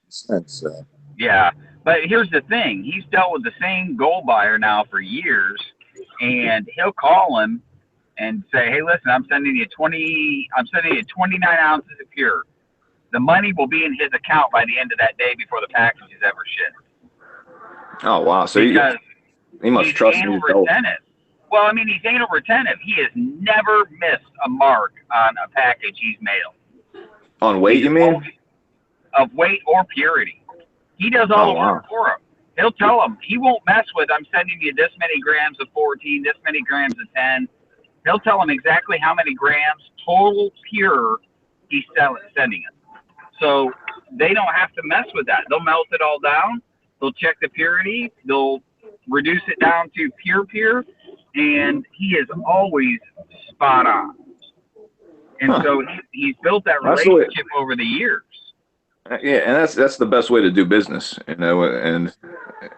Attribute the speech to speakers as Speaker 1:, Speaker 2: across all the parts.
Speaker 1: sense.
Speaker 2: Yeah, but here's the thing: he's dealt with the same gold buyer now for years, and he'll call him and say, "Hey, listen, I'm sending you 29 ounces of pure. The money will be in his account by the end of that day before the package is ever shipped."
Speaker 1: Oh wow! So he must trust me.
Speaker 2: Retentive. Well, I mean, he's anal retentive. He has never missed a mark on a package he's mailed.
Speaker 1: On weight, you mean?
Speaker 2: Of weight or purity. He does all the work for him. He'll tell him he won't mess with, I'm sending you this many grams of 14, this many grams of 10. He'll tell him exactly how many grams total pure he's sending him. So they don't have to mess with that. They'll melt it all down. They'll check the purity. They'll reduce it down to pure, and he is always spot on. And so he's built that relationship over the years.
Speaker 1: Yeah, and that's the best way to do business, you know, and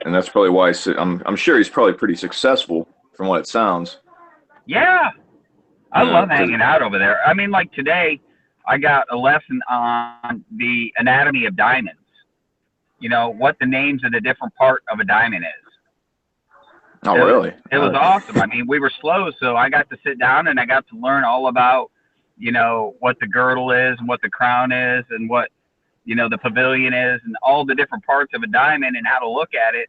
Speaker 1: that's probably why I'm sure he's probably pretty successful from what it sounds.
Speaker 2: Yeah, I love hanging out over there. I mean, like today, I got a lesson on the anatomy of diamonds. You know, what the names of the different part of a diamond is.
Speaker 1: Oh, really?
Speaker 2: It was awesome. I mean, we were slow, so I got to sit down and I got to learn all about, you know, what the girdle is and what the crown is and what, you know, the pavilion is and all the different parts of a diamond and how to look at it.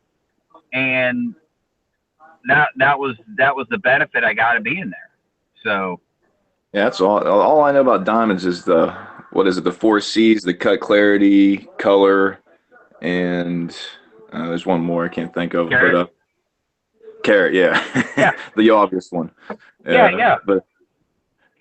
Speaker 2: And that was the benefit I got of being there. So
Speaker 1: yeah, that's all I know about diamonds is the 4 C's, the cut, clarity, color, and there's one more I can't think of.
Speaker 2: Carat.
Speaker 1: But carat, yeah. The obvious one.
Speaker 2: Yeah.
Speaker 1: But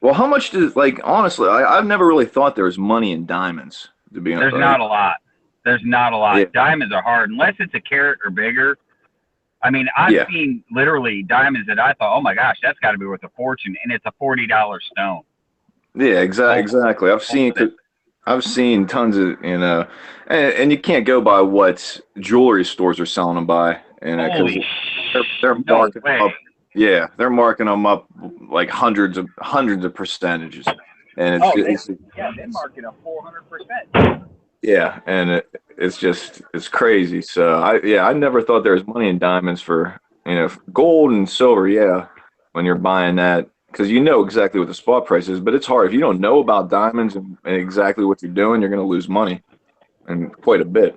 Speaker 1: well, how much does, like, honestly, I've never really thought there was money in diamonds, to be honest.
Speaker 2: There's not a lot. There's not a lot.
Speaker 1: Yeah.
Speaker 2: Diamonds are hard unless it's a carat or bigger. I mean, I've seen literally diamonds that I thought, oh my gosh, that's got to be worth a fortune, and it's a $40 stone.
Speaker 1: Yeah, exactly. I've seen tons of, you know, and you can't go by what jewelry stores are selling them by, and because they're marking them up. Yeah, they're marking them up like hundreds of percentages, and
Speaker 2: they're marking up 400%.
Speaker 1: Yeah, and it's crazy. So I never thought there was money in diamonds for, you know, gold and silver. Yeah, when you're buying that, because you know exactly what the spot price is, but it's hard if you don't know about diamonds and exactly what you're doing. You're going to lose money, and quite a bit.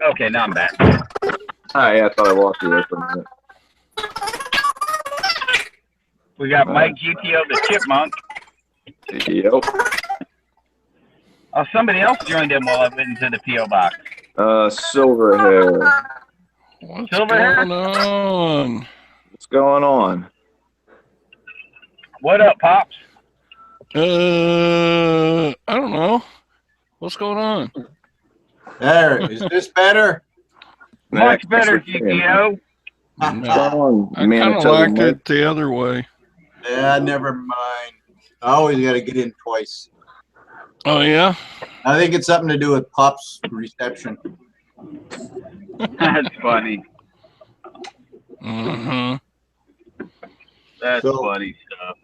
Speaker 2: Okay, now I'm back.
Speaker 1: Yeah, I thought I lost you there for a minute.
Speaker 2: We got Mike GTO the Chipmunk.
Speaker 1: Yep.
Speaker 2: Oh, somebody else joined in while I went into the P.O. box.
Speaker 1: Silverhair.
Speaker 3: What's going on?
Speaker 1: What's going on?
Speaker 2: What up, Pops?
Speaker 3: I don't know. What's going on?
Speaker 4: There, is this better?
Speaker 2: Much better, GTO.
Speaker 3: No, I kind of liked it the other way.
Speaker 4: Yeah, never mind. I always got to get in twice.
Speaker 3: Oh, yeah?
Speaker 4: I think it's something to do with Pop's reception.
Speaker 2: That's funny.
Speaker 3: Mm-hmm.
Speaker 2: That's funny stuff.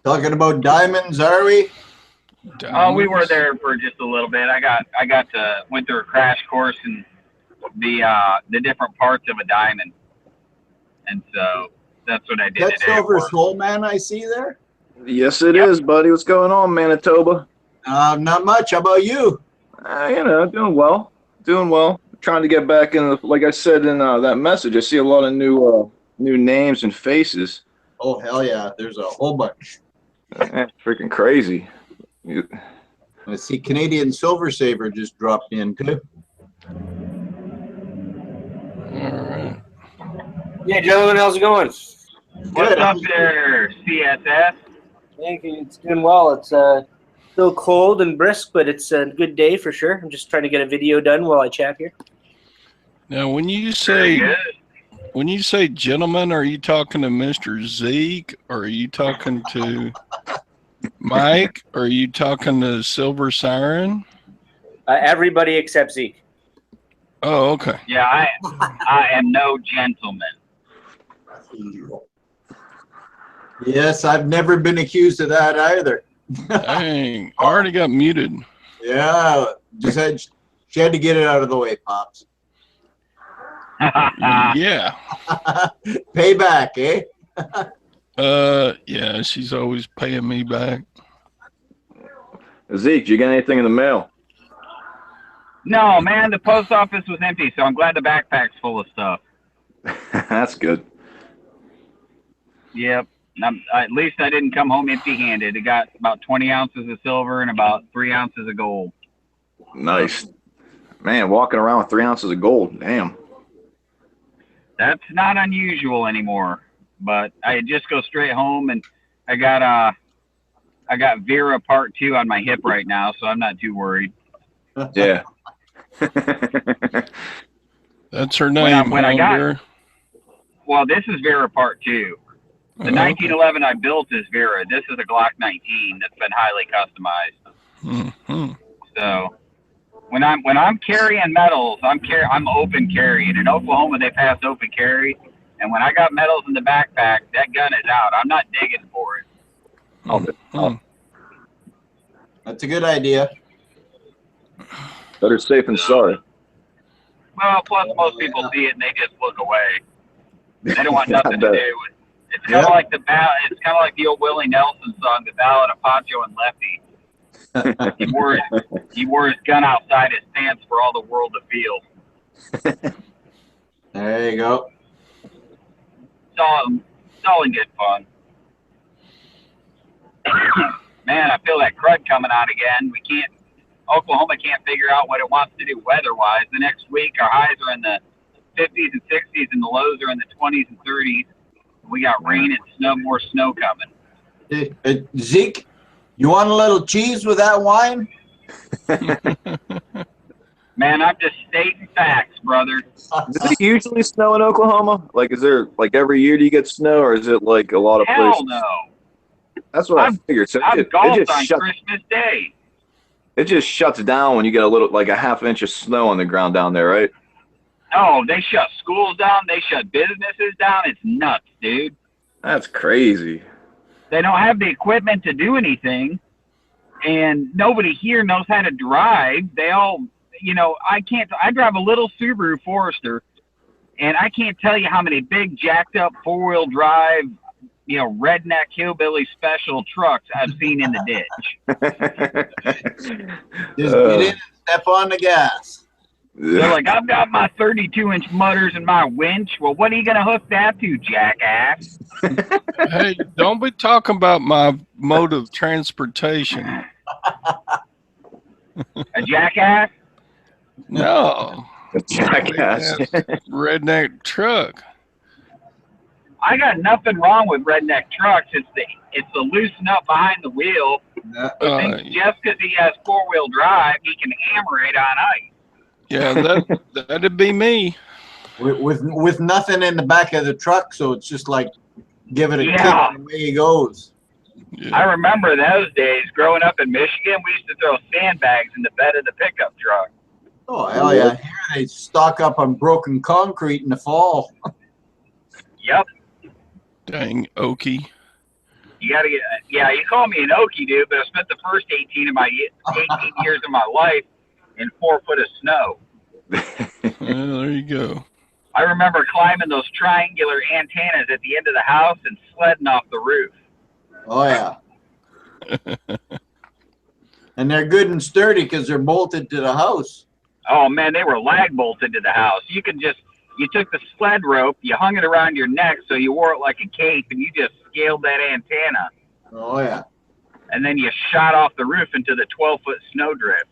Speaker 4: Talking about diamonds, are we?
Speaker 2: Oh, we were there for just a little bit. I went through a crash course in the different parts of a diamond, and so that's what I did.
Speaker 4: That Silver Soul Man I see there?
Speaker 1: Yes, it is, buddy. What's going on, Manitoba?
Speaker 4: Not much. How about you?
Speaker 1: You know, doing well. Trying to get back in. Like I said in that message, I see a lot of new names and faces.
Speaker 4: Oh hell yeah! There's a whole bunch.
Speaker 1: Freaking crazy.
Speaker 4: I see Canadian Silver Saver just dropped in too.
Speaker 3: All right.
Speaker 5: Yeah, gentlemen, how's it going?
Speaker 2: What's up there, CSS?
Speaker 5: Thank you. It's doing well. It's still cold and brisk, but it's a good day for sure. I'm just trying to get a video done while I chat here.
Speaker 3: Now, when you say gentlemen, are you talking to Mr. Zeke, or are you talking to Mike, or are you talking to Silver Siren?
Speaker 5: Everybody except Zeke.
Speaker 3: Oh, okay.
Speaker 2: Yeah, I am no gentleman.
Speaker 4: Yes, I've never been accused of that either.
Speaker 3: Dang, I already got muted.
Speaker 4: Yeah, she had to get it out of the way, Pops.
Speaker 3: Yeah.
Speaker 4: Payback, eh?
Speaker 3: Yeah, she's always paying me back.
Speaker 1: Zeke, you get anything in the mail?
Speaker 2: No, man, the post office was empty, so I'm glad the backpack's full of stuff.
Speaker 1: That's good.
Speaker 2: Yep. At least I didn't come home empty-handed. It got about 20 ounces of silver and about 3 ounces of gold.
Speaker 1: Nice. Man, walking around with 3 ounces of gold. Damn.
Speaker 2: That's not unusual anymore. But I just go straight home, and I got Vera Part 2 on my hip right now, so I'm not too worried.
Speaker 1: Yeah.
Speaker 3: That's her name.
Speaker 2: When I got, well, this is Vera Part 2. The 1911 I built is Vera. This is a Glock 19 that's been highly customized.
Speaker 3: Mm-hmm.
Speaker 2: So when I'm carrying metals, I'm open carrying. In Oklahoma, they pass open carry, and when I got metals in the backpack, that gun is out. I'm not digging for it.
Speaker 3: Mm-hmm.
Speaker 4: That's a good idea.
Speaker 1: Better safe than sorry.
Speaker 2: Well, plus most people see it and they just look away. They don't want nothing to do with it. It's kind of like the It's kind of like the old Willie Nelson song, "The Ballad of Pancho and Lefty." He wore his gun outside his pants for all the world to feel.
Speaker 4: There you go.
Speaker 2: It's all in good fun. Man, I feel that crud coming on again. Oklahoma can't figure out what it wants to do weather-wise. The next week, our highs are in the 50s and 60s, and the lows are in the 20s and 30s. We got rain and more snow coming.
Speaker 4: Zeke, you want a little cheese with that wine?
Speaker 2: Man, I'm just stating facts, brother.
Speaker 1: Does it usually snow in Oklahoma? Like, is there, like, every year do you get snow, or is it, like, a lot of
Speaker 2: Hell
Speaker 1: places?
Speaker 2: no.
Speaker 1: That's what I figured. So
Speaker 2: I've golfed on Christmas Day.
Speaker 1: It just shuts down when you get like a half inch of snow on the ground down there, right?
Speaker 2: No, they shut schools down. They shut businesses down. It's nuts, dude.
Speaker 1: That's crazy.
Speaker 2: They don't have the equipment to do anything, and nobody here knows how to drive. They all, I drive a little Subaru Forester, and I can't tell you how many big jacked up 4-wheel drive, redneck hillbilly special trucks I've seen in the ditch.
Speaker 4: Just get in and step on the gas.
Speaker 2: They're like, I've got my 32-inch mutters and my winch. Well, what are you going to hook that to, jackass?
Speaker 3: Hey, don't be talking about my mode of transportation.
Speaker 2: A jackass?
Speaker 3: No.
Speaker 1: A jackass.
Speaker 3: Redneck truck.
Speaker 2: I got nothing wrong with redneck trucks. It's the loosen up behind the wheel. Just because he has 4-wheel drive, he can hammer it on ice.
Speaker 3: Yeah, that'd be me.
Speaker 4: With nothing in the back of the truck, so it's just like give it a kick and away he goes.
Speaker 3: Yeah.
Speaker 2: I remember those days growing up in Michigan. We used to throw sandbags in the bed of the pickup truck.
Speaker 4: Oh hell yeah! Here they stock up on broken concrete in the fall.
Speaker 2: Yep.
Speaker 3: Dang, Okie.
Speaker 2: You gotta get. Yeah, you call me an Okie, dude, but I spent the first 18 years of my life in 4 foot of snow.
Speaker 3: Well, there you go.
Speaker 2: I remember climbing those triangular antennas at the end of the house and sledding off the roof.
Speaker 4: Oh yeah. And they're good and sturdy because they're bolted to the house.
Speaker 2: Oh man, they were lag bolted to the house. You took the sled rope, you hung it around your neck so you wore it like a cape, and you just scaled that antenna.
Speaker 4: Oh yeah.
Speaker 2: And then you shot off the roof into the 12-foot snowdrift.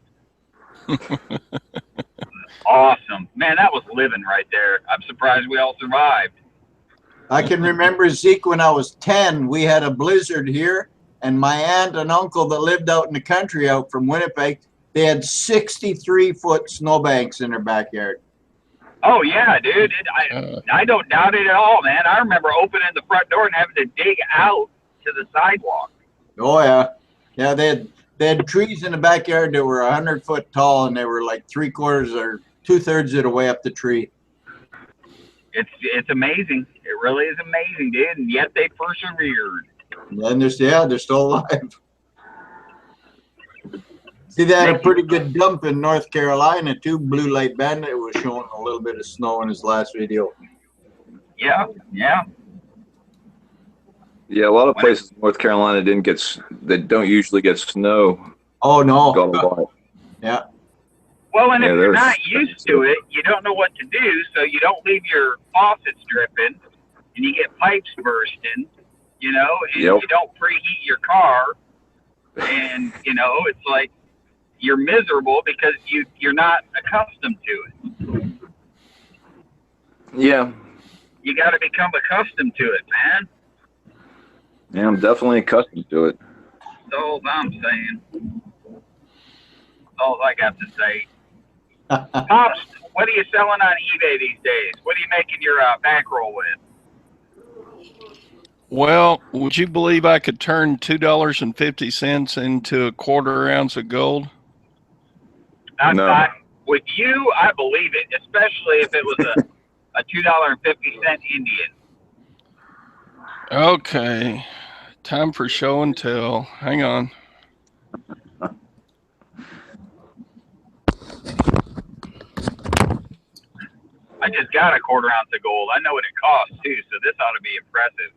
Speaker 2: Awesome. Man, that was living right there. I'm surprised we all survived.
Speaker 4: I can remember, Zeke, when I was 10, we had a blizzard here, and my aunt and uncle that lived out in the country out from Winnipeg, they had 63-foot snowbanks in their backyard.
Speaker 2: Oh, yeah, dude. I don't doubt it at all, man. I remember opening the front door and having to dig out to the sidewalk.
Speaker 4: Oh, yeah. Yeah, they had trees in the backyard that were 100 foot tall, and they were like 3/4 or 2/3 of the way up the tree.
Speaker 2: It's amazing. It really is amazing, dude. And yet they persevered.
Speaker 4: And they're still alive. See, they had a pretty good dump in North Carolina too. Blue Light Bandit was showing a little bit of snow in his last video.
Speaker 2: Yeah, yeah.
Speaker 1: Yeah, a lot of places in North Carolina they don't usually get snow.
Speaker 4: Oh no.
Speaker 1: Got a lot.
Speaker 4: Yeah.
Speaker 2: Well, and if you're not used to it, you don't know what to do, so you don't leave your faucets dripping, and you get pipes bursting, you know, and you don't preheat your car, and, you know, it's like you're miserable because you're not accustomed to it.
Speaker 1: Yeah.
Speaker 2: You got to become accustomed to it, man.
Speaker 1: Yeah, I'm definitely accustomed to it.
Speaker 2: That's all I'm saying. That's all I got to say. Pops, what are you selling on eBay these days? What are you making your bankroll with?
Speaker 3: Well, would you believe I could turn $2.50 into a 1/4 ounce of gold?
Speaker 1: No.
Speaker 2: With you, I believe it, especially if it was a $2.50 Indian.
Speaker 3: Okay. Time for show and tell. Hang on.
Speaker 2: I just got a 1/4 ounce of gold. I know what it costs too, so this ought to be impressive.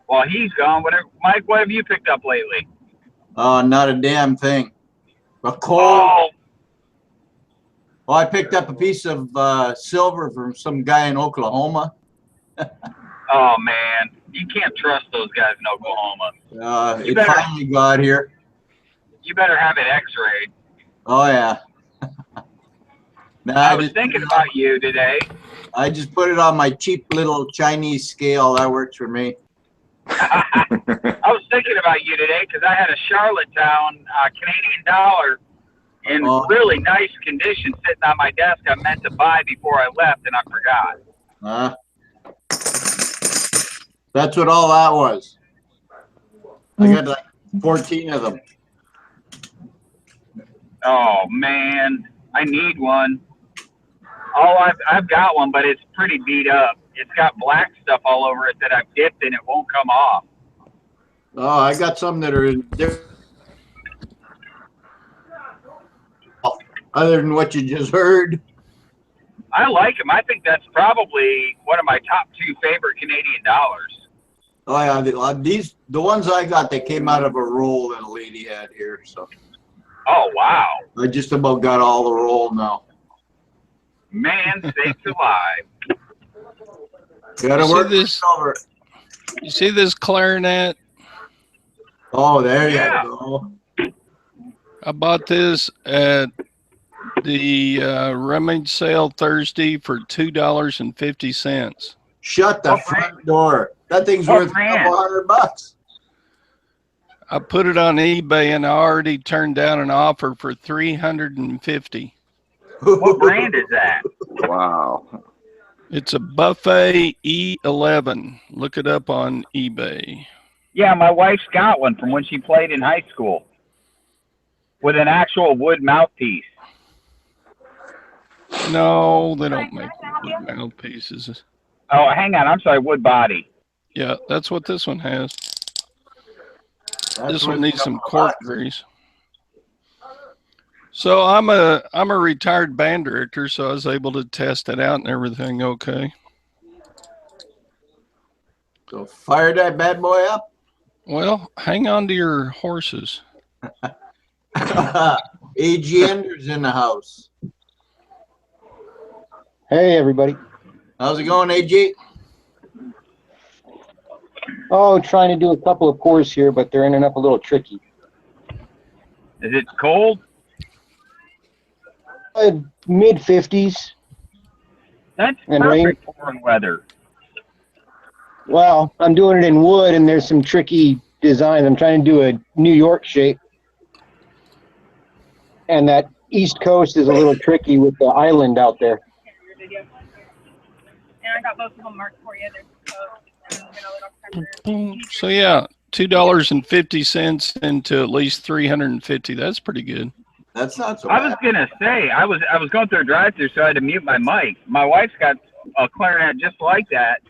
Speaker 2: Well, he's gone. Mike, what have you picked up lately?
Speaker 4: Not a damn thing. A coal.
Speaker 2: Oh.
Speaker 4: Well, I picked up a piece of silver from some guy in Oklahoma.
Speaker 2: Oh man, you can't trust those guys in Oklahoma.
Speaker 4: It finally got here.
Speaker 2: You better have it X-rayed.
Speaker 4: Oh yeah.
Speaker 2: I was thinking about you today.
Speaker 4: I just put it on my cheap little Chinese scale. That works for me.
Speaker 2: I was thinking about you today because I had a Charlottetown Canadian dollar in really nice condition sitting on my desk. I meant to buy before I left, and I forgot.
Speaker 4: That's what all that was. I got like 14 of them.
Speaker 2: Oh man, I need one. I've got one, but it's pretty beat up. It's got black stuff all over it that I've dipped and it won't come off.
Speaker 4: Oh, I got some that are in different. Other than what you just heard.
Speaker 2: I like them. I think that's probably one of my top 2 favorite Canadian dollars.
Speaker 4: Oh yeah, the ones I got, they came out of a roll that a lady had here. So.
Speaker 2: Oh wow!
Speaker 4: I just about got all the roll now.
Speaker 2: Man, sakes alive!
Speaker 4: Gotta work this over.
Speaker 3: You see this clarinet?
Speaker 4: Oh, there you go.
Speaker 3: I bought this at the rummage sale Thursday for $2.50.
Speaker 4: Shut the front door. That thing's worth a couple $100.
Speaker 3: I put it on eBay and I already turned down an offer for $350.
Speaker 2: What brand is that?
Speaker 1: Wow.
Speaker 3: It's a Buffet E11. Look it up on eBay.
Speaker 2: Yeah, my wife's got one from when she played in high school with an actual wood mouthpiece.
Speaker 3: No, they don't make wood mouthpieces.
Speaker 2: Oh, hang on. I'm sorry, wood body.
Speaker 3: Yeah, that's what this one has. This one needs some cork grease. So I'm a retired band director, so I was able to test it out and everything okay.
Speaker 4: So fire that bad boy up.
Speaker 3: Well, hang on to your horses.
Speaker 4: A.G. Ender's in the house.
Speaker 6: Hey, everybody.
Speaker 4: How's it going, A.G.?
Speaker 6: Oh, trying to do a couple of pours here, but they're ending up a little tricky.
Speaker 2: Is it cold?
Speaker 6: Mid-50s.
Speaker 2: That's
Speaker 6: and
Speaker 2: perfect pouring weather.
Speaker 6: Well, I'm doing it in wood, and there's some tricky designs. I'm trying to do a New York shape. And that East Coast is a little tricky with the island out there.
Speaker 7: And I got both of them marked for you.
Speaker 3: So yeah, $2.50 into at least 350. That's pretty good.
Speaker 4: That's not so
Speaker 2: I
Speaker 4: bad.
Speaker 2: was gonna say I was going through a drive-through, so I had to mute my mic. My wife's got a clarinet just like that.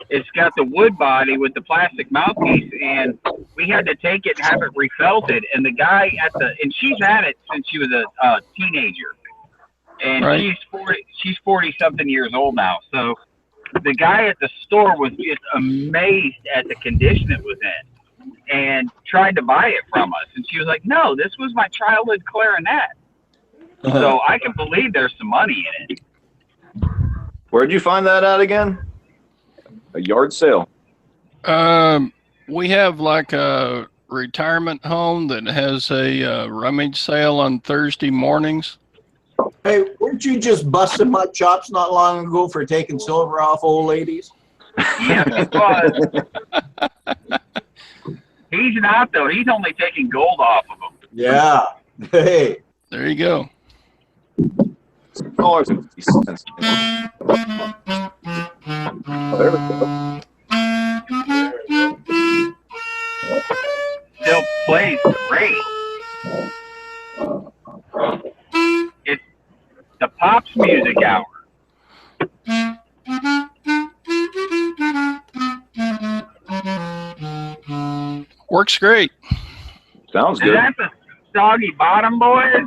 Speaker 2: It's got the wood body with the plastic mouthpiece, and we had to take it and have it refelted. And the guy and she's had it since she was a teenager, and
Speaker 3: Right.
Speaker 2: she's 40 something years old now. So the guy at the store was just amazed at the condition it was in, and tried to buy it from us. And she was like, "No, this was my childhood clarinet." So I can believe there's some money in it.
Speaker 1: Where'd you find that at again? A yard sale.
Speaker 3: We have like a retirement home that has a rummage sale on Thursday mornings.
Speaker 4: Hey, weren't you just busting my chops not long ago for taking silver off old ladies?
Speaker 2: Yes, it was. He's not, though. He's only taking gold off of them.
Speaker 4: Yeah. Hey.
Speaker 3: There you go.
Speaker 1: $6.50. Oh, there we go.
Speaker 2: Still plays great. It's the Pops Music Hour.
Speaker 3: Works great.
Speaker 1: Sounds
Speaker 2: Is
Speaker 1: good.
Speaker 2: that the Soggy Bottom Boys?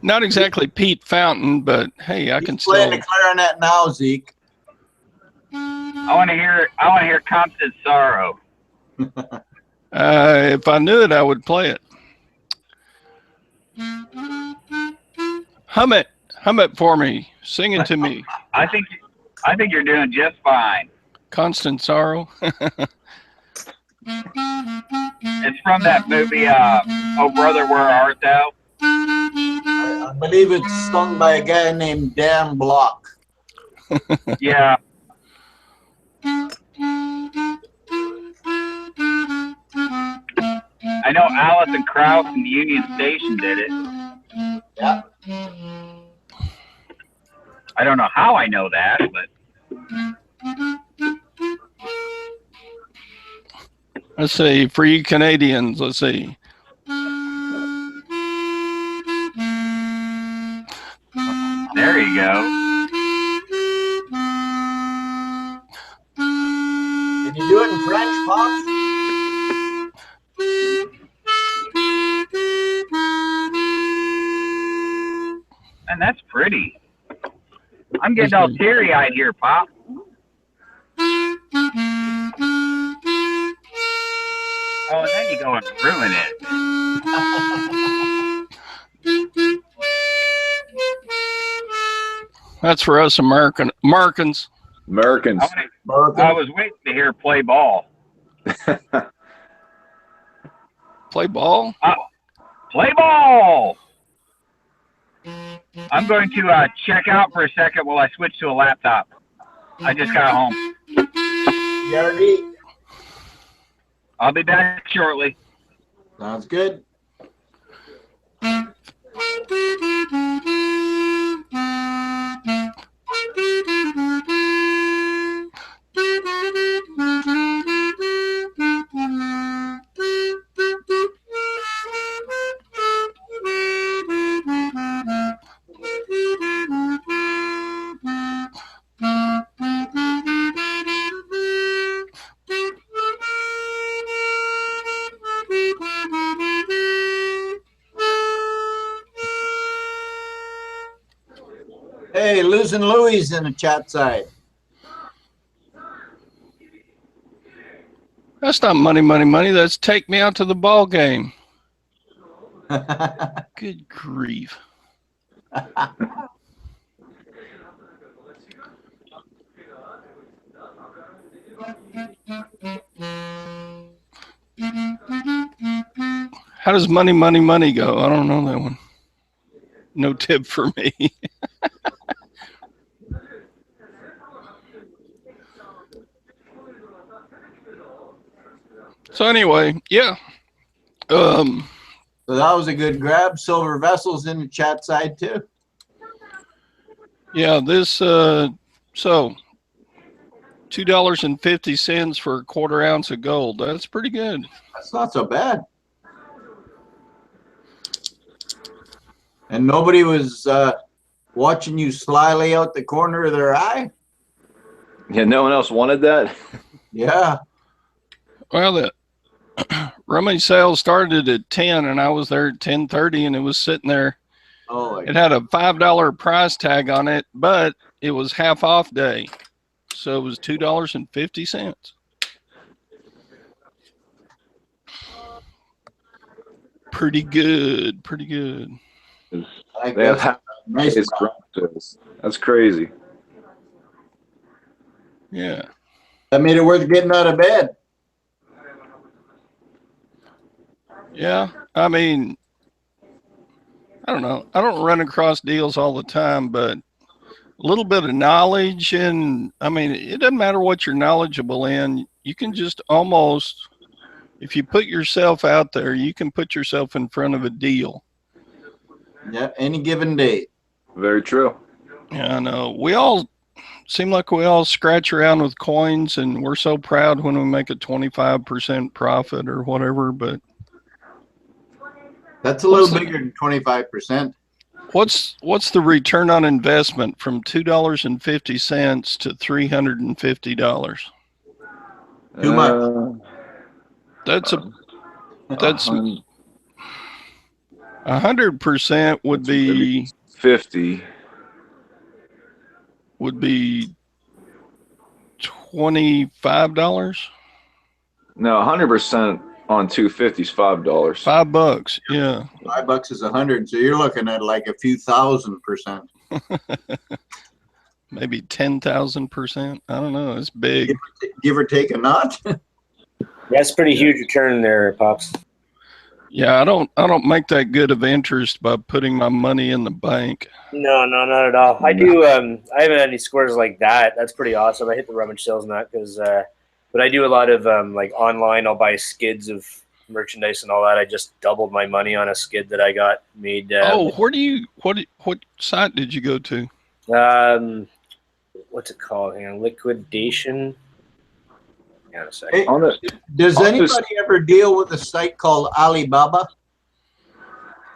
Speaker 3: Not exactly Pete Fountain, but hey, I can
Speaker 4: He's playing
Speaker 3: still.
Speaker 4: the clarinet now, Zeke.
Speaker 2: I want to hear Constant Sorrow.
Speaker 3: If I knew it, I would play it. Hum it for me. Sing it to me.
Speaker 2: I think you're doing just fine.
Speaker 3: Constant Sorrow.
Speaker 2: It's from that movie, Oh Brother, Where Art Thou?
Speaker 4: I believe it's sung by a guy named Dan Block.
Speaker 2: Yeah. I know Allison Krauss and Union Station did it.
Speaker 4: Yeah.
Speaker 2: I don't know how I know that, but
Speaker 3: Let's see. For you Canadians, let's see.
Speaker 2: there you go.
Speaker 4: Did you do it in French, Pops?
Speaker 2: And that's pretty. I'm getting all teary-eyed here, Pop. Oh, and then you go and ruin it.
Speaker 3: That's for us Americans.
Speaker 1: Americans.
Speaker 2: I was waiting to hear play ball.
Speaker 3: Play ball?
Speaker 2: Play ball! I'm going to check out for a second while I switch to a laptop. I just got home.
Speaker 4: Yardy.
Speaker 2: I'll be back shortly.
Speaker 4: Sounds good. Hey, losing Louis in the chat side.
Speaker 3: That's not money, money, money. That's take me out to the ball game. Good grief. How does money, money, money go? I don't know that one. No tip for me. So anyway, yeah.
Speaker 4: So that was a good grab. Silver Vessels in the chat side too.
Speaker 3: Yeah, this so $2.50 for a quarter ounce of gold. That's pretty good.
Speaker 4: That's not so bad. And nobody was watching you slyly out the corner of their eye?
Speaker 1: Yeah, no one else wanted that.
Speaker 4: Yeah.
Speaker 3: Well, the rummage sale started at 10, and I was there at 10:30, and it was sitting there.
Speaker 4: Oh,
Speaker 3: It had a $5 price tag on it, but it was half off day, so it was $2.50. Pretty good. Pretty good.
Speaker 4: I
Speaker 1: They have
Speaker 4: guess.
Speaker 1: half
Speaker 4: Nice.
Speaker 1: days garage sales. That's crazy.
Speaker 3: Yeah.
Speaker 4: That made it worth getting out of bed.
Speaker 3: Yeah. I mean, I don't know. I don't run across deals all the time, but a little bit of knowledge, and I mean, it doesn't matter what you're knowledgeable in. You can just almost, if you put yourself out there, you can put yourself in front of a deal.
Speaker 4: Yeah, any given day.
Speaker 1: Very true.
Speaker 3: Yeah, I know. We all seem like we all scratch around with coins, and we're so proud when we make a 25% profit or whatever, but
Speaker 4: That's a little bigger than 25%.
Speaker 3: what's the return on investment from $2.50 to $350?
Speaker 4: Too much.
Speaker 3: That's 100% would be
Speaker 1: 50.
Speaker 3: would be $25.
Speaker 1: No, 100% on 250 is $5.
Speaker 3: $5, yeah.
Speaker 4: $5 is 100, so you're looking at like a few 1,000%.
Speaker 3: Maybe 10,000%. I don't know. It's big.
Speaker 4: Give or take a knot.
Speaker 5: That's pretty huge return there, Pops.
Speaker 3: Yeah, I don't make that good of interest by putting my money in the bank.
Speaker 5: No, not at all. I do. I haven't had any scores like that. That's pretty awesome. I hit the rummage sales on that because, but I do a lot of like online. I'll buy skids of merchandise and all that. I just doubled my money on a skid that I got made.
Speaker 3: What site did you go to?
Speaker 5: What's it called? Hang on, Liquidation. Hang on a second.
Speaker 4: Hey, does anybody ever deal with a site called Alibaba?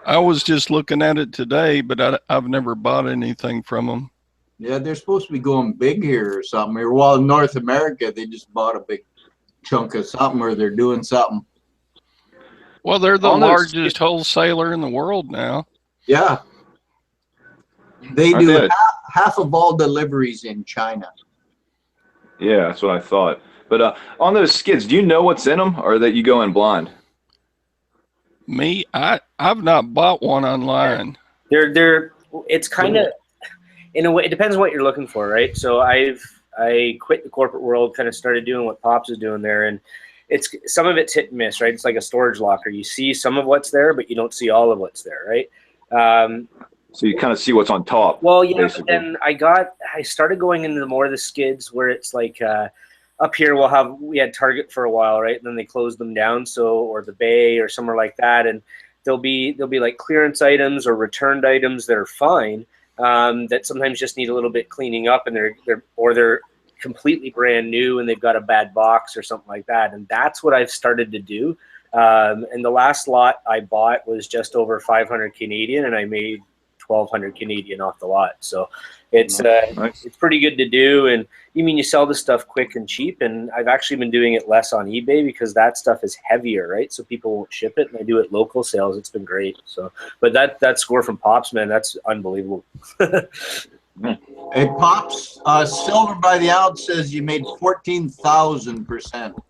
Speaker 3: I was just looking at it today, but I've never bought anything from them.
Speaker 4: Yeah, they're supposed to be going big here or something. Or well, in North America, they just bought a big chunk of something, or they're doing something.
Speaker 3: Well, they're the largest wholesaler in the world now.
Speaker 4: Yeah. They do half of all deliveries in China.
Speaker 1: Yeah, that's what I thought. But on those skids, do you know what's in them, or that you go in blind?
Speaker 3: Me, I've not bought one online.
Speaker 5: It's kind of, in a way, it depends on what you're looking for, right? So I quit the corporate world, kind of started doing what Pops is doing there, and some of it's hit and miss, right? It's like a storage locker. You see some of what's there, but you don't see all of what's there, right?
Speaker 1: So you kind of see what's on top.
Speaker 5: Well, yeah,
Speaker 1: basically.
Speaker 5: but then I started going into more of the skids where it's like up here we had Target for a while, right? And then they closed them down, or the Bay or somewhere like that, and there'll be like clearance items or returned items that are fine, that sometimes just need a little bit cleaning up, and they're completely brand new and they've got a bad box or something like that, and that's what I've started to do. And the last lot I bought was just over 500 Canadian, and I made 1,200 Canadian off the lot. So it's
Speaker 1: nice.
Speaker 5: It's pretty good to do. And you sell the stuff quick and cheap, and I've actually been doing it less on eBay because that stuff is heavier, right? So people won't ship it, and I do it local sales. It's been great. So, but that score from Pops, man, that's unbelievable.
Speaker 4: Hey, Pops, Silver by the Ounce says you made 14,000%.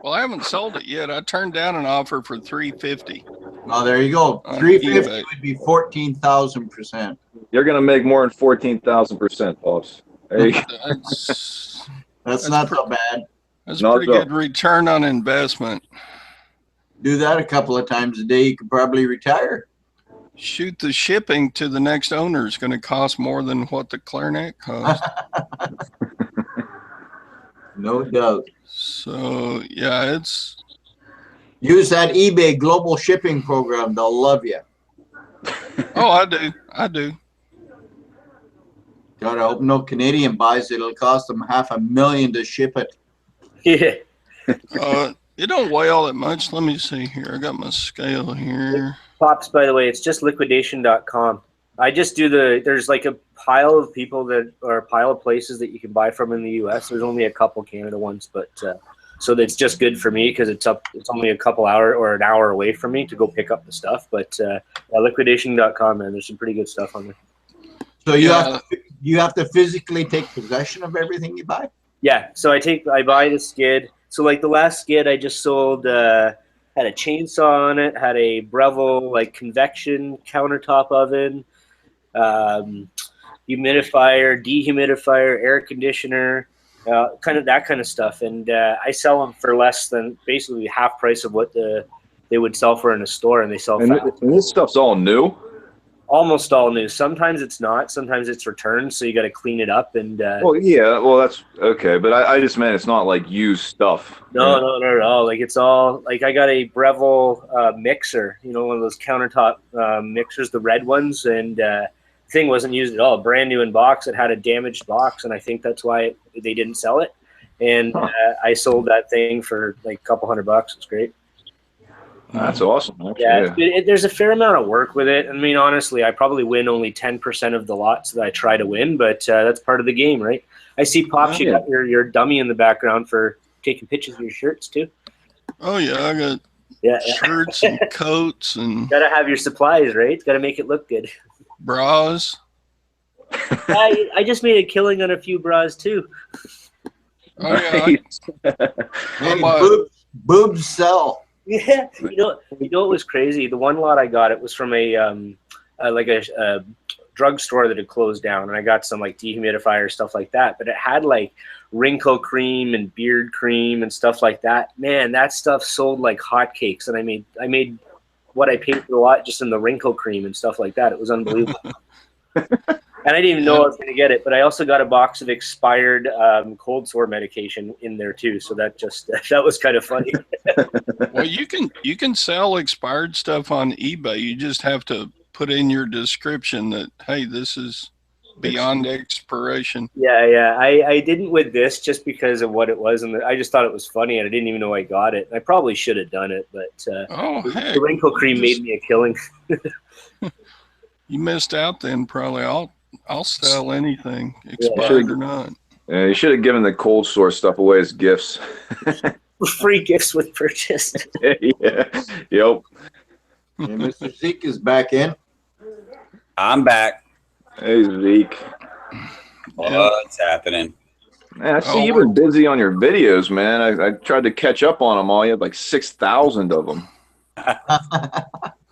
Speaker 3: Well, I haven't sold it yet. I turned down an offer for $350.
Speaker 4: Oh, there you go. 350 would be 14,000%.
Speaker 1: You're gonna make more than 14,000%, Pops. There you go.
Speaker 4: That's not so bad.
Speaker 3: That's a pretty good return on investment.
Speaker 4: Do that a couple of times a day, you could probably retire.
Speaker 3: Shoot, the shipping to the next owner is going to cost more than what the Clarinet cost.
Speaker 4: No doubt.
Speaker 3: So, yeah,
Speaker 4: use that eBay global shipping program. They'll love you.
Speaker 3: Oh, I do.
Speaker 4: God, I hope no Canadian buys it. It'll cost them $500,000 to ship it.
Speaker 5: Yeah.
Speaker 3: It don't weigh all that much. Let me see here. I got my scale here.
Speaker 5: Pops, by the way, it's just liquidation.com. I just do there's like a pile of people that, or a pile of places that you can buy from in the US. There's only a couple Canada ones, but so that's just good for me because it's only a couple hour or an hour away from me to go pick up the stuff. But liquidation.com, man, there's some pretty good stuff on there.
Speaker 4: So you have to physically take possession of everything you buy?
Speaker 5: Yeah, so I buy the skid. So like the last skid I just sold had a chainsaw on it, had a Breville like convection countertop oven, humidifier, dehumidifier, air conditioner, kind of that kind of stuff. And I sell them for less than basically half price of what they would sell for in a store, and they sell fast.
Speaker 1: And this stuff's all new?
Speaker 5: Almost all new. Sometimes it's not. Sometimes it's returned, so you got to clean it up. And
Speaker 1: well, yeah, well, that's okay. But I just meant it's not like used stuff.
Speaker 5: No, not at all. Like it's all like I got a Breville mixer, you know, one of those countertop mixers, the red ones, and thing wasn't used at all. Brand new in box. It had a damaged box, and I think that's why they didn't sell it. And I sold that thing for like a couple $100. It's great.
Speaker 1: That's awesome.
Speaker 5: Yeah, there's a fair amount of work with it. I mean, honestly, I probably win only 10% of the lots that I try to win, but that's part of the game, right? I see, Pops, you got your dummy in the background for taking pictures of your shirts, too.
Speaker 3: Oh, yeah, I got shirts and coats and...
Speaker 5: Got to have your supplies, right? Got to make it look good.
Speaker 3: Bras.
Speaker 5: I just made a killing on a few bras, too.
Speaker 3: Oh, yeah.
Speaker 4: Hey, boobs sell.
Speaker 5: Yeah, you know what was crazy? The one lot I got, it was from a drugstore that had closed down, and I got some like dehumidifier stuff like that. But it had like wrinkle cream and beard cream and stuff like that. Man, that stuff sold like hotcakes, and I made what I paid for the lot just in the wrinkle cream and stuff like that. It was unbelievable. And I didn't even know I was going to get it, but I also got a box of expired cold sore medication in there too. So that was kind of funny.
Speaker 3: Well, you can sell expired stuff on eBay. You just have to put in your description that, hey, this is beyond expiration.
Speaker 5: Yeah. I didn't with this just because of what it was, and I just thought it was funny, and I didn't even know I got it. I probably should have done it, but the wrinkle cream made me a killing.
Speaker 3: You missed out then, probably. I'll sell anything, expired or not.
Speaker 1: Yeah, you should have given the cold sore stuff away as gifts.
Speaker 5: Free gifts with purchase.
Speaker 1: Yeah. Yep.
Speaker 4: Hey, Mr. Zeke is back in.
Speaker 7: I'm back.
Speaker 1: Hey, Zeke.
Speaker 7: What's happening?
Speaker 1: Man, I see you've been busy on your videos, man. I tried to catch up on them all. You had like 6,000 of them.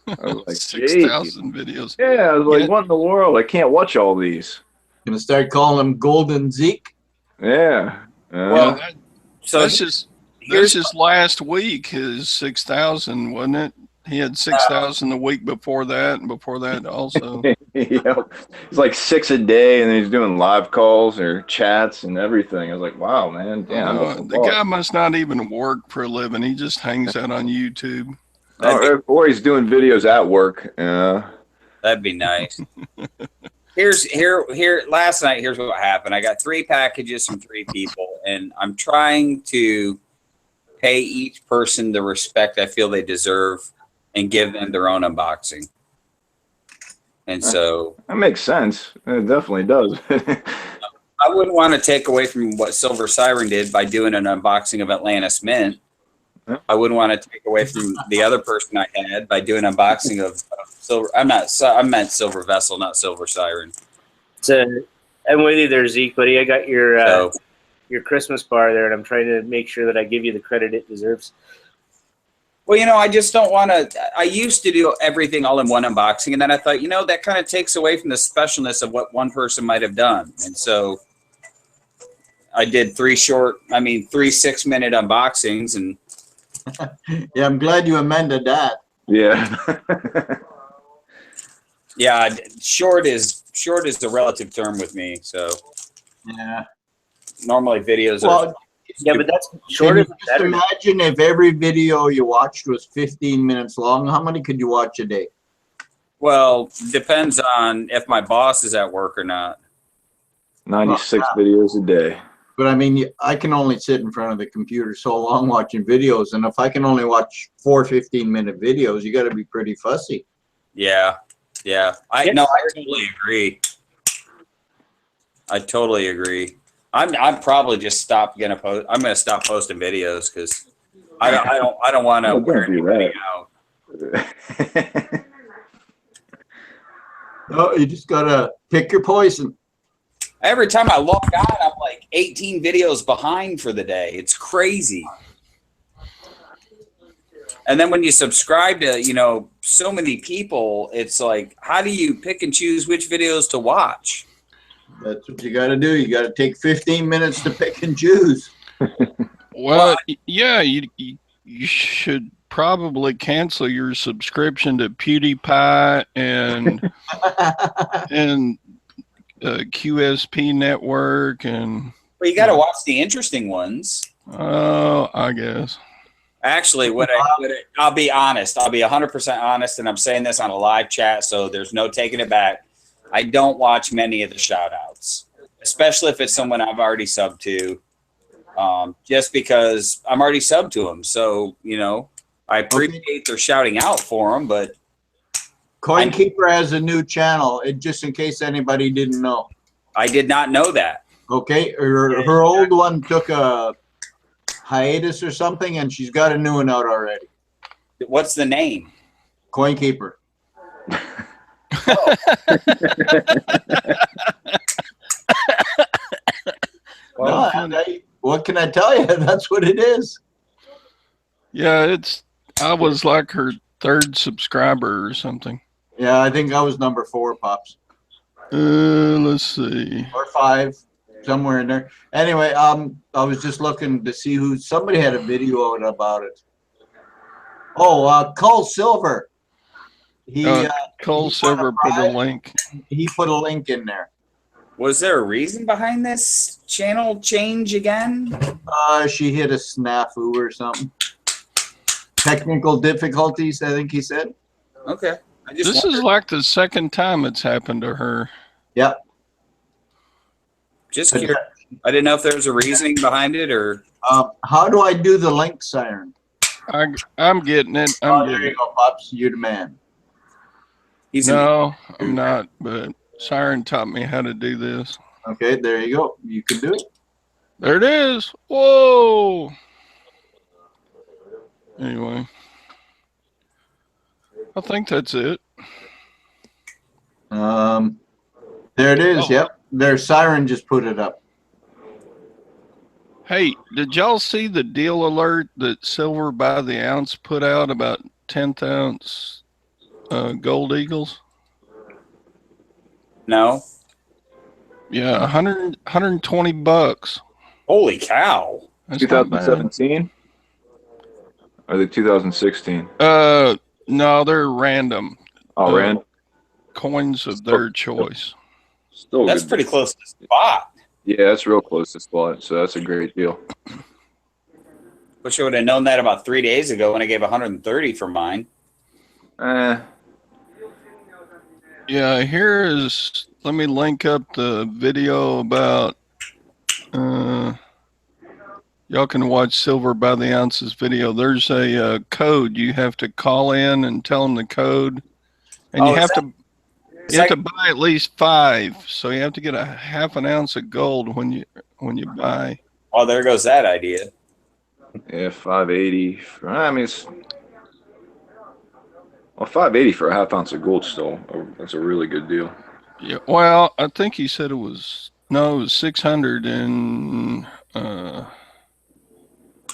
Speaker 1: I was like,
Speaker 3: 6,000 videos.
Speaker 1: Yeah, I was like, what in the world? I can't watch all these.
Speaker 4: Gonna start calling him Golden Zeke.
Speaker 1: Yeah.
Speaker 3: Well, that's just last week. His 6,000, wasn't it? He had 6,000 the week before that, and before that also.
Speaker 1: Yeah, it's like 6 a day, and he's doing live calls or chats and everything. I was like, wow, man, damn.
Speaker 3: The guy must not even work for a living. He just hangs out on YouTube.
Speaker 1: Or he's doing videos at work. Yeah,
Speaker 7: that'd be nice. Last night, here's what happened. I got 3 packages from 3 people, and I'm trying to pay each person the respect I feel they deserve and give them their own unboxing. And so
Speaker 1: that makes sense. It definitely does.
Speaker 7: I wouldn't want to take away from what Silver Siren did by doing an unboxing of Atlantis Mint. I wouldn't want to take away from the other person I had by doing an unboxing of Silver. I meant Silver Vessel, not Silver Siren.
Speaker 5: I'm with you there, Zeke, buddy. I got your Christmas bar there, and I'm trying to make sure that I give you the credit it deserves.
Speaker 7: Well, I just don't want to. I used to do everything all in one unboxing, and then I thought, that kind of takes away from the specialness of what one person might have done. And so I did 3 6-minute unboxings. And
Speaker 4: yeah, I'm glad you amended that.
Speaker 1: Yeah.
Speaker 7: Yeah, short is a relative term with me. So
Speaker 4: yeah,
Speaker 7: normally videos are.
Speaker 5: Yeah, but that's short.
Speaker 4: Just imagine if every video you watched was 15 minutes long. How many could you watch a day?
Speaker 7: Well, depends on if my boss is at work or not.
Speaker 1: 96 videos a day.
Speaker 4: But I mean, I can only sit in front of the computer so long watching videos, and if I can only watch 4 15-minute videos, you got to be pretty fussy.
Speaker 7: Yeah, yeah. I totally agree. I totally agree. I'm probably just I'm gonna stop posting videos because I don't want to wear anybody out.
Speaker 4: No, you just gotta pick your poison.
Speaker 7: Every time I log on, I'm like 18 videos behind for the day. It's crazy. And then when you subscribe to, so many people, it's like, how do you pick and choose which videos to watch?
Speaker 4: That's what you got to do. You got to take 15 minutes to pick and choose.
Speaker 3: Well, yeah, you should probably cancel your subscription to PewDiePie and QSP Network and.
Speaker 7: Well, you got to watch the interesting ones.
Speaker 3: Oh, I guess.
Speaker 7: Actually, I'll be honest. I'll be 100% honest, and I'm saying this on a live chat, so there's no taking it back. I don't watch many of the shout-outs, especially if it's someone I've already subbed to, just because I'm already subbed to them. So, I appreciate their shouting out for them, but...
Speaker 4: CoinKeeper has a new channel, just in case anybody didn't know.
Speaker 7: I did not know that.
Speaker 4: Okay, her old one took a hiatus or something, and she's got a new one out already.
Speaker 7: What's the name?
Speaker 4: CoinKeeper. Well, what can I tell you? That's what it is.
Speaker 3: Yeah, I was like her 3rd subscriber or something.
Speaker 4: Yeah, I think I was number 4, Pops.
Speaker 3: Let's see.
Speaker 4: Or 5, somewhere in there. Anyway, I was just looking to see somebody had a video out about it. Oh, Cole Silver.
Speaker 3: Cole Silver put a link.
Speaker 4: He put a link in there.
Speaker 7: Was there a reason behind this channel change again?
Speaker 4: She hit a snafu or something. Technical difficulties, I think he said.
Speaker 7: Okay.
Speaker 3: This is like the 2nd time it's happened to her.
Speaker 4: Yep.
Speaker 7: Just curious. I didn't know if there was a reasoning behind it or.
Speaker 4: How do I do the link siren?
Speaker 3: I'm getting it.
Speaker 4: There you go, Pops. You're the man.
Speaker 3: No, I'm not, but Siren taught me how to do this.
Speaker 4: Okay, there you go. You can do it.
Speaker 3: There it is. Whoa. Anyway, I think that's it.
Speaker 4: There it is. Yep. Their Siren just put it up.
Speaker 3: Hey, did y'all see the deal alert that Silver by the Ounce put out about 10th ounce gold eagles?
Speaker 7: No.
Speaker 3: Yeah, 120 bucks.
Speaker 7: Holy cow.
Speaker 3: That's
Speaker 1: 2017? Or the 2016?
Speaker 3: No, they're random.
Speaker 1: Oh, random?
Speaker 3: Coins of their choice.
Speaker 1: Still
Speaker 7: that's pretty close to spot.
Speaker 1: Yeah, that's real close to spot, so that's a great deal.
Speaker 7: Wish I would have known that about 3 days ago when I gave 130 for mine.
Speaker 3: Yeah, let me link up the video about, y'all can watch Silver by the Ounce's video. There's a code. You have to call in and tell them the code. And you have to buy at least 5. So you have to get a half an ounce of gold when you buy.
Speaker 7: Oh, there goes that idea.
Speaker 1: Yeah, 580. Well, 580 for a half ounce of gold still. That's a really good deal.
Speaker 3: Yeah. Well, I think he said it was 600 and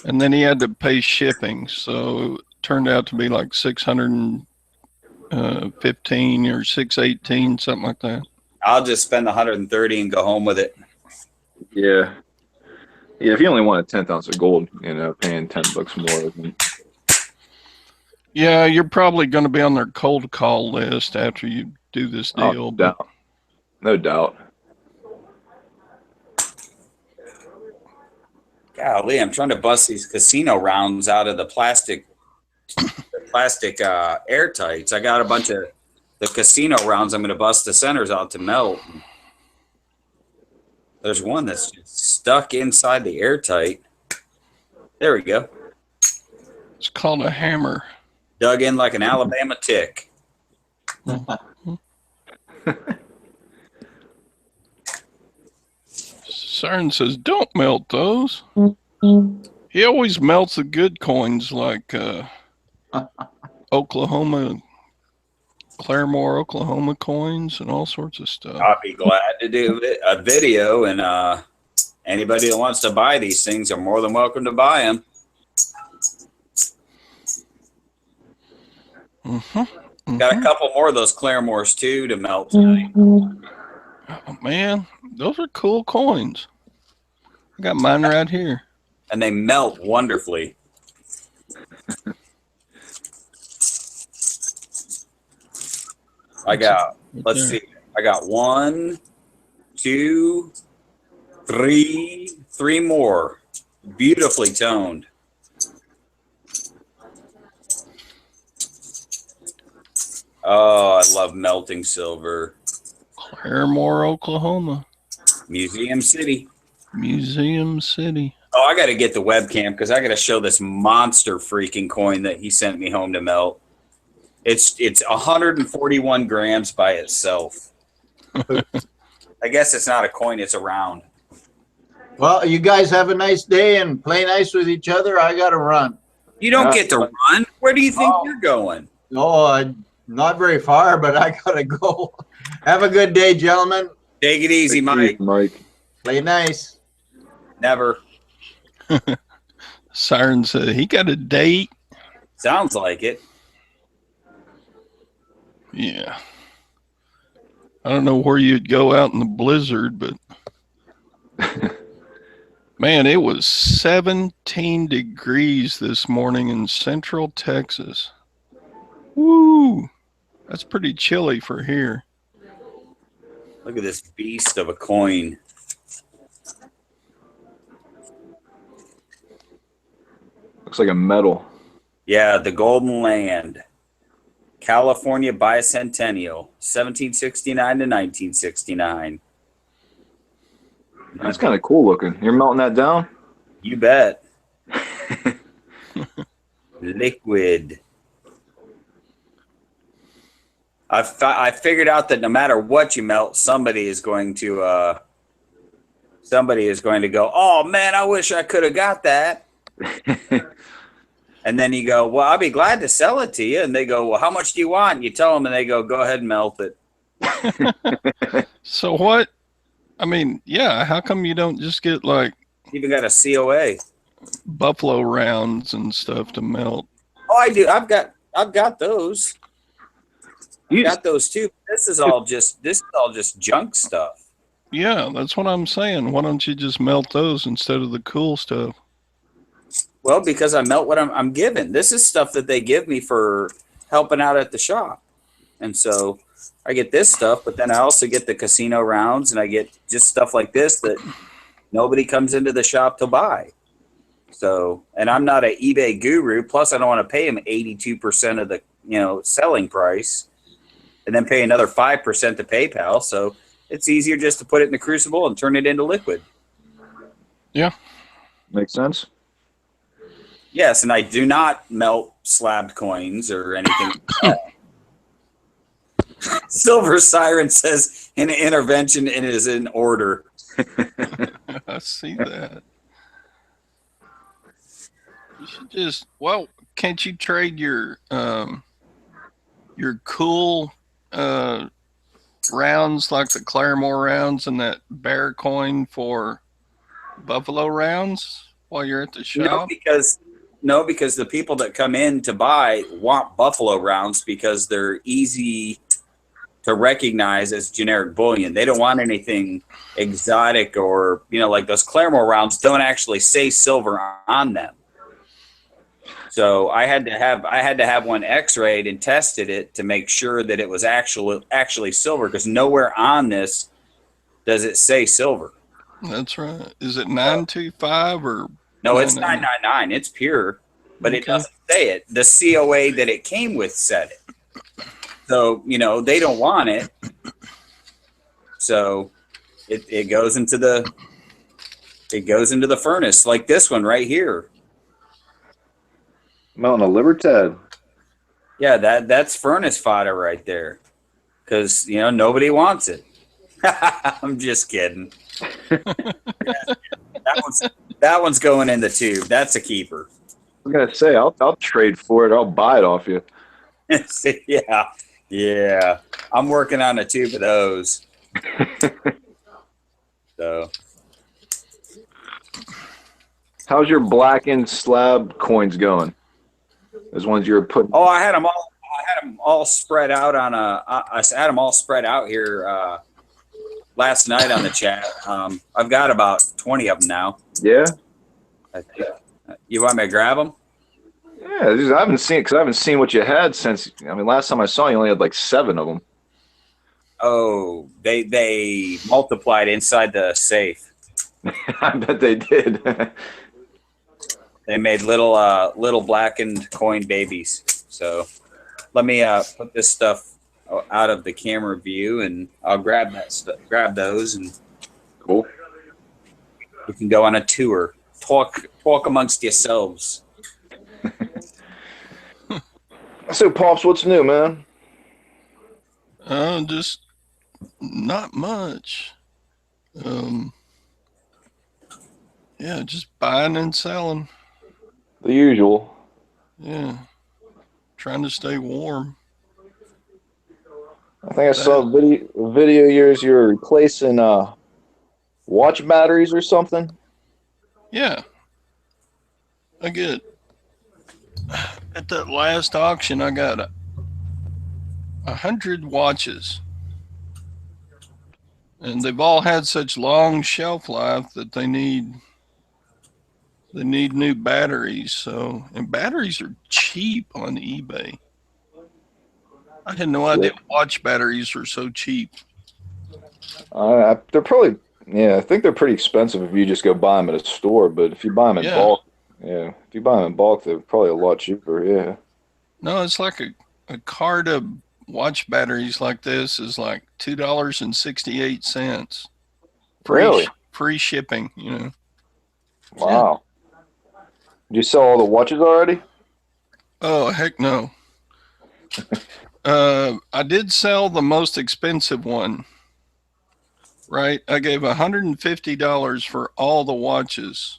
Speaker 3: then he had to pay shipping, so it turned out to be like 615 or 618, something like that.
Speaker 7: I'll just spend 130 and go home with it.
Speaker 1: Yeah. Yeah, if you only want a 10th ounce of gold, paying $10 more.
Speaker 3: Yeah, you're probably going to be on their cold call list after you do this deal.
Speaker 1: Oh, no doubt.
Speaker 7: Golly, I'm trying to bust these casino rounds out of the plastic airtights. I got a bunch of the casino rounds. I'm going to bust the centers out to melt. There's one that's stuck inside the airtight. There we go.
Speaker 3: It's called a hammer.
Speaker 7: Dug in like an Alabama tick.
Speaker 3: Siren says, don't melt those. He always melts the good coins like Oklahoma, Claremore, Oklahoma coins and all sorts of stuff.
Speaker 7: I'd be glad to do a video, and anybody that wants to buy these things are more than welcome to buy them. Got a couple more of those Claremores too to melt tonight.
Speaker 3: Oh, man, those are cool coins. I got mine right here.
Speaker 7: And they melt wonderfully. I got, let's see, I got 1, 2, 3 more. Beautifully toned. Oh, I love melting silver.
Speaker 3: Claremore, Oklahoma.
Speaker 7: Museum City.
Speaker 3: Museum City.
Speaker 7: Oh, I got to get the webcam because I got to show this monster freaking coin that he sent me home to melt. It's 141 grams by itself. I guess it's not a coin, it's a round.
Speaker 4: Well, you guys have a nice day and play nice with each other. I got to run.
Speaker 7: You don't get to run. Where do you think you're going?
Speaker 4: No, not very far, but I got to go. Have a good day, gentlemen.
Speaker 7: Take it easy, Mike.
Speaker 4: Play nice.
Speaker 7: Never.
Speaker 3: Siren said he got a date.
Speaker 7: Sounds like it.
Speaker 3: Yeah. I don't know where you'd go out in the blizzard, but man, it was 17 degrees this morning in central Texas. Woo! That's pretty chilly for here.
Speaker 7: Look at this beast of a coin.
Speaker 1: Looks like a medal.
Speaker 7: Yeah, the Golden Land. California Bicentennial, 1769 to 1969.
Speaker 1: That's kind of cool looking. You're melting that down?
Speaker 7: You bet. Liquid. I figured out that no matter what you melt, somebody is going to go, oh man, I wish I could have got that. And then you go, well, I'll be glad to sell it to you. And they go, well, how much do you want? And you tell them, and they go ahead and melt it.
Speaker 3: So what? I mean, yeah, how come you don't just get like
Speaker 7: even got a COA,
Speaker 3: buffalo rounds and stuff to melt?
Speaker 7: Oh, I do. I've got those. You got those too. This is all just junk stuff.
Speaker 3: Yeah, that's what I'm saying. Why don't you just melt those instead of the cool stuff?
Speaker 7: Well, because I melt what I'm given. This is stuff that they give me for helping out at the shop. And so I get this stuff, but then I also get the casino rounds and I get just stuff like this that nobody comes into the shop to buy. So, and I'm not an eBay guru. Plus I don't want to pay them 82% of the, selling price and then pay another 5% to PayPal. So it's easier just to put it in the crucible and turn it into liquid.
Speaker 3: Yeah.
Speaker 1: Makes sense.
Speaker 7: Yes, and I do not melt slabbed coins or anything. Silver Siren says an intervention and it is in order.
Speaker 3: I see that. You should just, well, can't you trade your cool rounds like the Claremore rounds and that bear coin for buffalo rounds while you're at the shop?
Speaker 7: No, because the people that come in to buy want buffalo rounds because they're easy to recognize as generic bullion. They don't want anything exotic or, like those Claremore rounds don't actually say silver on them. So I had to have one x-rayed and tested it to make sure that it was actually silver, because nowhere on this does it say silver.
Speaker 3: That's right. Is it 925 or?
Speaker 7: No, it's 999. It's pure, but It doesn't say it. The COA that it came with said it. So, they don't want it. So It goes into the furnace like this one right here.
Speaker 1: Mountain of Libertad.
Speaker 7: Yeah, that's furnace fodder right there. Because nobody wants it. I'm just kidding. that one's going in the tube. That's a keeper.
Speaker 1: I was gonna say I'll trade for it. I'll buy it off you.
Speaker 7: Yeah. I'm working on a tube of those. So,
Speaker 1: how's your Blackened slab coins going? Those ones you were putting.
Speaker 7: oh, I had them all spread out on I had them all spread out here last night on the chat. I've got about 20 of them now.
Speaker 1: Yeah.
Speaker 7: You want me to grab them?
Speaker 1: Yeah, I haven't seen what you had since. I mean, last time I saw you only had like 7 of them.
Speaker 7: Oh, they multiplied inside the safe.
Speaker 1: I bet they did.
Speaker 7: They made little blackened coin babies. So let me put this stuff out of the camera view, and I'll grab those, and
Speaker 1: Cool.
Speaker 7: you can go on a tour. Talk amongst yourselves.
Speaker 1: So, Pops, what's new, man?
Speaker 3: Just not much. Yeah, just buying and selling.
Speaker 1: The usual.
Speaker 3: Yeah, trying to stay warm.
Speaker 1: I think I saw a video of yours. You were replacing watch batteries or something.
Speaker 3: Yeah, I get at that last auction. I got 100 watches, and they've all had such long shelf life that they need new batteries. So, and batteries are cheap on eBay. I had no idea watch batteries are so cheap.
Speaker 1: They're probably, I think they're pretty expensive if you just go buy them at a store. But if you buy them in bulk, if you buy them in bulk, they're probably a lot cheaper. Yeah.
Speaker 3: No, it's like a cart of watch batteries like this is like $2.68.
Speaker 1: Really?
Speaker 3: Free shipping,
Speaker 1: Wow. Did you sell all the watches already?
Speaker 3: Oh, heck no. I did sell the most expensive one, right? I gave $150 for all the watches,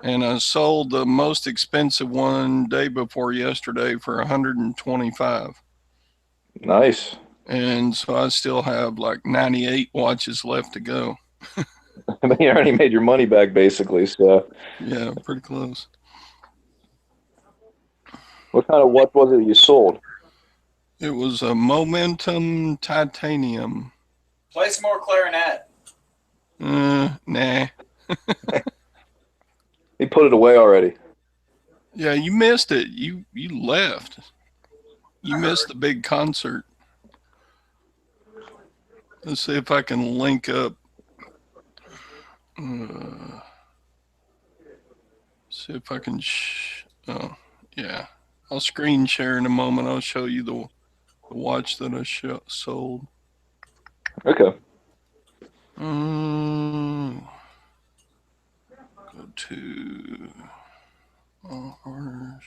Speaker 3: and I sold the most expensive one day before yesterday for $125.
Speaker 1: Nice.
Speaker 3: And so I still have like 98 watches left to go.
Speaker 1: I mean, you already made your money back, basically. So,
Speaker 3: yeah, pretty close.
Speaker 1: What kind of watch was it you sold?
Speaker 3: It was a Momentum Titanium.
Speaker 7: Play some more clarinet.
Speaker 3: Nah.
Speaker 1: He put it away already.
Speaker 3: Yeah, you missed it. You left. You missed the big concert. Let's see if I can link up. See if I can. Oh, yeah. I'll screen share in a moment. I'll show you the watch that I sold.
Speaker 1: Okay.
Speaker 3: Go to orders.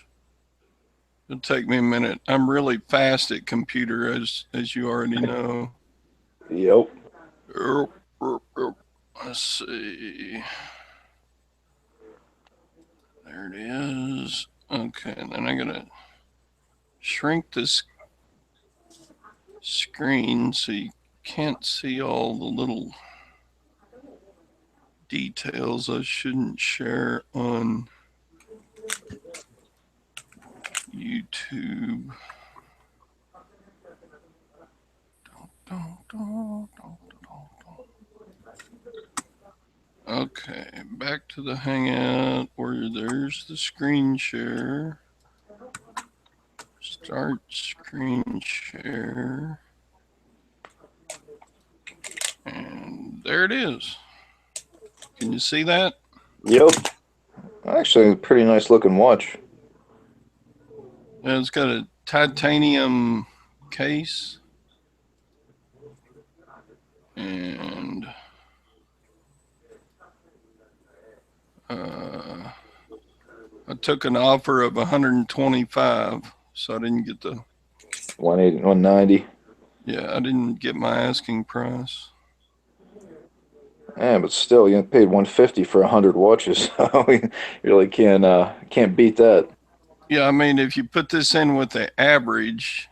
Speaker 3: It'll take me a minute. I'm really fast at computer, as you already know.
Speaker 1: Yep.
Speaker 3: Let's see. There it is. Okay, and then I'm gonna shrink this screen so you can't see all the little details I shouldn't share on YouTube. Okay, back to the Hangout where there's the screen share. Start screen share. And there it is. Can you see that?
Speaker 1: Yep. Actually, a pretty nice looking watch.
Speaker 3: And it's got a titanium case. And I took an offer of 125, so I didn't get the
Speaker 1: 180, 190.
Speaker 3: Yeah, I didn't get my asking price.
Speaker 1: Yeah, but still, you paid 150 for 100 watches. So you really can't beat that.
Speaker 3: Yeah, I mean, if you put this in with the average,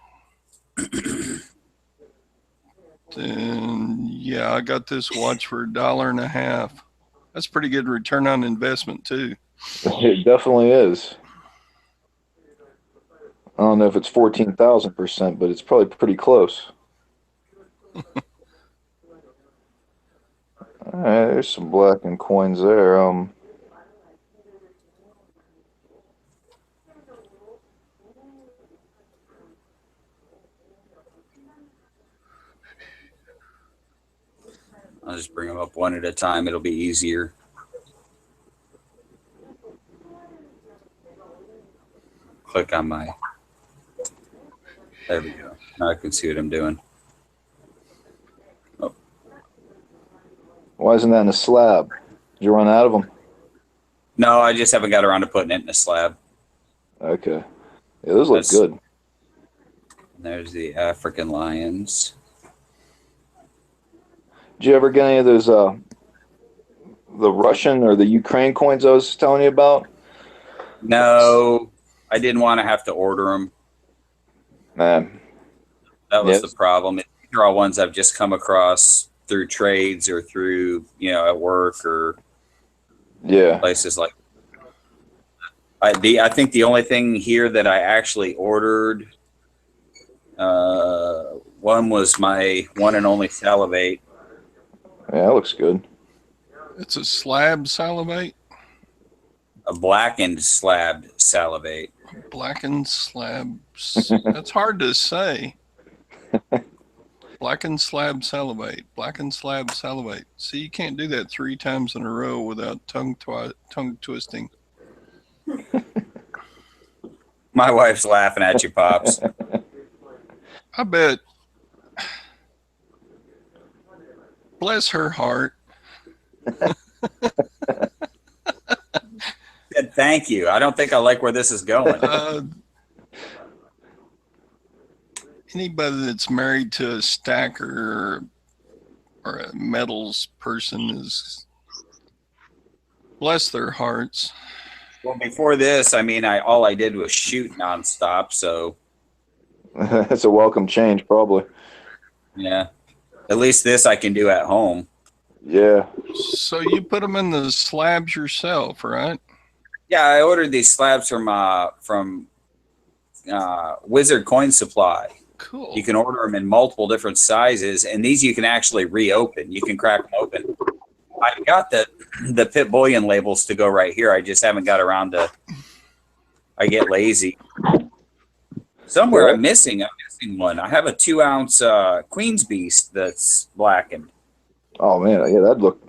Speaker 3: then yeah, I got this watch for $1.50. That's pretty good return on investment too.
Speaker 1: It definitely is. I don't know if it's 14,000%, but it's probably pretty close. All right, there's some Blackened coins there.
Speaker 7: I'll just bring them up one at a time. It'll be easier. Click on my. There we go. Now I can see what I'm doing. Oh.
Speaker 1: Why isn't that in a slab? Did you run out of them?
Speaker 7: No, I just haven't got around to putting it in a slab.
Speaker 1: Okay. Yeah, those look good.
Speaker 7: There's the African lions.
Speaker 1: Did you ever get any of those, the Russian or the Ukraine coins I was telling you about?
Speaker 7: No, I didn't want to have to order them.
Speaker 1: Man.
Speaker 7: That was the problem. These are all ones I've just come across through trades or through, at work or places like that. I think the only thing here that I actually ordered, one was my one and only Salivate.
Speaker 1: Yeah, that looks good.
Speaker 3: It's a slab salivate?
Speaker 7: A blackened slab salivate.
Speaker 3: Blackened slab. That's hard to say. Blackened slab salivate. Blackened slab salivate. See, you can't do that 3 times in a row without tongue twisting.
Speaker 7: My wife's laughing at you, Pops.
Speaker 3: I bet. Bless her heart.
Speaker 7: Thank you. I don't think I like where this is going.
Speaker 3: Anybody that's married to a stacker or a metals person is, bless their hearts.
Speaker 7: Well, before this, all I did was shoot nonstop. So
Speaker 1: it's a welcome change, probably.
Speaker 7: Yeah. At least this I can do at home.
Speaker 1: Yeah.
Speaker 3: So you put them in the slabs yourself, right?
Speaker 7: Yeah, I ordered these slabs from Wizard Coin Supply.
Speaker 3: Cool.
Speaker 7: You can order them in multiple different sizes, and these you can actually reopen. You can crack them open. I got the Pit Bullion labels to go right here. I just haven't got around to. I get lazy. Somewhere I'm missing one. I have a 2-ounce Queen's Beast that's blackened.
Speaker 1: Oh man, yeah, that'd look.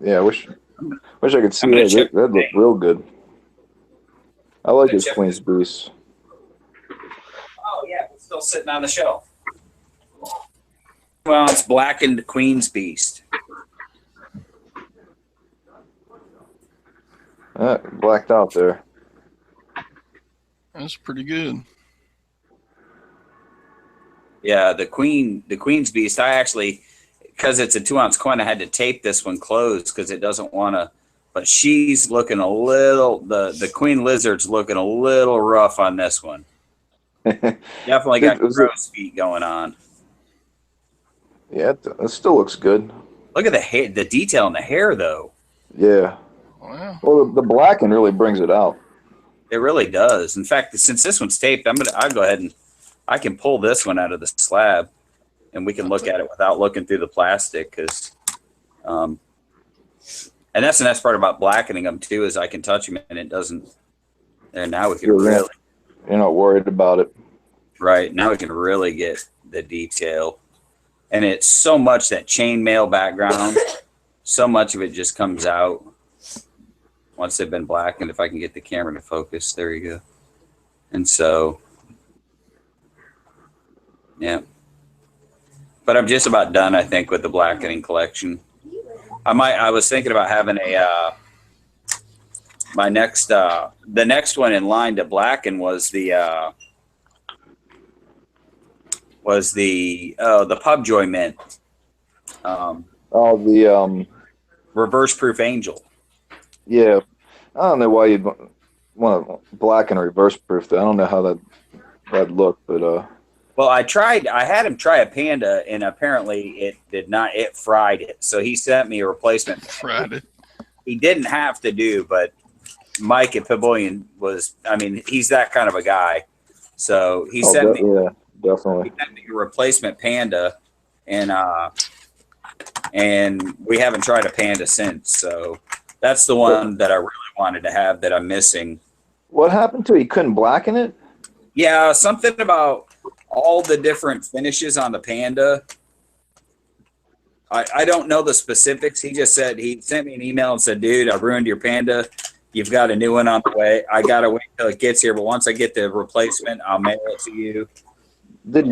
Speaker 1: Yeah, I wish I could see that. That'd look real good. I like his Queen's Beast.
Speaker 7: Oh yeah, it's still sitting on the shelf. Well, it's blackened Queen's Beast.
Speaker 1: Blacked out there.
Speaker 3: That's pretty good.
Speaker 7: Yeah, the Queen's Beast. I actually, because it's a 2-ounce coin, I had to tape this one closed because it doesn't want to. But she's looking a little. The Queen Lizard's looking a little rough on this one. Definitely got crow's feet going on.
Speaker 1: Yeah, it still looks good.
Speaker 7: Look at the hair, the detail in the hair, though.
Speaker 1: Yeah.
Speaker 3: Wow.
Speaker 1: Well, the Blackened really brings it out.
Speaker 7: It really does. In fact, since this one's taped, I'll go ahead and I can pull this one out of the slab, and we can look at it without looking through the plastic. Because, and that's the nice part about blackening them too, is I can touch them and it doesn't. And now we can really.
Speaker 1: You're not worried about it.
Speaker 7: Right now we can really get the detail, and it's so much that chainmail background. So much of it just comes out once they've been blackened. If I can get the camera to focus, there you go. And so. Yeah, but I'm just about done, I think, with the blackening collection. I was thinking about having my next the next one in line to Blackened was the Pub Joy Mint.
Speaker 1: The
Speaker 7: reverse proof angel.
Speaker 1: Yeah, I don't know why you'd want to blacken a reverse proof. I don't know how that'd look, but
Speaker 7: Well, I had him try a panda, and apparently it did not. It fried it, so he sent me a replacement.
Speaker 3: Fried it.
Speaker 7: He didn't have to do, but Mike at Bullion was. I mean, he's that kind of a guy. So he sent me.
Speaker 1: Yeah, definitely.
Speaker 7: He sent me a replacement panda, and we haven't tried a panda since. So that's the one that I really wanted to have that I'm missing.
Speaker 1: What happened to it? He couldn't blacken it?
Speaker 7: Yeah, something about all the different finishes on the panda. I don't know the specifics. He just said, he sent me an email and said, dude, I ruined your panda. You've got a new one on the way. I got to wait till it gets here. But once I get the replacement, I'll mail it to you.
Speaker 1: Did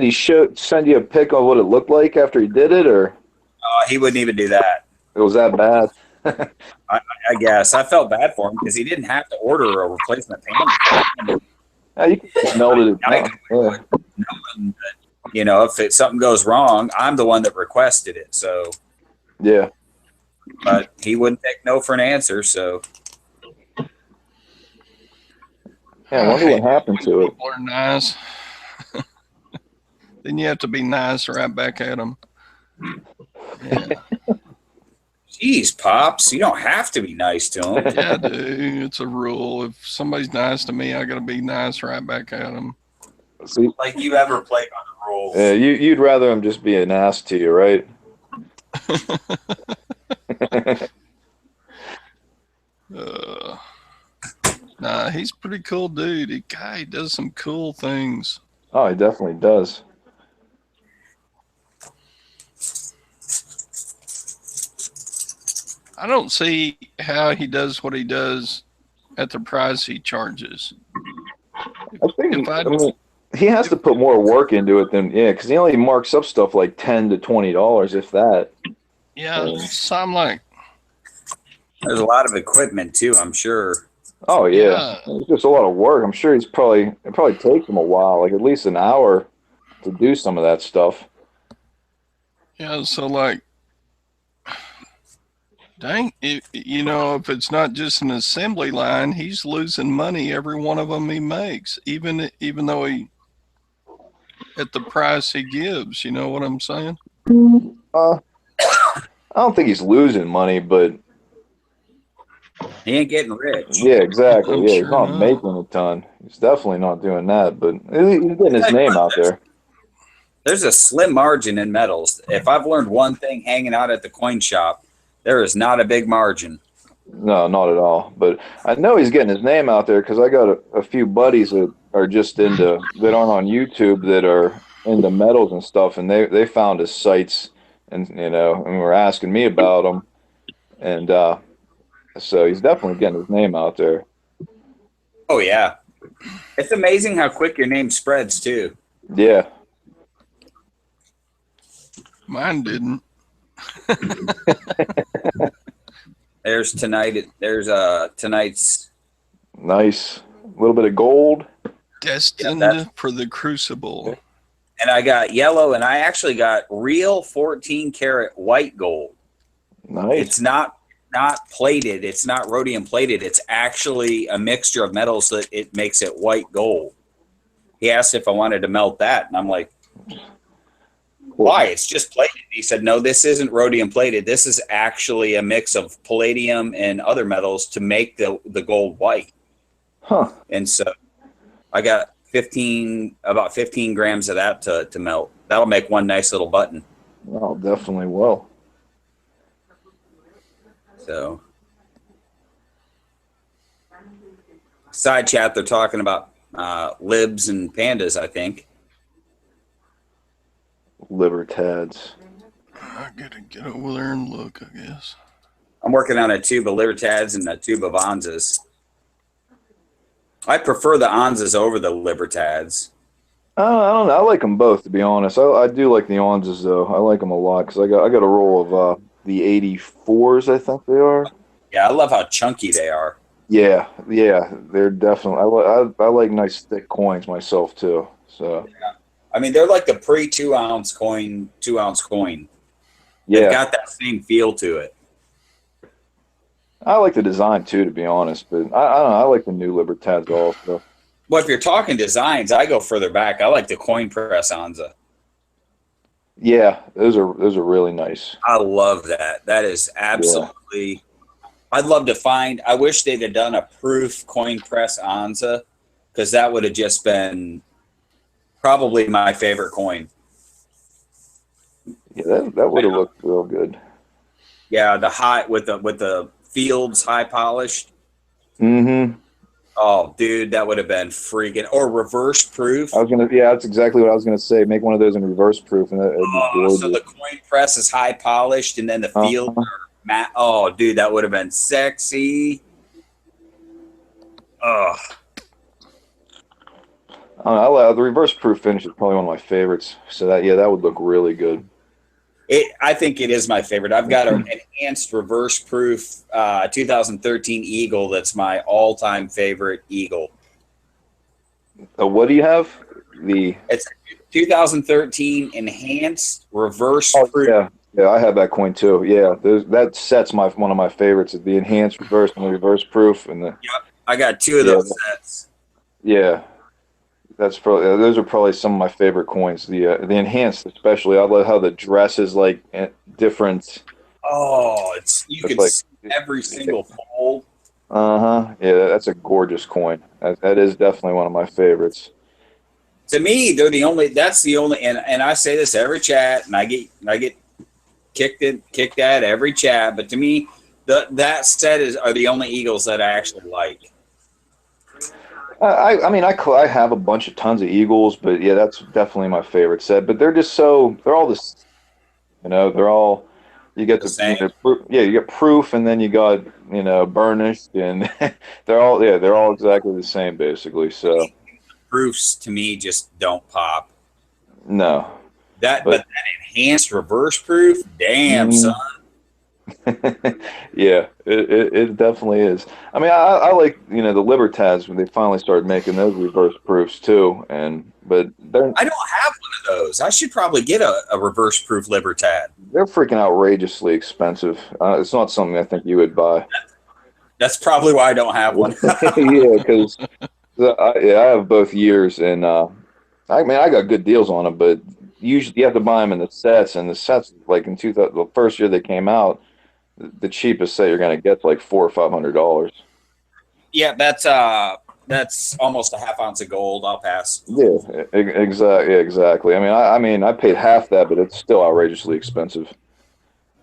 Speaker 1: he send you a pic of what it looked like after he did it, or?
Speaker 7: He wouldn't even do that.
Speaker 1: It was that bad?
Speaker 7: I guess. I felt bad for him because he didn't have to order a replacement panda.
Speaker 1: Yeah, you can just melted it down. Yeah.
Speaker 7: Knowing that, you know, if something goes wrong, I'm the one that requested it. So,
Speaker 1: yeah.
Speaker 7: But he wouldn't take no for an answer. So,
Speaker 1: yeah, I wonder what happened to it.
Speaker 3: People are nice. Then you have to be nice right back at them. Yeah.
Speaker 7: Jeez, Pops, you don't have to be nice to him.
Speaker 3: Yeah, dude, it's a rule. If somebody's nice to me, I got to be nice right back at them.
Speaker 1: See,
Speaker 7: like you ever played by the rules.
Speaker 1: Yeah, you'd rather him just be an ass to you, right?
Speaker 3: Nah, he's a pretty cool dude. He does some cool things.
Speaker 1: Oh, he definitely does.
Speaker 3: I don't see how he does what he does at the price he charges.
Speaker 1: I think he has to put more work into it than because he only marks up stuff like $10 to $20, if that.
Speaker 3: Yeah, so I'm like,
Speaker 7: there's a lot of equipment too, I'm sure.
Speaker 1: Oh yeah, it's just a lot of work. I'm sure it probably takes him a while, like at least an hour, to do some of that stuff.
Speaker 3: Yeah, so like, dang, if it's not just an assembly line, he's losing money every one of them he makes, even though he at the price he gives. You know what I'm saying?
Speaker 1: I don't think he's losing money, but
Speaker 7: he ain't getting rich.
Speaker 1: Yeah, exactly.
Speaker 3: I'm
Speaker 1: Yeah,
Speaker 3: sure
Speaker 1: he's not making a ton. He's definitely not doing that, but he's getting his name out there.
Speaker 7: There's a slim margin in metals. If I've learned one thing hanging out at the coin shop, there is not a big margin.
Speaker 1: No, not at all. But I know he's getting his name out there because I got a few buddies that are just that aren't on YouTube, that are into metals and stuff, and they found his sites, and were asking me about them, and so he's definitely getting his name out there.
Speaker 7: Oh yeah, it's amazing how quick your name spreads too.
Speaker 1: Yeah.
Speaker 3: Mine didn't.
Speaker 7: There's tonight's
Speaker 1: nice. A little bit of gold.
Speaker 3: Destined for the crucible.
Speaker 7: And I got yellow, and I actually got real 14-karat white gold.
Speaker 1: Nice.
Speaker 7: It's not plated. It's not rhodium plated. It's actually a mixture of metals that it makes it white gold. He asked if I wanted to melt that, and I'm like, why? It's just plated. He said, no, this isn't rhodium plated. This is actually a mix of palladium and other metals to make the gold white.
Speaker 1: Huh.
Speaker 7: And so I got about 15 grams of that to melt. That'll make one nice little button.
Speaker 1: Oh, definitely will.
Speaker 7: So side chat, they're talking about libs and pandas, I think.
Speaker 1: Libertads.
Speaker 3: I gotta get over there and look, I guess.
Speaker 7: I'm working on a tube of Libertads and a tube of Onzas. I prefer the Onzas over the Libertads.
Speaker 1: I don't know. I like them both, to be honest. I do like the Onzas, though. I like them a lot because I got a roll of the 84s, I think they are.
Speaker 7: Yeah, I love how chunky they are.
Speaker 1: Yeah, yeah, they're definitely. I like nice thick coins myself too. So
Speaker 7: Yeah. I mean, they're like the pre 2 ounce coin, 2 ounce coin. They've
Speaker 1: yeah,
Speaker 7: got that same feel to it.
Speaker 1: I like the design too, to be honest. But I don't know. I like the new Libertads also.
Speaker 7: Well, if you're talking designs, I go further back. I like the coin press Anza.
Speaker 1: Yeah, those are really nice.
Speaker 7: I love that. That is
Speaker 1: Yeah,
Speaker 7: absolutely. I'd love to find. I wish they'd have done a proof coin press Anza, because that would have just been probably my favorite coin.
Speaker 1: yeah, that would have looked real good.
Speaker 7: Yeah, the high with the fields high polished.
Speaker 1: Mm-hmm.
Speaker 7: Oh, dude, that would have been freaking or reverse proof.
Speaker 1: Yeah, that's exactly what I was gonna say. Make one of those in reverse proof, and it'd be
Speaker 7: So
Speaker 1: gorgeous.
Speaker 7: the coin press is high polished, and then the fields
Speaker 1: Uh-huh.
Speaker 7: are matte. Oh, dude, that would have been sexy. Oh,
Speaker 1: The reverse proof finish is probably one of my favorites. So that would look really good.
Speaker 7: I think it is my favorite. I've got an enhanced reverse proof 2013 Eagle. That's my all-time favorite Eagle.
Speaker 1: What do you have? The
Speaker 7: It's 2013 enhanced reverse
Speaker 1: Oh
Speaker 7: proof.
Speaker 1: yeah, I have that coin too. Yeah, that set's one of my favorites. The enhanced reverse and the reverse proof, and the
Speaker 7: Yep, I got two of
Speaker 1: yeah,
Speaker 7: those sets.
Speaker 1: yeah. That's probably those are probably some of my favorite coins. The enhanced, especially. I love how the dress is like different.
Speaker 7: Oh, you
Speaker 1: It's
Speaker 7: can
Speaker 1: like
Speaker 7: see every single fold.
Speaker 1: uh-huh. Yeah, that's a gorgeous coin. That is definitely one of my favorites.
Speaker 7: To me, they're the only. That's the only. And I say this every chat, and I get kicked at every chat. But to me, that set are the only Eagles that I actually like.
Speaker 1: I mean I have a bunch of tons of Eagles, but yeah, that's definitely my favorite set. But they're all this, they're all you get
Speaker 7: The same
Speaker 1: yeah, you get proof, and then you got burnished, and they're all exactly the same basically. So
Speaker 7: proofs to me just don't pop.
Speaker 1: no,
Speaker 7: But
Speaker 1: but
Speaker 7: that enhanced reverse proof, damn son.
Speaker 1: mm, yeah, it definitely is. I mean, I like the Libertads when they finally started making those reverse proofs too, but
Speaker 7: I don't have one of those. I should probably get a reverse proof Libertad.
Speaker 1: they're freaking outrageously expensive. It's not something I think you would buy.
Speaker 7: That's probably why I don't have one.
Speaker 1: Yeah, because I have both years, and I mean I got good deals on them, but usually you have to buy them in the sets, and the sets like in 2000, the first year they came out, the cheapest set you're gonna get like $400 or $500.
Speaker 7: Yeah, that's almost a half ounce of gold. I'll pass.
Speaker 1: Yeah, exactly. Exactly. I mean, I paid half that, but it's still outrageously expensive.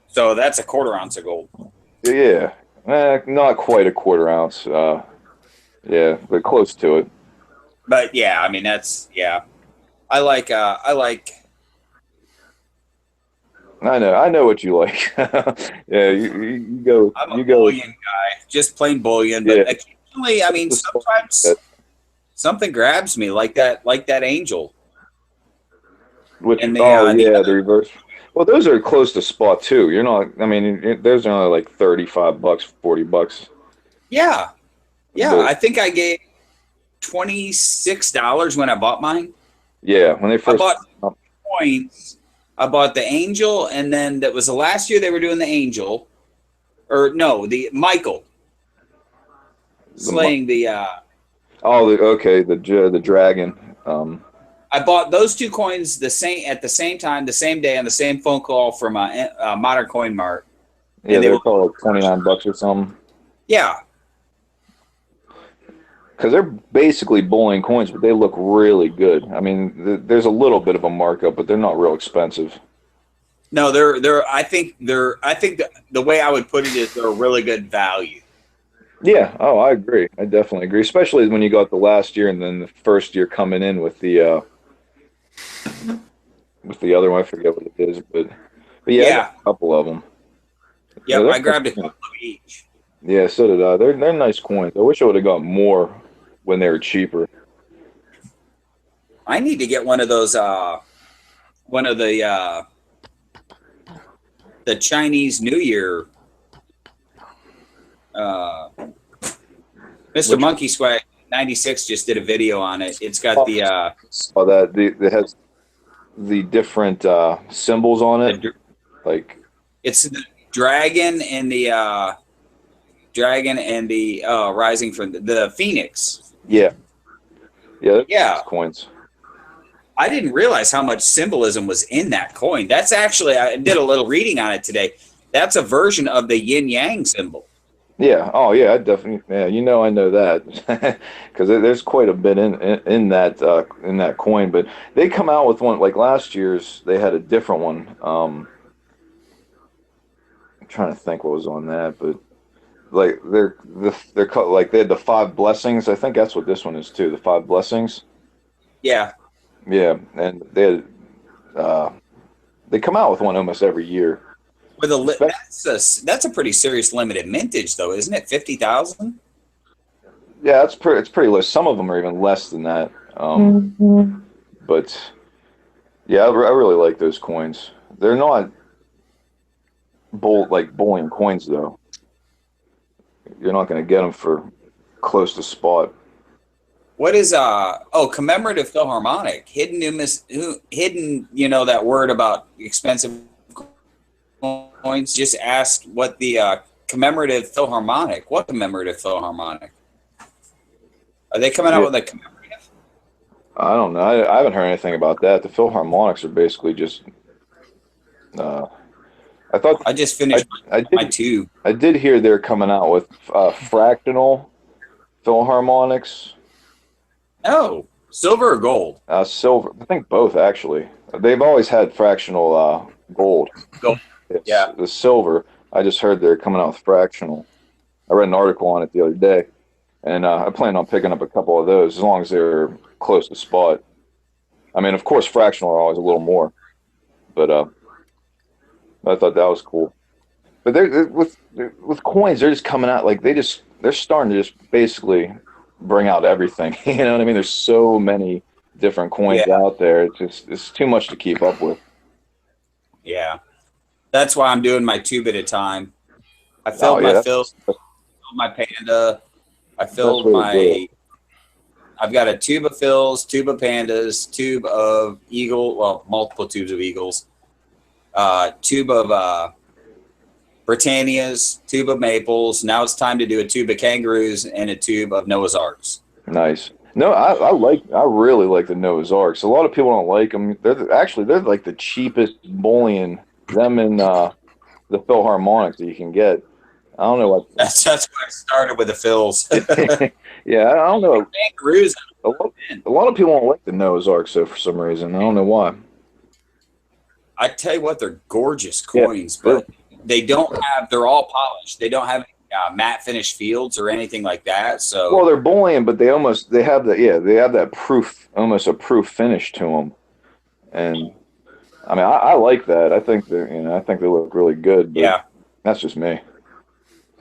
Speaker 7: So that's a quarter ounce of gold.
Speaker 1: Yeah, not quite a quarter ounce. Yeah, but close to it.
Speaker 7: But yeah, I mean I like
Speaker 1: I know what you like. Yeah, you go,
Speaker 7: I'm a
Speaker 1: you go.
Speaker 7: bullion guy, just plain bullion. But
Speaker 1: Yeah,
Speaker 7: occasionally, I mean, sometimes something grabs me like that angel.
Speaker 1: which
Speaker 7: And
Speaker 1: oh
Speaker 7: the
Speaker 1: yeah, the
Speaker 7: other,
Speaker 1: reverse. Well, those are close to spot too. You're not. I mean, those are only like $35, $40.
Speaker 7: yeah,
Speaker 1: But
Speaker 7: I think I gave $26 when I bought mine.
Speaker 1: yeah, when they
Speaker 7: I
Speaker 1: first.
Speaker 7: bought coins. I bought the angel, and then that was the last year they were doing the angel, or no, the Michael slaying the.
Speaker 1: Okay, the dragon.
Speaker 7: I bought those two coins at the same time, the same day, on the same phone call from Modern Coin Mart.
Speaker 1: Yeah,
Speaker 7: And they
Speaker 1: they're
Speaker 7: were
Speaker 1: called like $29 or something.
Speaker 7: yeah,
Speaker 1: Because they're basically bullion coins, but they look really good. I mean, there's a little bit of a markup, but they're not real expensive.
Speaker 7: no, they're. I think the way I would put it is they're a really good value.
Speaker 1: Yeah. Oh, I agree. I definitely agree. Especially when you got the last year and then the first year coming in with the other one. I forget what it is, but yeah, I
Speaker 7: Yeah,
Speaker 1: got a couple of them.
Speaker 7: yep.
Speaker 1: Yeah,
Speaker 7: I grabbed a couple of each.
Speaker 1: yeah, so did I. They're nice coins. I wish I would have got more when they were cheaper.
Speaker 7: I need to get one of those. One of the Chinese New Year. Mr. Monkey Swag 96 just did a video on it. It's got the
Speaker 1: it has the different symbols on it. Like
Speaker 7: it's the dragon and the rising from the phoenix.
Speaker 1: Yeah.
Speaker 7: Yeah.
Speaker 1: Coins.
Speaker 7: I didn't realize how much symbolism was in that coin. That's actually, I did a little reading on it today. That's a version of the yin yang symbol.
Speaker 1: Yeah. Oh, yeah. I definitely. Yeah. I know that because there's quite a bit in that coin. But they come out with one like last year's. They had a different one. I'm trying to think what was on that, but like they're like they had the 5 blessings. I think that's what this one is too. The 5 blessings.
Speaker 7: Yeah.
Speaker 1: Yeah, and they come out with one almost every year.
Speaker 7: With that's a pretty serious limited mintage, though, isn't it? 50,000.
Speaker 1: Yeah, it's pretty low. Some of them are even less than that. But yeah, I really like those coins. They're not Bullion coins though. You're not going to get them for close to spot.
Speaker 7: What is commemorative Philharmonic? Hidden, that word about expensive coins. Just ask what the commemorative Philharmonic. What commemorative Philharmonic? Are they coming out with a commemorative?
Speaker 1: I don't know. I haven't heard anything about that. The Philharmonics are basically just. I thought
Speaker 7: I just finished my tube.
Speaker 1: I did hear they're coming out with fractional Philharmonics.
Speaker 7: Oh, silver or gold?
Speaker 1: Silver. I think both, actually. They've always had fractional gold.
Speaker 7: Gold. Yeah.
Speaker 1: The silver. I just heard they're coming out with fractional. I read an article on it the other day, and I plan on picking up a couple of those as long as they're close to spot. I mean, of course, fractional are always a little more, but I thought that was cool. But they're with coins, they're just coming out like they're starting to just basically bring out everything. You know what I mean? There's so many different coins out there. It's too much to keep up with.
Speaker 7: Yeah, that's why I'm doing my tube at a time. I filled my fills, my panda. I filled my. I've got a tube of fills, tube of pandas, tube of eagle. Well, multiple tubes of eagles. Tube of Britannias, tube of maples. Now it's time to do a tube of kangaroos and a tube of Noah's Arks.
Speaker 1: Nice. No, I really like the Noah's Arks. A lot of people don't like them. They're like the cheapest bullion. Them and the Philharmonic that you can get. I don't know what.
Speaker 7: That's why I started with the fills.
Speaker 1: Yeah, I don't know.
Speaker 7: Kangaroos.
Speaker 1: A lot of people don't like the Noah's Ark, so for some reason I don't know why.
Speaker 7: I tell you what, they're gorgeous coins, but they don't have. They're all polished. They don't have matte finish fields or anything like that. So
Speaker 1: well, they're bullion, but they have that proof, almost a proof finish to them. And I mean, I like that. I think they look really good. But that's just me.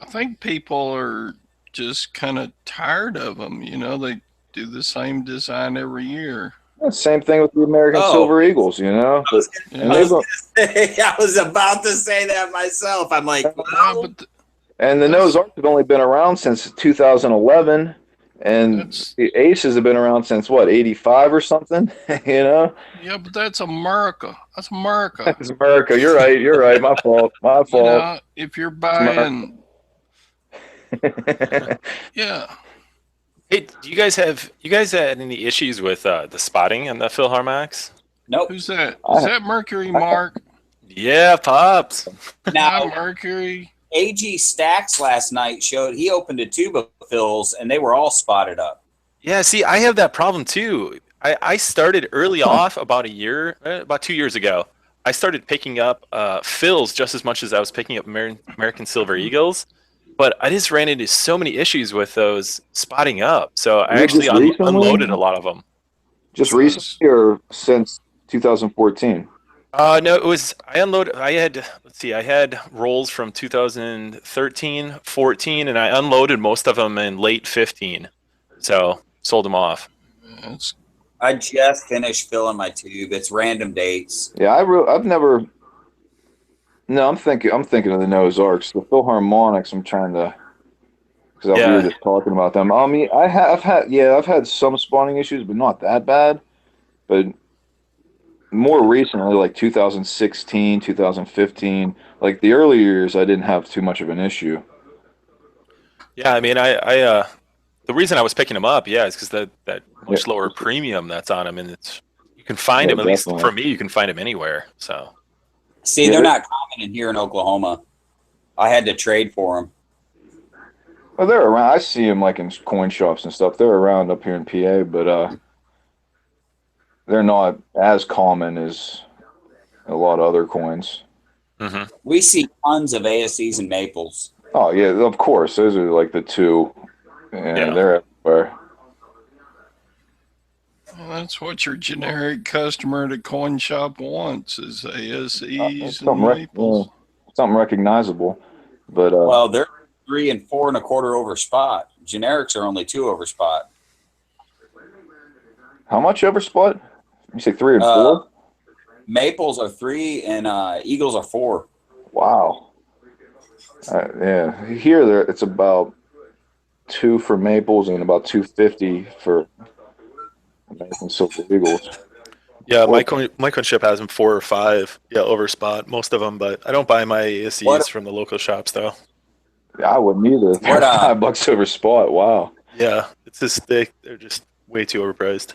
Speaker 3: I think people are just kind of tired of them. They do the same design every year.
Speaker 1: Same thing with the American Silver Eagles,
Speaker 7: I was about to say that myself. I'm like, well.
Speaker 1: And the Noah's Ark have only been around since 2011, and the Aces have been around since what, 85 or something?
Speaker 3: Yeah, but that's America. That's America.
Speaker 1: That's America. You're right. My fault.
Speaker 3: If you're buying, yeah.
Speaker 8: Hey, do you guys had any issues with the spotting on the Philharmonics?
Speaker 7: Nope.
Speaker 3: Who's that? Is that Mercury Mark?
Speaker 8: Yeah, Pops.
Speaker 7: Now,
Speaker 3: Mercury.
Speaker 7: AG Stacks last night showed he opened a tube of fills and they were all spotted up.
Speaker 8: Yeah, see, I have that problem too. I started early off about 2 years ago. I started picking up fills just as much as I was picking up American Silver Eagles. But I just ran into so many issues with those spotting up. So I actually unloaded a lot of them.
Speaker 1: Just recently or since 2014?
Speaker 8: No, I unloaded. I had rolls from 2013, 14, and I unloaded most of them in late 15. So sold them off.
Speaker 7: I just finished filling my tube. It's random dates.
Speaker 1: Yeah, I've never. No, I'm thinking of the Noah's Arks. The Philharmonics, I'm trying to because we
Speaker 8: Yeah.
Speaker 1: were just talking about them. I mean, I've had some spawning issues, but not that bad. But more recently, like 2016, 2015, like the early years, I didn't have too much of an issue.
Speaker 8: Yeah, I mean, the reason I was picking them up, yeah, is because that
Speaker 1: Yeah,
Speaker 8: much lower premium that's on them, and you can find
Speaker 1: yeah,
Speaker 8: them, at least
Speaker 1: definitely.
Speaker 8: for me, you can find them anywhere. So
Speaker 7: See,
Speaker 1: Yeah,
Speaker 7: they're not common in here in Oklahoma. I had to trade for them.
Speaker 1: well, they're around. I see them like in coin shops and stuff. They're around up here in PA, but they're not as common as a lot of other coins.
Speaker 8: hmm
Speaker 7: We see tons of ASCs and maples.
Speaker 1: Oh yeah, of course. Those are like the two. Yeah,
Speaker 8: Yeah.
Speaker 1: they're everywhere.
Speaker 3: Well, that's what your generic customer at a coin shop wants is ASEs and maples.
Speaker 1: Something recognizable. But
Speaker 7: Well, they're 3 and 4 1/4 over spot. Generics are only 2 over spot.
Speaker 1: how much over spot? You say 3 and 4?
Speaker 7: Maples are 3 and Eagles are 4.
Speaker 1: Wow. Yeah, here it's about 2 for maples and about 250 for American Silver Eagles.
Speaker 8: Yeah, my coin shop has them 4 or 5. Yeah, over spot, most of them, but I don't buy my ASEs from the local shops though.
Speaker 1: Yeah, I wouldn't either. They're $5 over spot. Wow.
Speaker 8: Yeah, it's just they're just way too overpriced.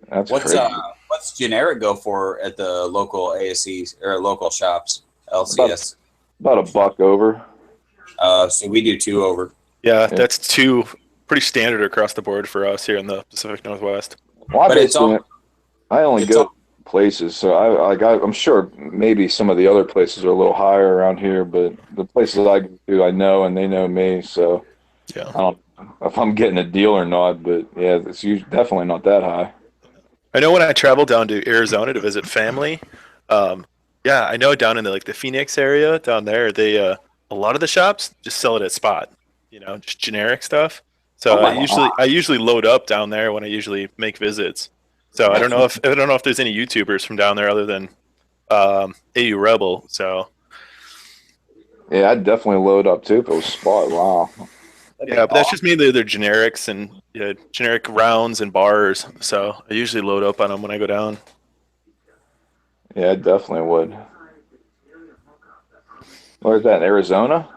Speaker 1: That's
Speaker 7: What's
Speaker 1: crazy.
Speaker 7: what's generic go for at the local ASCs or local shops? LCS.
Speaker 1: About $1 over.
Speaker 7: So we do 2 over.
Speaker 8: Yeah, that's 2 pretty standard across the board for us here in the Pacific Northwest.
Speaker 1: Well, I only
Speaker 7: it's
Speaker 1: go places, so I'm sure maybe some of the other places are a little higher around here, but the places I go to, I know, and they know me, so
Speaker 8: Yeah.
Speaker 1: I don't know if I'm getting a deal or not, but yeah, it's definitely not that high.
Speaker 8: I know when I travel down to Arizona to visit family, yeah, I know down in the Phoenix area down there, they a lot of the shops just sell it at spot, just generic stuff. So I usually load up down there when I usually make visits. So I don't know if there's any YouTubers from down there other than AU Rebel. So
Speaker 1: Yeah, I'd definitely load up too if it was spot. Wow.
Speaker 8: yeah, but that's just mainly their generics and generic rounds and bars. So I usually load up on them when I go down.
Speaker 1: Yeah, I definitely would. Where's that, in Arizona?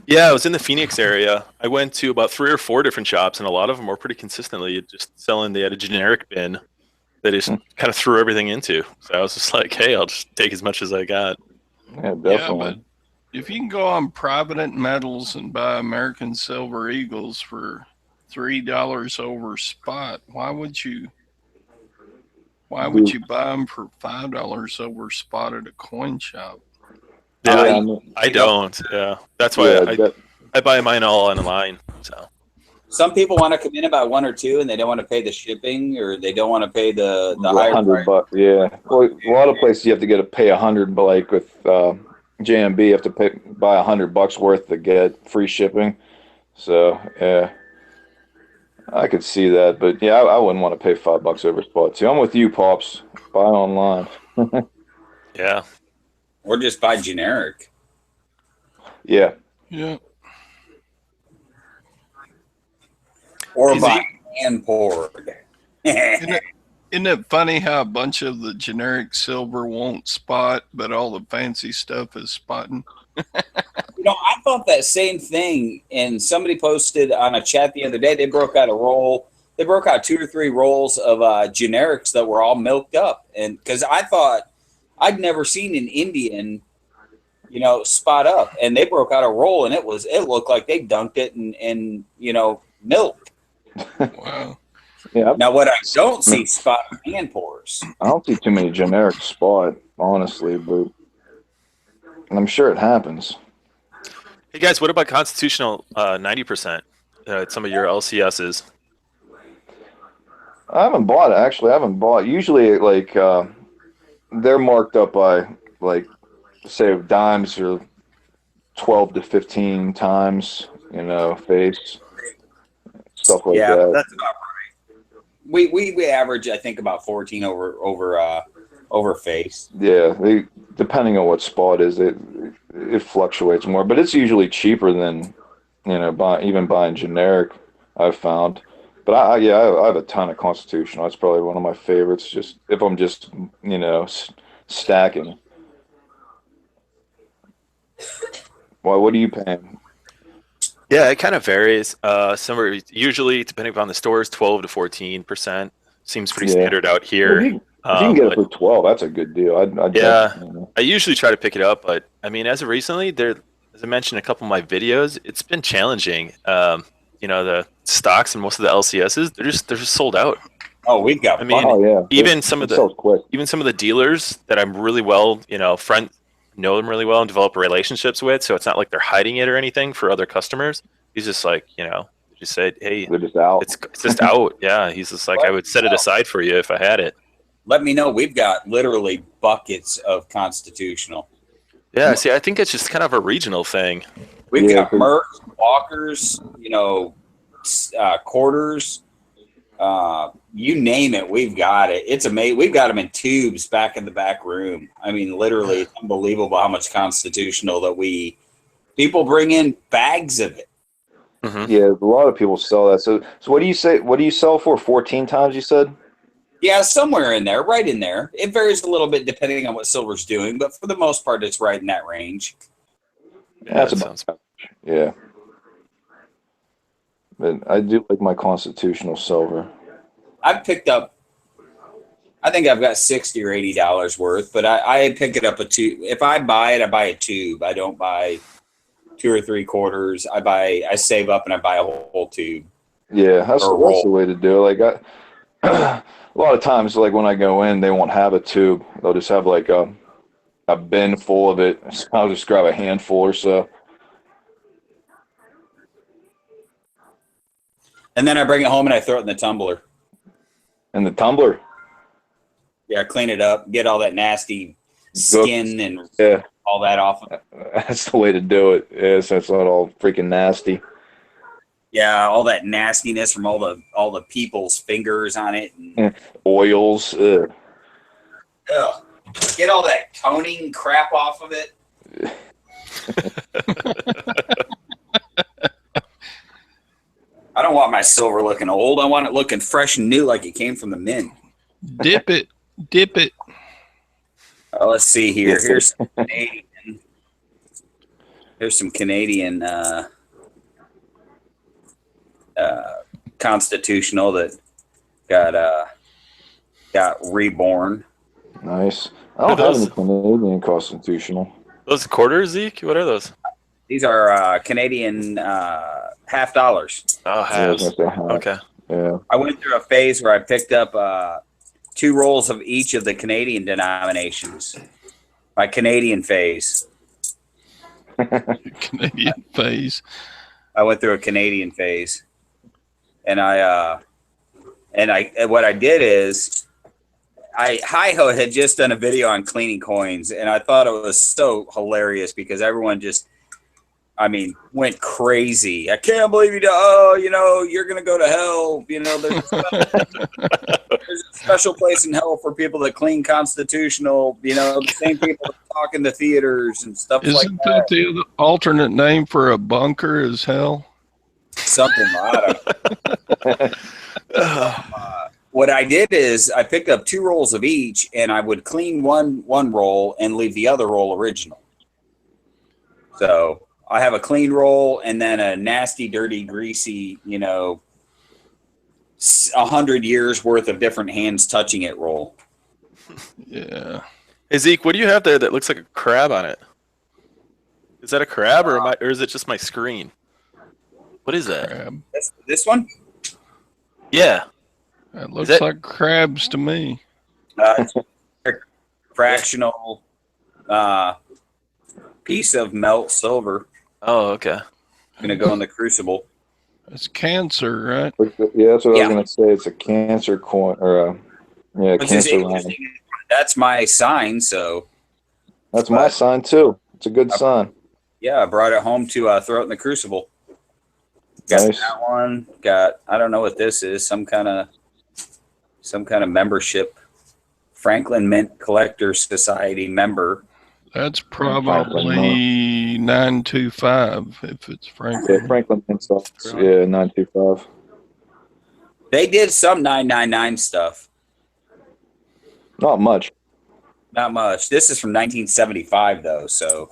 Speaker 8: Yeah, I was in the Phoenix area. I went to about 3 or 4 different shops, and a lot of them were pretty consistently just selling. They had a generic bin that just kind of threw everything into. So I was just like, hey, I'll just take as much as I got.
Speaker 1: Yeah, definitely.
Speaker 3: Yeah, but if you can go on Provident Metals and buy American Silver Eagles for $3 over spot, why would you buy them for $5 over spot at a coin shop?
Speaker 8: Yeah, I don't. Yeah, that's why I buy mine all online. So
Speaker 7: some people want to come in about 1 or 2, and they don't want to pay the shipping, or they don't want to pay the higher
Speaker 1: $100. Yeah, well, a lot of places you have to pay $100, but like with JMB, you have to buy $100 worth to get free shipping. So yeah, I could see that, but yeah, I wouldn't want to pay $5 over spot too. I'm with you, Pops. Buy online.
Speaker 8: Yeah.
Speaker 7: Or just buy generic.
Speaker 1: Yeah.
Speaker 3: Yeah.
Speaker 7: Or buy hand poured.
Speaker 3: Isn't it funny how a bunch of the generic silver won't spot, but all the fancy stuff is spotting?
Speaker 7: I thought that same thing, and somebody posted on a chat the other day, they broke out a roll. They broke out 2 or 3 rolls of generics that were all milked up. And because I thought I'd never seen an Indian, spot up, and they broke out a roll, and it looked like they dunked it in milk.
Speaker 3: Wow.
Speaker 1: Yeah.
Speaker 7: Now, what I don't see spot hand pours.
Speaker 1: I don't see too many generic spot, honestly, but I'm sure it happens.
Speaker 8: Hey guys, what about constitutional 90% at some of your LCSs?
Speaker 1: I haven't bought it, actually. I haven't bought. Usually, they're marked up by, say, dimes or 12 to 15 times, face, stuff like that.
Speaker 7: Yeah, that's about right. We average, I think, about 14 over face.
Speaker 1: Yeah, depending on what spot is, it fluctuates more, but it's usually cheaper than even buying generic, I've found. But I have a ton of constitutional. That's probably one of my favorites. Just if I'm just stacking. Why? What are you paying?
Speaker 8: Yeah, it kind of varies. Somewhere usually, depending upon the stores, 12 to 14% seems pretty standard out here.
Speaker 1: If you can get it for 12, that's a good deal.
Speaker 8: I usually try to pick it up, but I mean, as of recently, as I mentioned in a couple of my videos, it's been challenging. The stocks and most of the LCSs, they're just sold out.
Speaker 7: Oh, we've got.
Speaker 8: I mean, even some of the dealers that I'm really well, know them really well and develop relationships with, so it's not like they're hiding it or anything for other customers. He's just like, just said, hey,
Speaker 1: they're just out.
Speaker 8: It's just out. Yeah, he's just like, I would set it aside for you if I had it.
Speaker 7: Let me know. We've got literally buckets of constitutional.
Speaker 8: Yeah, see, I think it's just kind of a regional thing.
Speaker 7: We've got Mercs, Walkers, quarters, you name it, we've got it. It's amazing. We've got them in tubes back in the back room. I mean, literally, it's unbelievable how much constitutional that people bring in bags of it.
Speaker 1: Mm-hmm. Yeah, a lot of people sell that. So what do you say? What do you sell for? 14 times, you said?
Speaker 7: Yeah, somewhere in there, right in there. It varies a little bit depending on what silver's doing, but for the most part, it's right in that range.
Speaker 1: Yeah, yeah. But I do like my constitutional silver.
Speaker 7: I've picked up, I think I've got $60 or $80 worth, but I pick it up a tube. If I buy it, I buy a tube. I don't buy 2 or 3 quarters. I save up and I buy a whole tube.
Speaker 1: Yeah, that's the way to do it. Like a lot of times, like when I go in, they won't have a tube. They'll just have like a bin full of it. I'll just grab a handful or so.
Speaker 7: And then I bring it home and I throw it in the tumbler.
Speaker 1: In the tumbler?
Speaker 7: Yeah, clean it up, get all that nasty skin and all that off.
Speaker 1: That's the way to do it. Yes, that's not all freaking nasty.
Speaker 7: Yeah, all that nastiness from all the people's fingers on it. And
Speaker 1: oils. Ugh.
Speaker 7: Get all that toning crap off of it. I don't want my silver looking old. I want it looking fresh and new like it came from the mint.
Speaker 3: Dip it.
Speaker 7: Let's see here. Here's some Canadian constitutional that got reborn.
Speaker 1: Nice. I don't have any Canadian constitutional.
Speaker 8: Those quarters, Zeke? What are those?
Speaker 7: These are Canadian half dollars.
Speaker 8: Oh, halves. Okay.
Speaker 1: Yeah.
Speaker 7: I went through a phase where I picked up 2 rolls of each of the Canadian denominations. My Canadian phase.
Speaker 3: Canadian phase.
Speaker 7: I went through a Canadian phase, and what I did is Hi-Ho had just done a video on cleaning coins, and I thought it was so hilarious because everyone just, went crazy. I can't believe you. You're gonna go to hell. There's a special place in hell for people that clean constitutional. The same people that talk in the theaters and stuff like that.
Speaker 3: Isn't that the alternate name for a bunker is hell?
Speaker 7: Something like that. What I did is I picked up 2 rolls of each, and I would clean one roll and leave the other roll original. So I have a clean roll and then a nasty, dirty, greasy, 100 years worth of different hands touching it roll.
Speaker 3: Yeah.
Speaker 8: Hey Zeke, what do you have there that looks like a crab on it? Is that a crab or is it just my screen? What is that?
Speaker 3: Crab.
Speaker 7: This one?
Speaker 8: Yeah.
Speaker 3: It looks like crabs to me.
Speaker 7: It's a fractional piece of melt silver.
Speaker 8: Oh, okay.
Speaker 7: Going to go in the crucible.
Speaker 3: It's cancer, right?
Speaker 1: Yeah, that's what I was going to say. It's a cancer coin, or cancer line.
Speaker 7: That's my sign, so.
Speaker 1: That's my sign too. It's a good sign.
Speaker 7: Yeah, I brought it home to throw it in the crucible. Got
Speaker 1: nice.
Speaker 7: That one. Got, I don't know what this is. Some kind of membership. Franklin Mint Collector Society member.
Speaker 3: That's
Speaker 1: Franklin,
Speaker 3: probably 925 if it's Franklin.
Speaker 1: Yeah, Franklin Insights. Yeah, 925.
Speaker 7: They did some 999 stuff.
Speaker 1: Not much.
Speaker 7: Not much. This is from 1975 though, so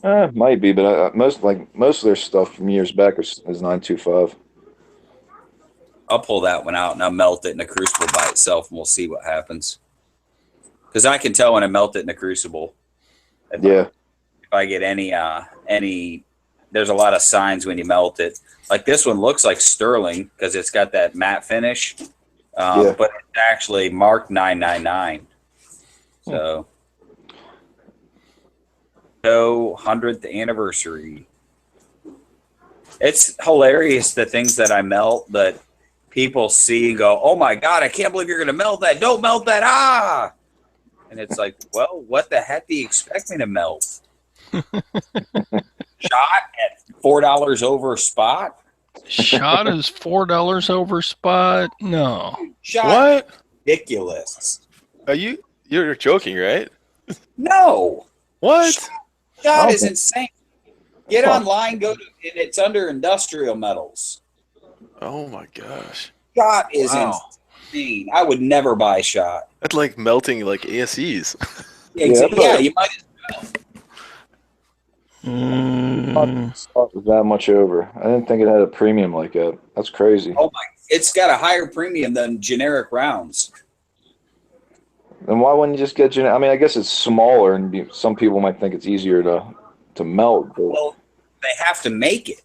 Speaker 1: Might be, but most of their stuff from years back is 925.
Speaker 7: I'll pull that one out and I'll melt it in a crucible by itself, and we'll see what happens. Because I can tell when I melt it in the crucible.
Speaker 1: Yeah.
Speaker 7: If I get any, there's a lot of signs when you melt it. Like this one looks like sterling because it's got that matte finish, but it's actually marked 999. So, 100th anniversary. It's hilarious the things that I melt that people see and go, "Oh my God, I can't believe you're going to melt that. Don't melt that. Ah." And it's like, well, what the heck do you expect me to melt? Shot at $4 over spot?
Speaker 3: Shot is $4 over spot? No.
Speaker 7: Shot
Speaker 8: What?
Speaker 7: ridiculous.
Speaker 8: You're joking, right?
Speaker 7: No.
Speaker 8: What?
Speaker 7: Shot is insane. Get online, go to, and it's under industrial metals.
Speaker 8: Oh my gosh.
Speaker 7: Shot is insane. I would never buy shot.
Speaker 8: That's like melting like ASEs.
Speaker 7: Yeah, you might as
Speaker 1: Not was that much over. I didn't think it had a premium like that. That's crazy.
Speaker 7: Oh my! It's got a higher premium than generic rounds.
Speaker 1: Then why wouldn't you just get I mean, I guess it's smaller, and some people might think it's easier to melt. But...
Speaker 7: Well, they have to make it.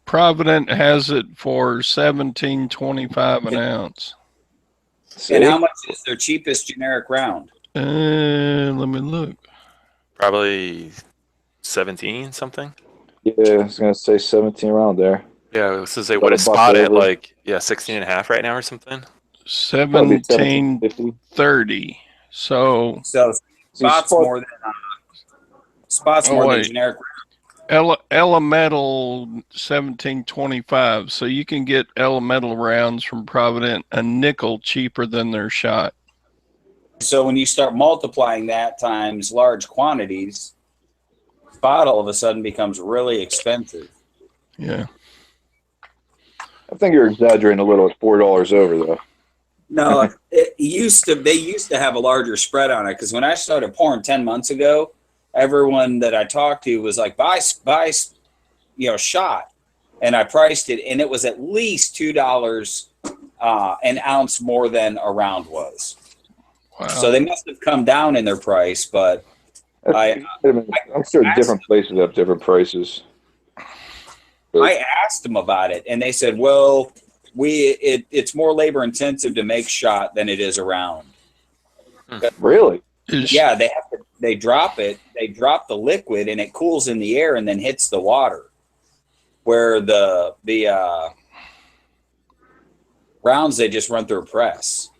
Speaker 3: Provident has it for $17.25 an ounce.
Speaker 1: See?
Speaker 7: And how much is their cheapest generic round?
Speaker 3: Let me look.
Speaker 8: Probably 17 something.
Speaker 1: Yeah, I was gonna say 17 around there.
Speaker 8: Yeah, this is what a spot at like 16 and a half right now or something.
Speaker 3: 17.30. So
Speaker 7: spots more than generic round.
Speaker 3: Elemental 17.25. So you can get elemental rounds from Provident a nickel cheaper than their shot.
Speaker 7: So when you start multiplying that times large quantities, spot all of a sudden becomes really expensive.
Speaker 3: Yeah.
Speaker 1: I think you're exaggerating a little at $4 over though.
Speaker 7: No, they used to have a larger spread on it because when I started pouring 10 months ago, everyone that I talked to was like, buy, shot. And I priced it, and it was at least $2 an ounce more than a round was. Wow. So they must have come down in their price, but I'm
Speaker 1: sure different places have different prices. But
Speaker 7: I asked them about it, and they said, well, it's more labor intensive to make shot than it is a round.
Speaker 1: Really?
Speaker 7: Yeah, they drop it. They drop the liquid, and it cools in the air and then hits the water. Where the rounds, they just run through a press.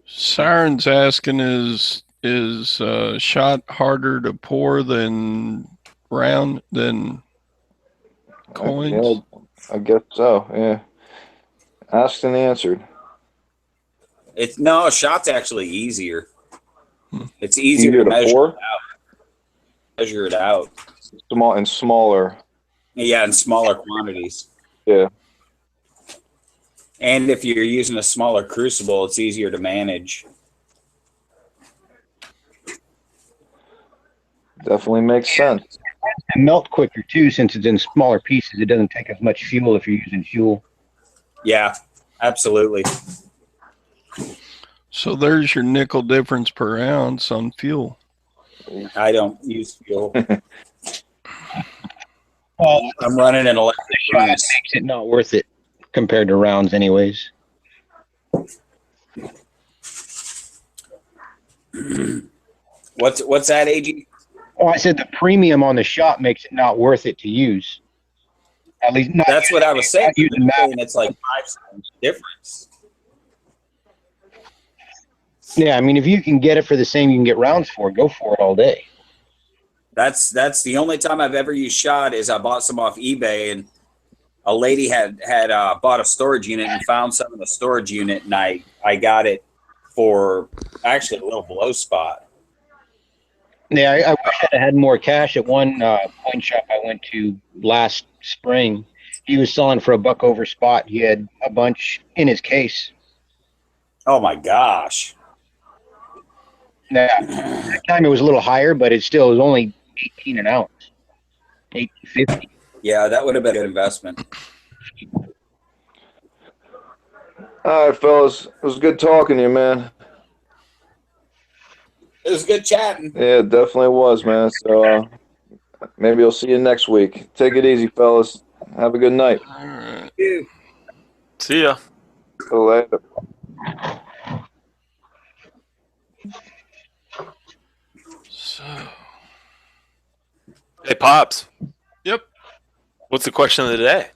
Speaker 3: Siren's asking, is shot harder to pour than round than coins?
Speaker 1: Yeah, I guess so. Yeah. Asked and answered.
Speaker 7: Shot's actually easier. It's easier to measure it out.
Speaker 1: Smaller.
Speaker 7: Yeah, in smaller quantities.
Speaker 1: Yeah.
Speaker 7: And if you're using a smaller crucible, it's easier to manage.
Speaker 1: Definitely makes sense.
Speaker 6: And melt quicker too, since it's in smaller pieces. It doesn't take as much fuel if you're using fuel.
Speaker 7: Yeah, absolutely.
Speaker 3: So there's your nickel difference per ounce on fuel.
Speaker 7: I don't use fuel.
Speaker 6: Well,
Speaker 7: I'm running an electric
Speaker 6: shot makes it not worth it compared to rounds anyways.
Speaker 7: What's that, AG?
Speaker 6: Oh, I said the premium on the shot makes it not worth it to use. At least not.
Speaker 7: That's what I was saying.
Speaker 6: And
Speaker 7: it's like 5 cents difference.
Speaker 6: Yeah, I mean, if you can get it for the same you can get rounds for, go for it all day.
Speaker 7: That's the only time I've ever used shot is I bought some off eBay, and a lady had bought a storage unit and found some in the storage unit, and I got it for actually a little below spot.
Speaker 6: Yeah, I wish I had more cash at one coin shop I went to last spring. He was selling for $1 over spot. He had a bunch in his case.
Speaker 7: Oh my gosh.
Speaker 6: Now, at that time it was a little higher, but it still was only 18 an ounce. 18.50.
Speaker 7: Yeah, that would have been a good investment.
Speaker 1: All right, fellas. It was good talking to you, man.
Speaker 7: It was good chatting.
Speaker 1: Yeah, it definitely was, man. So maybe I'll see you next week. Take it easy, fellas. Have a good night.
Speaker 3: All right.
Speaker 8: See ya.
Speaker 1: See you later.
Speaker 3: So,
Speaker 8: Hey, Pops.
Speaker 3: yep.
Speaker 8: What's the question of the day?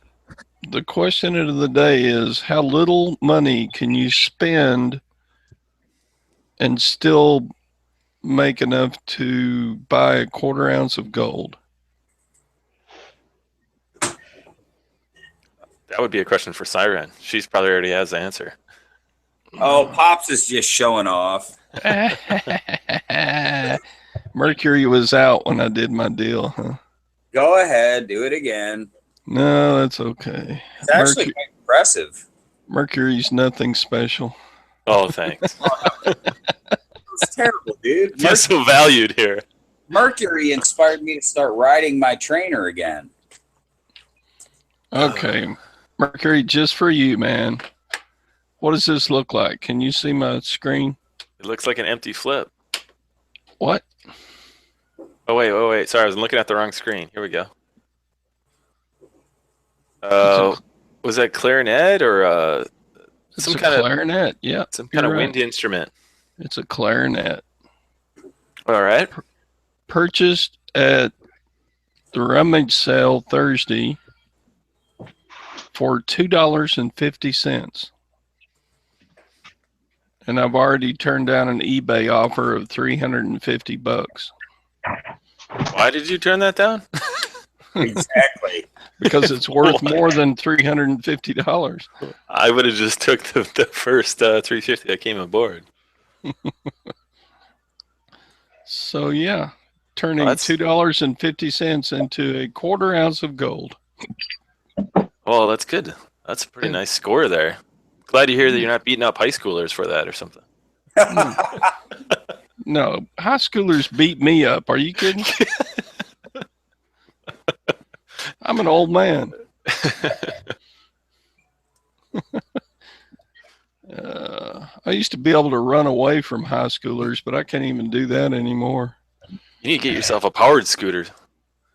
Speaker 3: The question of the day is, how little money can you spend and still make enough to buy a 1/4 ounce of gold?
Speaker 8: That would be a question for Siren. She's probably already has the answer.
Speaker 7: Oh, Pops is just showing off.
Speaker 3: Mercury was out when I did my deal, huh?
Speaker 7: Go ahead, do it again.
Speaker 3: No, that's okay.
Speaker 7: It's actually quite impressive.
Speaker 3: Mercury's nothing special.
Speaker 8: Oh, thanks.
Speaker 7: It's terrible, dude.
Speaker 8: Feel so valued here.
Speaker 7: Mercury inspired me to start riding my trainer again.
Speaker 3: Okay, Mercury, just for you, man. What does this look like? Can you see my screen?
Speaker 8: It looks like an empty flip.
Speaker 3: What?
Speaker 8: Oh, wait. Sorry, I was looking at the wrong screen. Here we go. Was that clarinet or some kind of
Speaker 3: clarinet? Yeah,
Speaker 8: some kind of wind instrument?
Speaker 3: It's a clarinet.
Speaker 8: All right.
Speaker 3: Purchased at the rummage sale Thursday for $2.50. And I've already turned down an eBay offer of $350.
Speaker 8: Why did you turn that down?
Speaker 7: Exactly.
Speaker 3: Because it's worth more than $350.
Speaker 8: I would have just took the first 350 that came aboard.
Speaker 3: So yeah, turning $2.50 into a 1/4 ounce of gold.
Speaker 8: Well, that's good. That's a pretty nice score there. Glad to hear that you're not beating up high schoolers for that or something.
Speaker 3: No, high schoolers beat me up. Are you kidding? I'm an old man. I used to be able to run away from high schoolers, but I can't even do that anymore.
Speaker 8: You need to get yourself a powered scooter.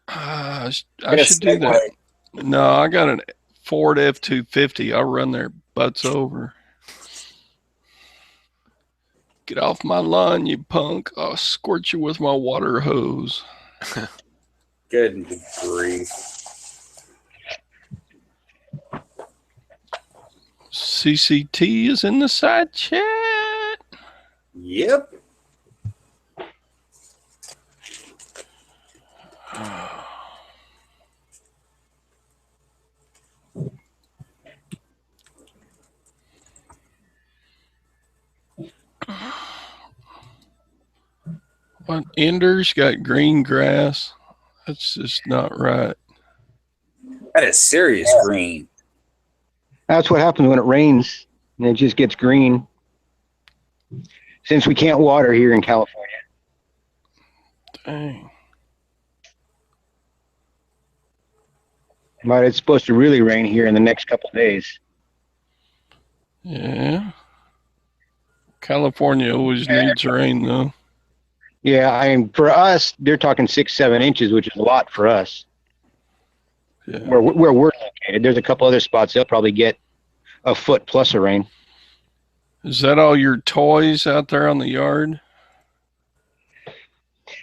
Speaker 3: I should do that. No, I got a Ford F-250. I run their butts over. Get off my lawn, you punk. I'll squirt you with my water hose.
Speaker 7: Good grief.
Speaker 3: CCT is in the side chat.
Speaker 7: Yep.
Speaker 3: What? Ender's got green grass? That's just not right.
Speaker 7: That is serious green.
Speaker 6: That's what happens when it rains and it just gets green. Since we can't water here in California.
Speaker 3: Dang.
Speaker 6: But it's supposed to really rain here in the next couple of days.
Speaker 3: Yeah. California always needs rain, though.
Speaker 6: Yeah, I mean, for us, they're talking 6-7 inches, which is a lot for us.
Speaker 3: Yeah.
Speaker 6: Where we're located, there's a couple other spots they'll probably get a foot plus of rain.
Speaker 3: Is that all your toys out there on the yard?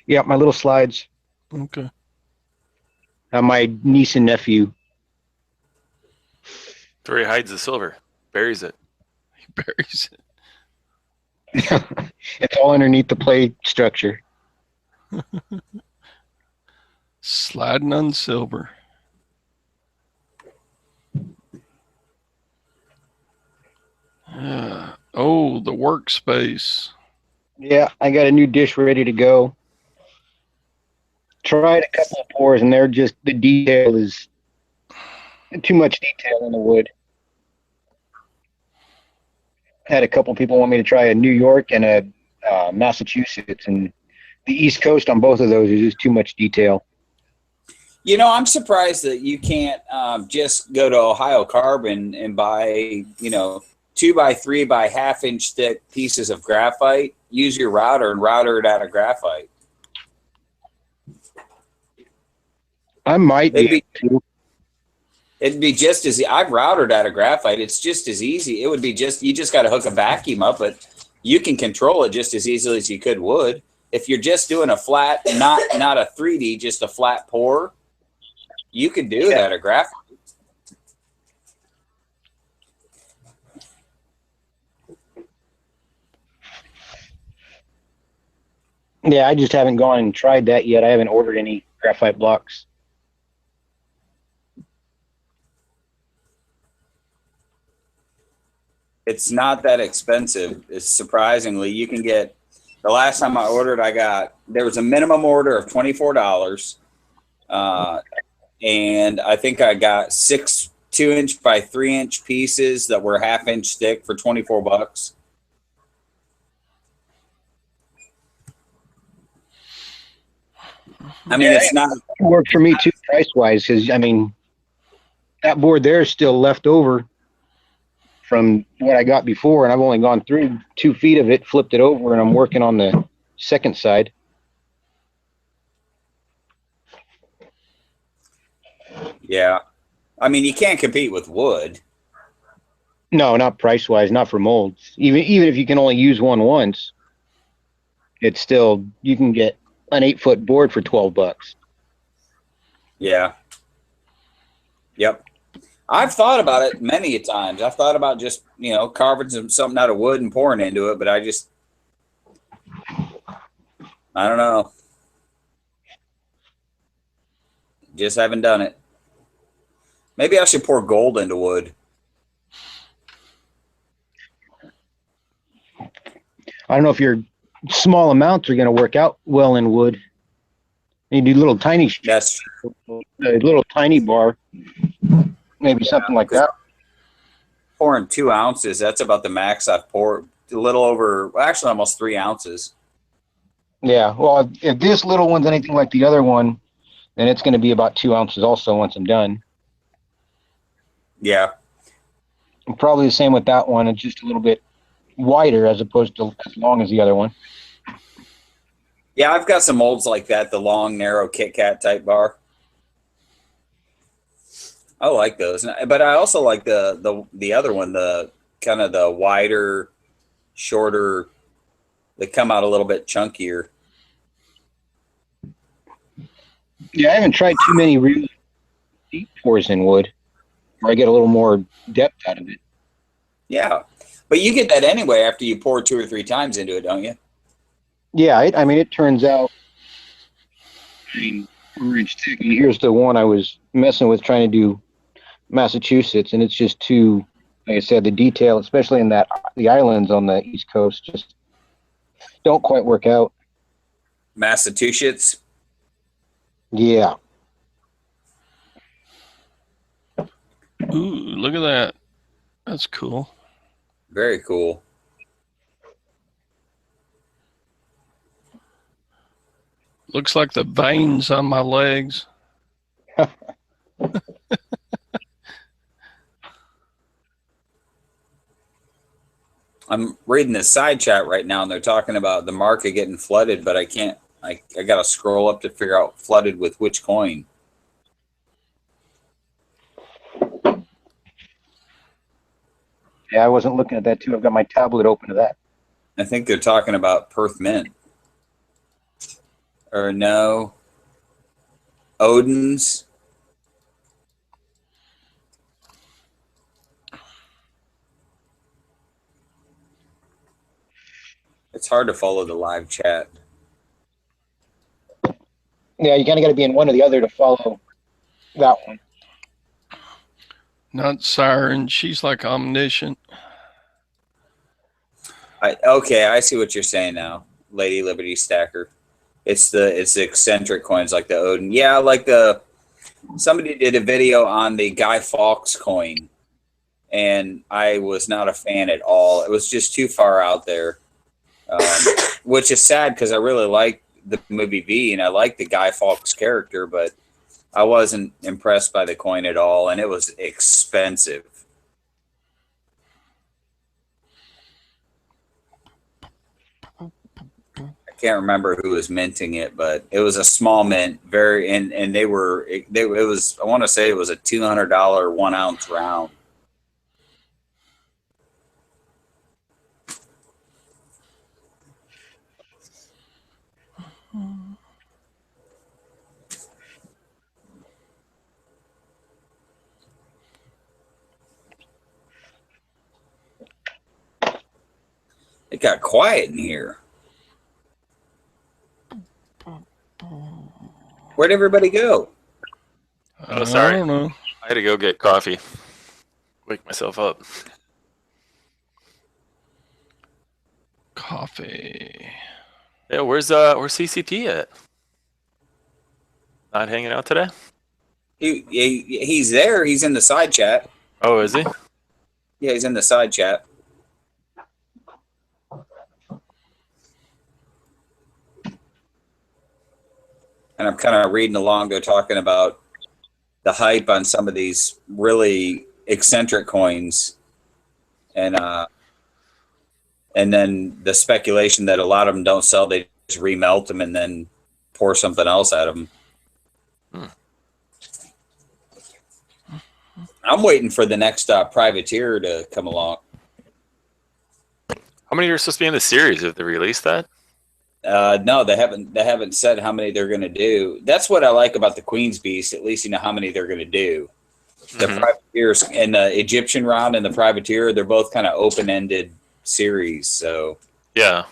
Speaker 6: Yeah, my little slides.
Speaker 3: Okay.
Speaker 6: My niece and nephew.
Speaker 8: That's where he hides the silver. Buries it.
Speaker 3: He buries it.
Speaker 6: It's all underneath the play structure.
Speaker 3: Sliding on silver. Oh, the workspace.
Speaker 6: Yeah, I got a new dish ready to go. Tried a couple of pours, and they're just, the detail is too much detail in the wood. Had a couple people want me to try a New York and a Massachusetts, and the East Coast on both of those is just too much detail.
Speaker 7: You know, I'm surprised that you can't just go to Ohio Carbon and buy, 2 by 3 by half-inch thick pieces of graphite. Use your router and router it out of graphite.
Speaker 6: I might be.
Speaker 7: It'd be just as I've routered out of graphite. It's just as easy. It would be you just got to hook a vacuum up, but you can control it just as easily as you could wood. If you're just doing a flat, not a 3D, just a flat pour, you could do it out of graphite.
Speaker 6: Yeah, I just haven't gone and tried that yet. I haven't ordered any graphite blocks.
Speaker 7: It's not that expensive. It's surprisingly, you can get, the last time I ordered, there was a minimum order of $24. And I think I got 6 2-inch by 3-inch pieces that were half-inch thick for $24. I mean, it's not.
Speaker 6: It worked for me too, price-wise, because, I mean, that board there is still left over from what I got before, and I've only gone through 2 feet of it, flipped it over, and I'm working on the second side.
Speaker 7: Yeah. I mean, you can't compete with wood.
Speaker 6: No, not price-wise, not for molds. Even if you can only use one once, it's still, you can get an 8-foot board for $12.
Speaker 7: Yeah. Yep. I've thought about it many times. I've thought about just, carving something out of wood and pouring into it, but I don't know. Just haven't done it. Maybe I should pour gold into wood.
Speaker 6: I don't know if your small amounts are going to work out well in wood. You do little tiny,
Speaker 7: That's
Speaker 6: a little tiny bar, maybe something like that.
Speaker 7: Pouring 2 ounces, that's about the max I've poured. A little over, actually almost 3 ounces.
Speaker 6: Yeah, well, if this little one's anything like the other one, then it's going to be about 2 ounces also once I'm done.
Speaker 7: Yeah.
Speaker 6: And probably the same with that one. It's just a little bit wider as opposed to as long as the other one.
Speaker 7: Yeah, I've got some molds like that, the long, narrow Kit Kat type bar. I like those, but I also like the other one, the kind of the wider, shorter. They come out a little bit chunkier.
Speaker 6: Yeah, I haven't tried too many real deep pours in wood, where I get a little more depth out of it.
Speaker 7: Yeah, but you get that anyway after you pour 2 or 3 times into it, don't you?
Speaker 6: Yeah, I mean, it turns out, 4-inch thick. And here's the one I was messing with trying to do Massachusetts, and it's just too, like I said, the detail, especially in the islands on the East Coast, just don't quite work out.
Speaker 7: Massachusetts.
Speaker 6: Yeah.
Speaker 3: Ooh, look at that. That's cool.
Speaker 7: Very cool.
Speaker 3: Looks like the veins on my legs.
Speaker 7: I'm reading the side chat right now, and they're talking about the market getting flooded, but I can't. I got to scroll up to figure out flooded with which coin.
Speaker 6: Yeah, I wasn't looking at that too. I've got my tablet open to that.
Speaker 7: I think they're talking about Perth Mint. Or no. Odin's. It's hard to follow the live chat.
Speaker 6: Yeah, you kind of got to be in one or the other to follow that one.
Speaker 3: Not Siren. She's like omniscient.
Speaker 7: Okay, I see what you're saying now. Lady Liberty Stacker. It's the eccentric coins like the Odin. Yeah, like somebody did a video on the Guy Fawkes coin, and I was not a fan at all. It was just too far out there, which is sad because I really like the movie V and I like the Guy Fawkes character, but I wasn't impressed by the coin at all, and it was expensive. I can't remember who was minting it, but it was a small mint, and it was, I want to say it was a $200 1 ounce round. It got quiet in here. Where'd everybody go?
Speaker 8: Oh, sorry.
Speaker 3: I don't know.
Speaker 8: I had to go get coffee. Wake myself up.
Speaker 3: Coffee.
Speaker 8: Yeah, where's CCP at? Not hanging out today?
Speaker 7: He's there. He's in the side chat.
Speaker 8: Oh, is he?
Speaker 7: Yeah, he's in the side chat. And I'm kind of reading along. They're talking about the hype on some of these really eccentric coins, and then the speculation that a lot of them don't sell. They just remelt them and then pour something else out of them. I'm waiting for the next privateer to come along.
Speaker 8: How many are supposed to be in the series? Have they released that?
Speaker 7: No, they haven't. They haven't said how many they're going to do. That's what I like about the Queen's Beast. At least you know how many they're going to do. The privateers and the Egyptian round and the privateer, they're both kind of open-ended series. So
Speaker 8: yeah,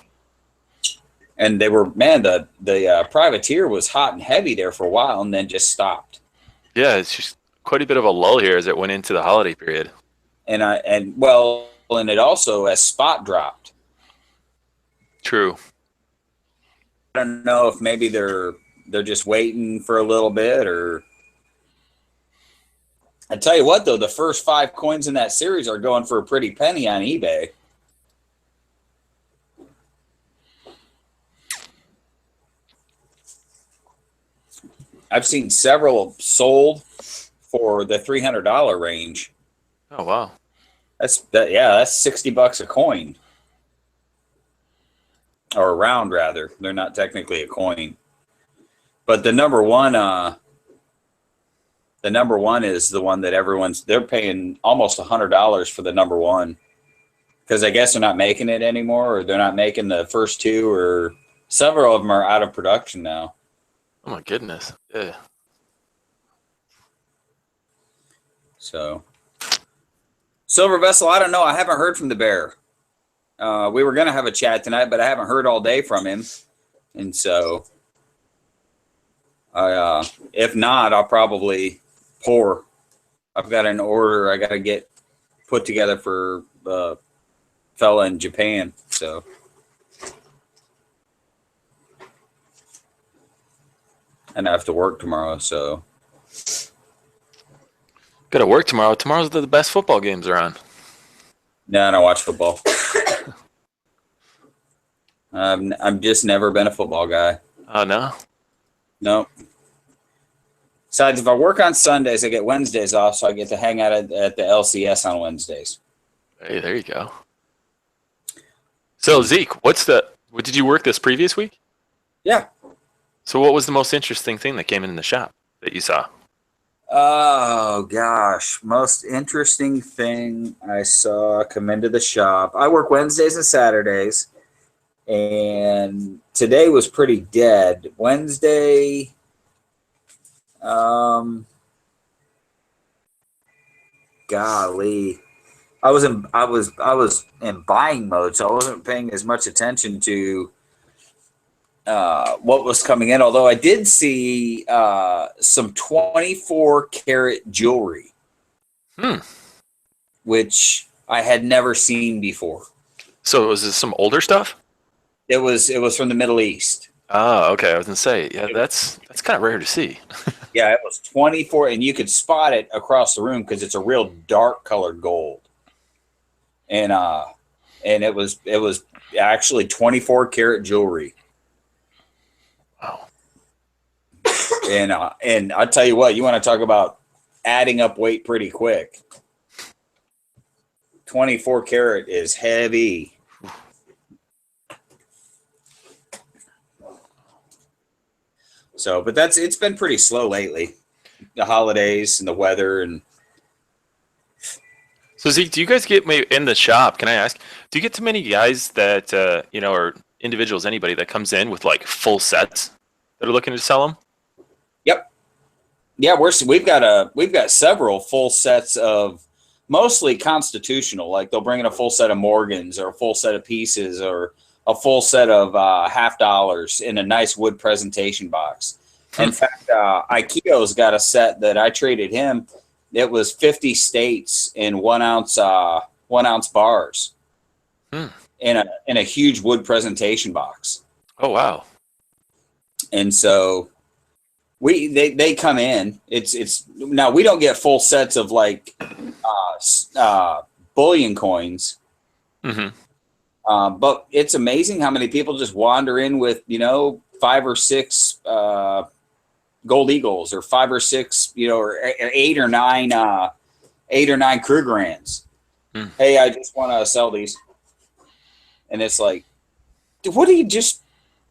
Speaker 7: and they were, man, the privateer was hot and heavy there for a while, and then just stopped.
Speaker 8: Yeah, it's just quite a bit of a lull here as it went into the holiday period.
Speaker 7: And it also as spot dropped.
Speaker 8: True.
Speaker 7: I don't know if maybe they're just waiting for a little bit, or I tell you what though, the first 5 coins in that series are going for a pretty penny on eBay. I've seen several sold for the $300 range.
Speaker 8: Oh wow.
Speaker 7: That's $60 a coin. Or a round, rather. They're not technically a coin. But the number one is the one that they're paying almost $100 for the number one. Because I guess they're not making it anymore, or they're not making the first 2, or several of them are out of production now.
Speaker 8: Oh my goodness. Yeah.
Speaker 7: So Silver Vessel, I don't know. I haven't heard from the bear. We were going to have a chat tonight, but I haven't heard all day from him. And so, if not, I'll probably pour. I've got an order I got to get put together for the fella in Japan. So, and I have to work tomorrow. So,
Speaker 8: got to work tomorrow. Tomorrow's the best football games are on.
Speaker 7: No, I don't watch football. I'm just never been a football guy.
Speaker 8: Oh, no?
Speaker 7: No. Besides, if I work on Sundays, I get Wednesdays off, so I get to hang out at the LCS on Wednesdays.
Speaker 8: Hey, there you go. So, Zeke, what did you work this previous week?
Speaker 7: Yeah.
Speaker 8: So what was the most interesting thing that came in the shop that you saw?
Speaker 7: Oh, gosh. Most interesting thing I saw come into the shop. I work Wednesdays and Saturdays, and today was pretty dead. Wednesday, golly, I was in buying mode, so I wasn't paying as much attention to what was coming in. Although I did see some 24 karat jewelry, which I had never seen before.
Speaker 8: So was this some older stuff?
Speaker 7: It was from the Middle East.
Speaker 8: Oh, okay. I was gonna say, yeah, that's kind of rare to see.
Speaker 7: Yeah, it was 24, and you could spot it across the room because it's a real dark colored gold. And it was actually 24 karat jewelry.
Speaker 8: Wow.
Speaker 7: And I'll tell you what, you want to talk about adding up weight pretty quick. 24 karat is heavy. So, but it's been pretty slow lately. The holidays and the weather and.
Speaker 8: So Zeke, do you guys get in the shop? Can I ask? Do you get too many guys that or individuals, anybody that comes in with like full sets that are looking to sell them?
Speaker 7: Yep. Yeah, we've got several full sets of mostly constitutional. Like they'll bring in a full set of Morgans or a full set of pieces or a full set of $50 in a nice wood presentation box. In fact, Aikio's got a set that I traded him. It was 50 states in 1 ounce bars in a huge wood presentation box.
Speaker 8: Oh wow!
Speaker 7: And so they come in. It's now we don't get full sets of like bullion coins.
Speaker 8: Mm-hmm.
Speaker 7: But it's amazing how many people just wander in with 5 or 6 gold eagles or 5 or 6 or 8 or 9 Krugerrands. Hey, I just want to sell these. And it's like, dude, what are you just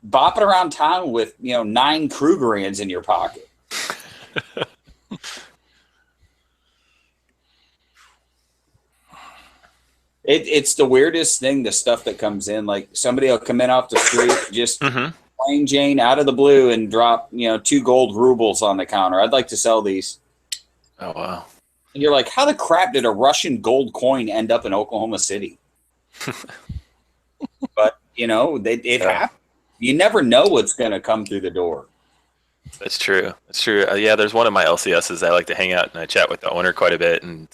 Speaker 7: bopping around town with 9 Krugerrands in your pocket? It's the weirdest thing, the stuff that comes in. Like somebody will come in off the street just plain Jane out of the blue and drop 2 gold rubles on the counter. I'd like to sell these.
Speaker 8: Oh wow!
Speaker 7: And you're like, how the crap did a Russian gold coin end up in Oklahoma City? But it happens. You never know what's going to come through the door.
Speaker 8: That's true. That's true. Yeah, there's one of my LCSs I like to hang out and I chat with the owner quite a bit, and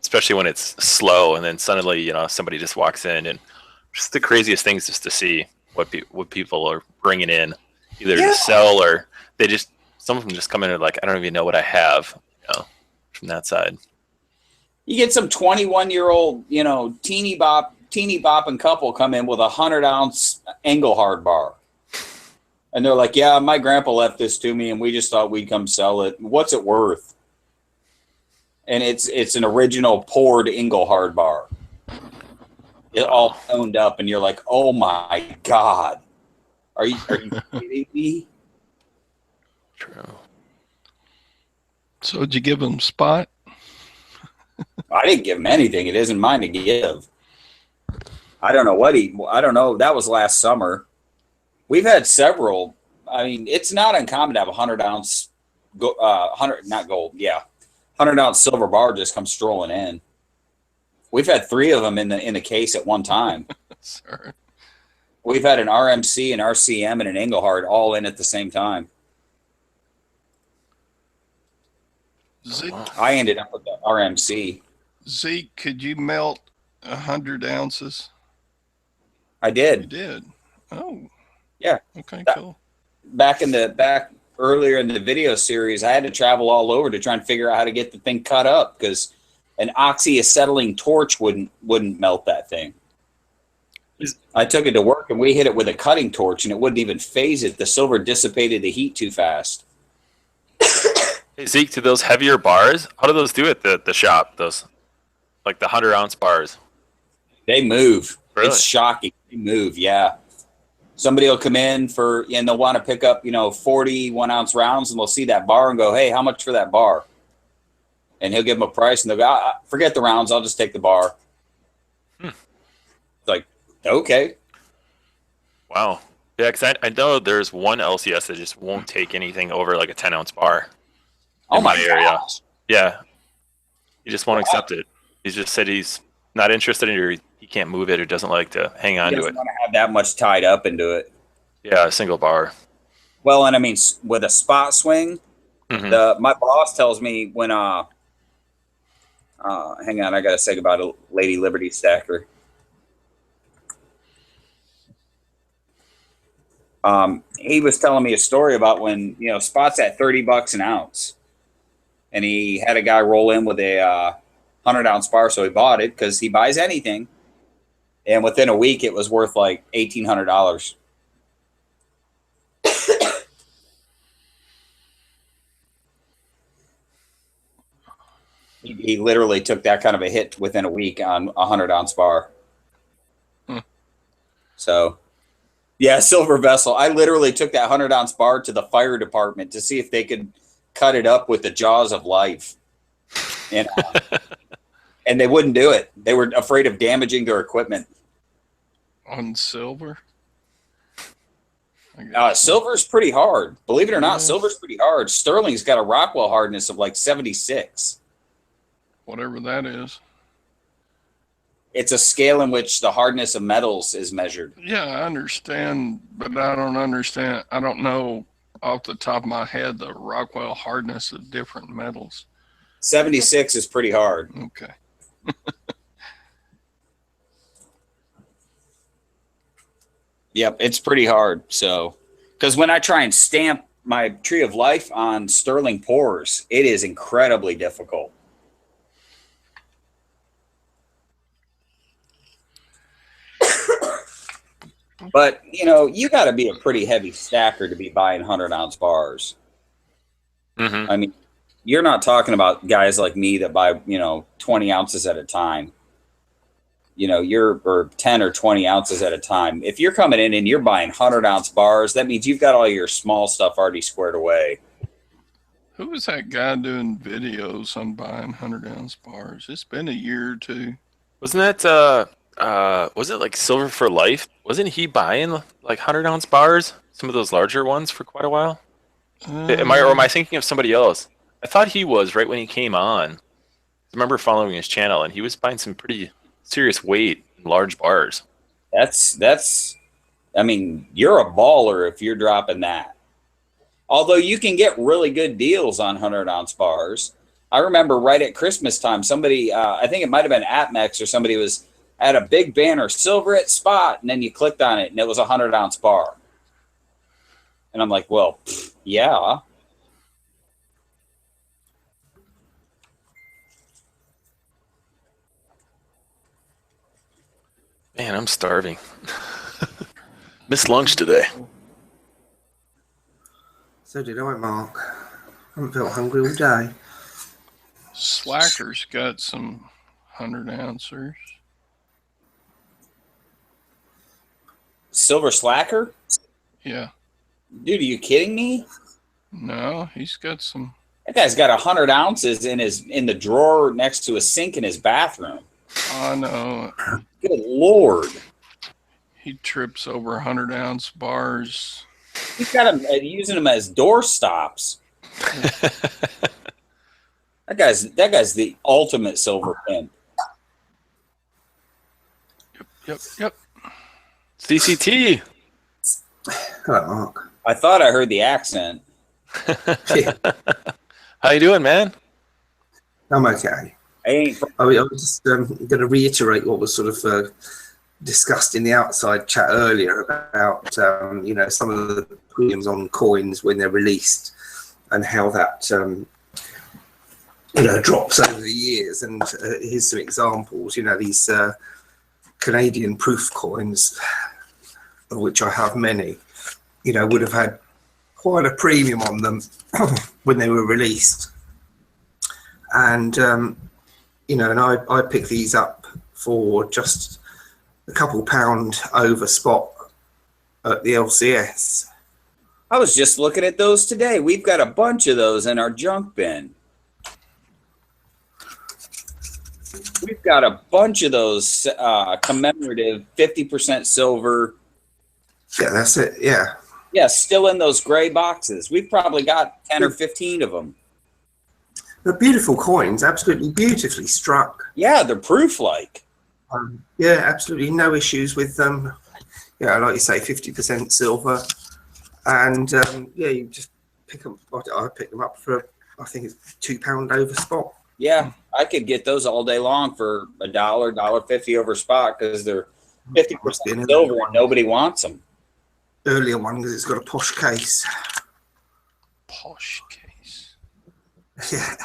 Speaker 8: especially when it's slow, and then suddenly somebody just walks in, and just the craziest things just to see what people are bringing in, either to sell or some of them just come in and like, I don't even know what I have, from that side.
Speaker 7: You get some 21-year-old, teeny bopping couple come in with a 100-ounce Engelhard bar. And they're like, yeah, my grandpa left this to me and we just thought we'd come sell it. What's it worth? And it's an original poured Engelhard bar. It all toned up and you're like, oh my God. Are you kidding me?
Speaker 8: True.
Speaker 3: So did you give him spot?
Speaker 7: I didn't give him anything. It isn't mine to give. I don't know. That was last summer. We've had several. I mean, it's not uncommon to have a 100-ounce, 100-ounce silver bar just come strolling in. We've had 3 of them in the case at one time.
Speaker 3: Sir.
Speaker 7: We've had an RMC, an RCM, and an Engelhard all in at the same time.
Speaker 3: Zeke,
Speaker 7: I ended up with the RMC.
Speaker 3: Zeke, could you melt 100 ounces?
Speaker 7: I
Speaker 3: You
Speaker 7: did.
Speaker 3: did. Oh.
Speaker 7: Yeah.
Speaker 3: Okay, cool.
Speaker 7: Back earlier in the video series, I had to travel all over to try and figure out how to get the thing cut up because an oxyacetylene torch wouldn't melt that thing. I took it to work and we hit it with a cutting torch and it wouldn't even phase it. The silver dissipated the heat too fast.
Speaker 8: Hey Zeke, do those heavier bars? How do those do at the shop? Those, like the 100-ounce bars.
Speaker 7: They move.
Speaker 8: Really?
Speaker 7: It's shocking. They move. Yeah. Somebody will come in and they'll want to pick up 40 1-ounce rounds and they'll see that bar and go, hey, how much for that bar? And he'll give them a price and they'll go, forget the rounds. I'll just take the bar. It's like, okay.
Speaker 8: Wow. Yeah, because I know there's one LCS that just won't take anything over like a 10-ounce bar.
Speaker 7: Oh
Speaker 8: in
Speaker 7: my
Speaker 8: area.
Speaker 7: gosh.
Speaker 8: Yeah. He just won't accept it. He just said he's not interested in it, or he can't move it, or doesn't like to hang on
Speaker 7: He
Speaker 8: to
Speaker 7: doesn't
Speaker 8: it.
Speaker 7: want to have that much tied up into it.
Speaker 8: Yeah, a single bar.
Speaker 7: Well, and I mean, with a spot swing, my boss tells me when, hang on, I got to say about a Lady Liberty stacker. He was telling me a story about when, you know, spot's at $30 an ounce, and he had a guy roll in with a 100-ounce bar, so he bought it because he buys anything, and within a week it was worth like $1,800. He literally took that kind of a hit within a week on a 100-ounce bar. So, yeah, silver vessel. I literally took that 100-ounce bar to the fire department to see if they could cut it up with the jaws of life. And they wouldn't do it. They were afraid of damaging their equipment.
Speaker 3: On silver?
Speaker 7: Silver's pretty hard. Believe it or not, silver's pretty hard. Sterling's got a Rockwell hardness of like 76.
Speaker 3: Whatever that is.
Speaker 7: It's a scale in which the hardness of metals is measured.
Speaker 3: Yeah, I understand, but I don't understand. I don't know off the top of my head the Rockwell hardness of different metals.
Speaker 7: 76 is pretty hard.
Speaker 3: Okay.
Speaker 7: Yep, it's pretty hard. So, because when I try and stamp my Tree of Life on sterling pores, it is incredibly difficult. But, you know, you got to be a pretty heavy stacker to be buying 100-ounce bars.
Speaker 8: Mm-hmm.
Speaker 7: I mean, you're not talking about guys like me that buy, you know, 20 ounces at a time. You know, or 10 or 20 ounces at a time. If you're coming in and you're buying 100-ounce bars, that means you've got all your small stuff already squared away.
Speaker 3: Who was that guy doing videos on buying 100-ounce bars? It's been a year or two.
Speaker 8: Wasn't that was it like Silver for Life? Wasn't he buying like 100-ounce bars, some of those larger ones, for quite a while? Am I thinking of somebody else? I thought he was right when he came on. I remember following his channel, and he was buying some pretty serious weight in large bars.
Speaker 7: That's I mean, you're a baller if you're dropping that. Although you can get really good deals on 100-ounce bars. I remember right at Christmas time, somebody, I think it might have been Atmex or somebody was at a big banner, silver at spot, and then you clicked on it, and it was a 100-ounce bar. And I'm like, well, yeah.
Speaker 8: Man, I'm starving. Missed lunch today.
Speaker 9: So did I, Mark. I haven't felt hungry all day.
Speaker 3: Slacker's got some 100-ouncers.
Speaker 7: Silver Slacker?
Speaker 3: Yeah.
Speaker 7: Dude, are you kidding me?
Speaker 3: No, he's got some.
Speaker 7: That guy's got 100 ounces in the drawer next to a sink in his bathroom.
Speaker 3: I know.
Speaker 7: Good Lord.
Speaker 3: He trips over 100-ounce bars.
Speaker 7: He's got him using them as door stops. That guy's the ultimate silver pimp.
Speaker 3: Yep.
Speaker 8: CCT.
Speaker 9: Hello, Mark.
Speaker 7: I thought I heard the accent.
Speaker 8: How you doing, man?
Speaker 9: I'm okay.
Speaker 7: I
Speaker 9: was just going to reiterate what was sort of discussed in the outside chat earlier about you know, some of the premiums on coins when they're released and how that you know, drops over the years. And here's some examples. You know, these Canadian proof coins, of which I have many, you know, would have had quite a premium on them when they were released. And you know, and I picked these up for just a couple pound over spot at the LCS.
Speaker 7: I was just looking at those today. We've got a bunch of those in our junk bin. We've got a bunch of those commemorative 50% silver.
Speaker 9: Yeah, that's it. Yeah.
Speaker 7: Yeah, still in those gray boxes. We've probably got 10 or 15 of them.
Speaker 9: They're beautiful coins, absolutely beautifully struck.
Speaker 7: Yeah, they're proof-like.
Speaker 9: Yeah, absolutely no issues with them. Yeah, like you say, 50% silver. And yeah, you just pick them. I pick them up for, I think it's £2 over spot.
Speaker 7: Yeah, I could get those all day long for $1, $1.50 over spot because they're 50% silver and nobody wants them.
Speaker 9: earlier one because it's got a posh case.
Speaker 3: Posh case.
Speaker 9: Yeah.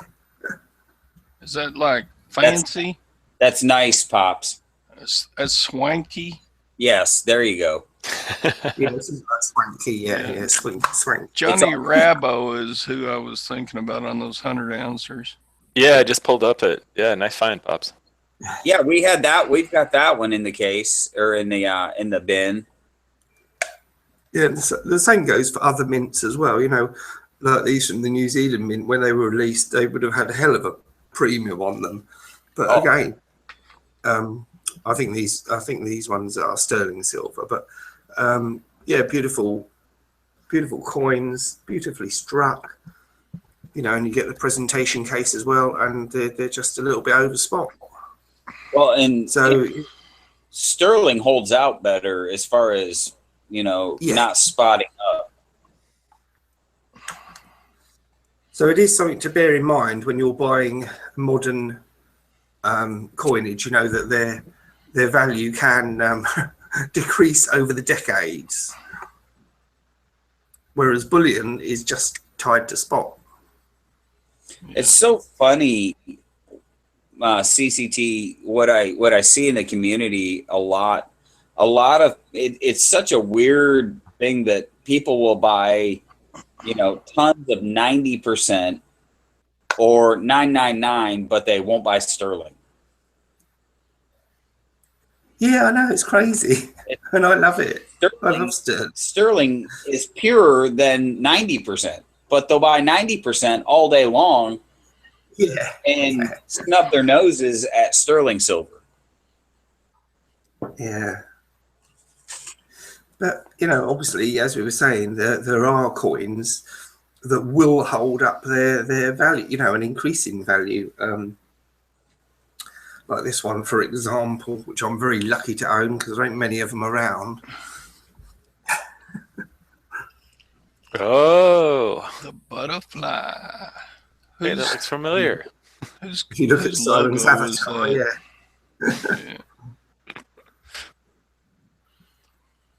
Speaker 3: Is that like fancy?
Speaker 7: That's nice, Pops.
Speaker 3: That's swanky.
Speaker 7: Yes, there you go.
Speaker 9: Yeah, this is like swanky. Yeah, swanky.
Speaker 3: Johnny Rabo is who I was thinking about on those 100 ounces.
Speaker 8: Yeah, I just pulled up it. Yeah, nice find, Pops.
Speaker 7: Yeah, we had that. We've got that one in the case or in the bin.
Speaker 9: Yeah, the same goes for other mints as well. You know, like these from the New Zealand mint, when they were released, they would have had a hell of a premium on them. But again, I think these ones are sterling silver. But yeah, beautiful coins, beautifully struck. You know, and you get the presentation case as well, and they're just a little bit over spot.
Speaker 7: Well, and
Speaker 9: so
Speaker 7: sterling holds out better as far as, you know, not spotting up.
Speaker 9: So it is something to bear in mind when you're buying modern coinage. You know that their value can decrease over the decades, whereas bullion is just tied to spot.
Speaker 7: It's so funny, CCT. What I see in the community a lot of it. It's such a weird thing that people will buy, you know, tons of 90% or 999, but they won't buy sterling.
Speaker 9: Yeah, I know, it's crazy, and I love it. I love sterling.
Speaker 7: Sterling is purer than 90%, but they'll buy 90% all day long.
Speaker 9: Yeah,
Speaker 7: and snub their noses at sterling silver.
Speaker 9: Yeah. But, you know, obviously, as we were saying, there are coins that will hold up their value, you know, an increasing value. Like this one, for example, which I'm very lucky to own because there ain't many of them around.
Speaker 8: Oh.
Speaker 3: The butterfly.
Speaker 8: Hey, that looks familiar.
Speaker 9: If you look at Simon's avatar, yeah.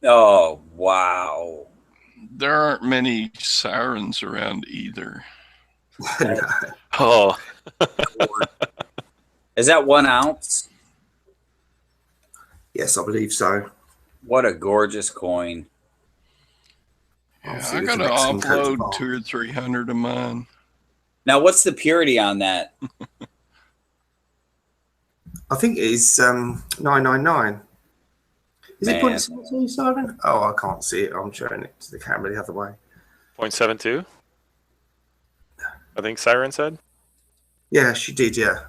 Speaker 7: Oh, wow.
Speaker 3: There aren't many sirens around either.
Speaker 8: Oh.
Speaker 7: Is that 1 ounce?
Speaker 9: Yes, I believe so.
Speaker 7: What a gorgeous coin.
Speaker 3: Yeah, I got to offload 200 or 300 of mine.
Speaker 7: Now, what's the purity on that?
Speaker 9: I think it is 999. Is it 0.72, Simon? Oh, I can't see it. I'm showing it to the camera the other way.
Speaker 8: 0.72? I think Siren said?
Speaker 9: Yeah, she did, yeah.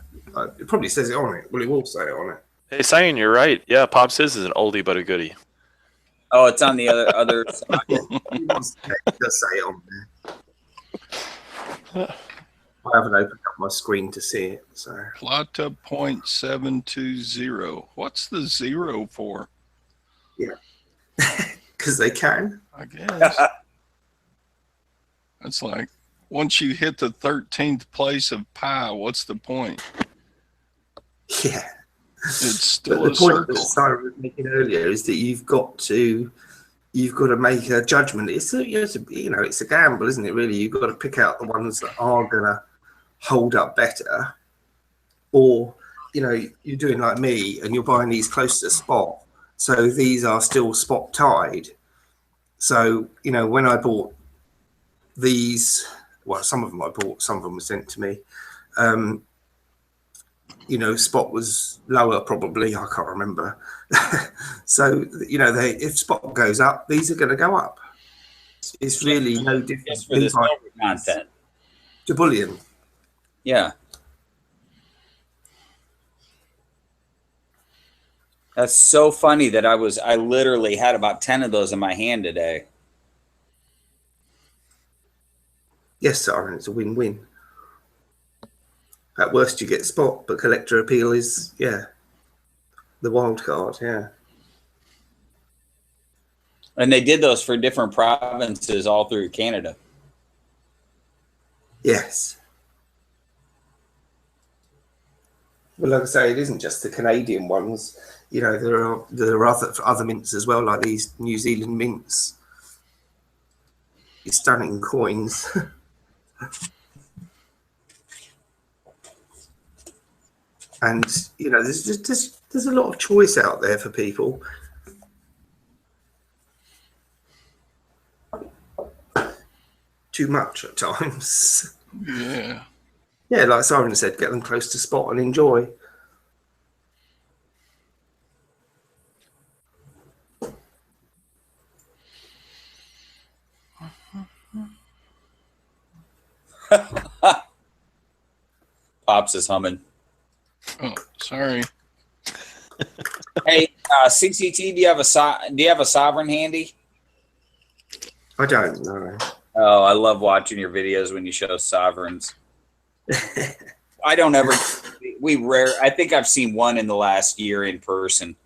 Speaker 9: It probably says it on it. Well, it will say it on it.
Speaker 8: Hey, Siren, you're right. Yeah, Pops is an oldie but a goodie.
Speaker 7: Oh, it's on the other side.
Speaker 9: It does say it on there. I haven't opened up my screen to see it. So
Speaker 3: Plata 0.720. What's the 0 for?
Speaker 9: Yeah. Because they can.
Speaker 3: I guess. It's like once you hit the 13th place of pi, what's the point?
Speaker 9: Yeah.
Speaker 3: It's still
Speaker 9: the
Speaker 3: a
Speaker 9: point
Speaker 3: circle.
Speaker 9: that Sarah was making earlier is that you've got to make a judgment. It's a gamble, isn't it? Really, you've got to pick out the ones that are gonna hold up better, or you're doing like me and you're buying these close to spot, so these are still spot tied. So when I bought these, well, some of them I bought, some of them were sent to me. Spot was lower probably, I can't remember. So if spot goes up, these are going to go up. It's really no different.
Speaker 7: Just for the silver content.
Speaker 9: To bullion.
Speaker 7: Yeah. That's so funny that I literally had about 10 of those in my hand today.
Speaker 9: Yes, Sarah, it's a win-win. At worst, you get spot, but collector appeal is, the wild card, yeah.
Speaker 7: And they did those for different provinces all through Canada.
Speaker 9: Yes. Well, like I say, it isn't just the Canadian ones. There are other mints as well, like these New Zealand mints. stunning coins. And you know, there's a lot of choice out there for people. Too much at times.
Speaker 3: Yeah.
Speaker 9: Yeah, like Siren said, get them close to spot and enjoy.
Speaker 7: Pops is humming.
Speaker 3: Oh, sorry.
Speaker 7: Hey, CCT, do you have a sovereign handy?
Speaker 9: I don't know.
Speaker 7: Oh, I love watching your videos when you show sovereigns. I don't ever. I think I've seen one in the last year in person.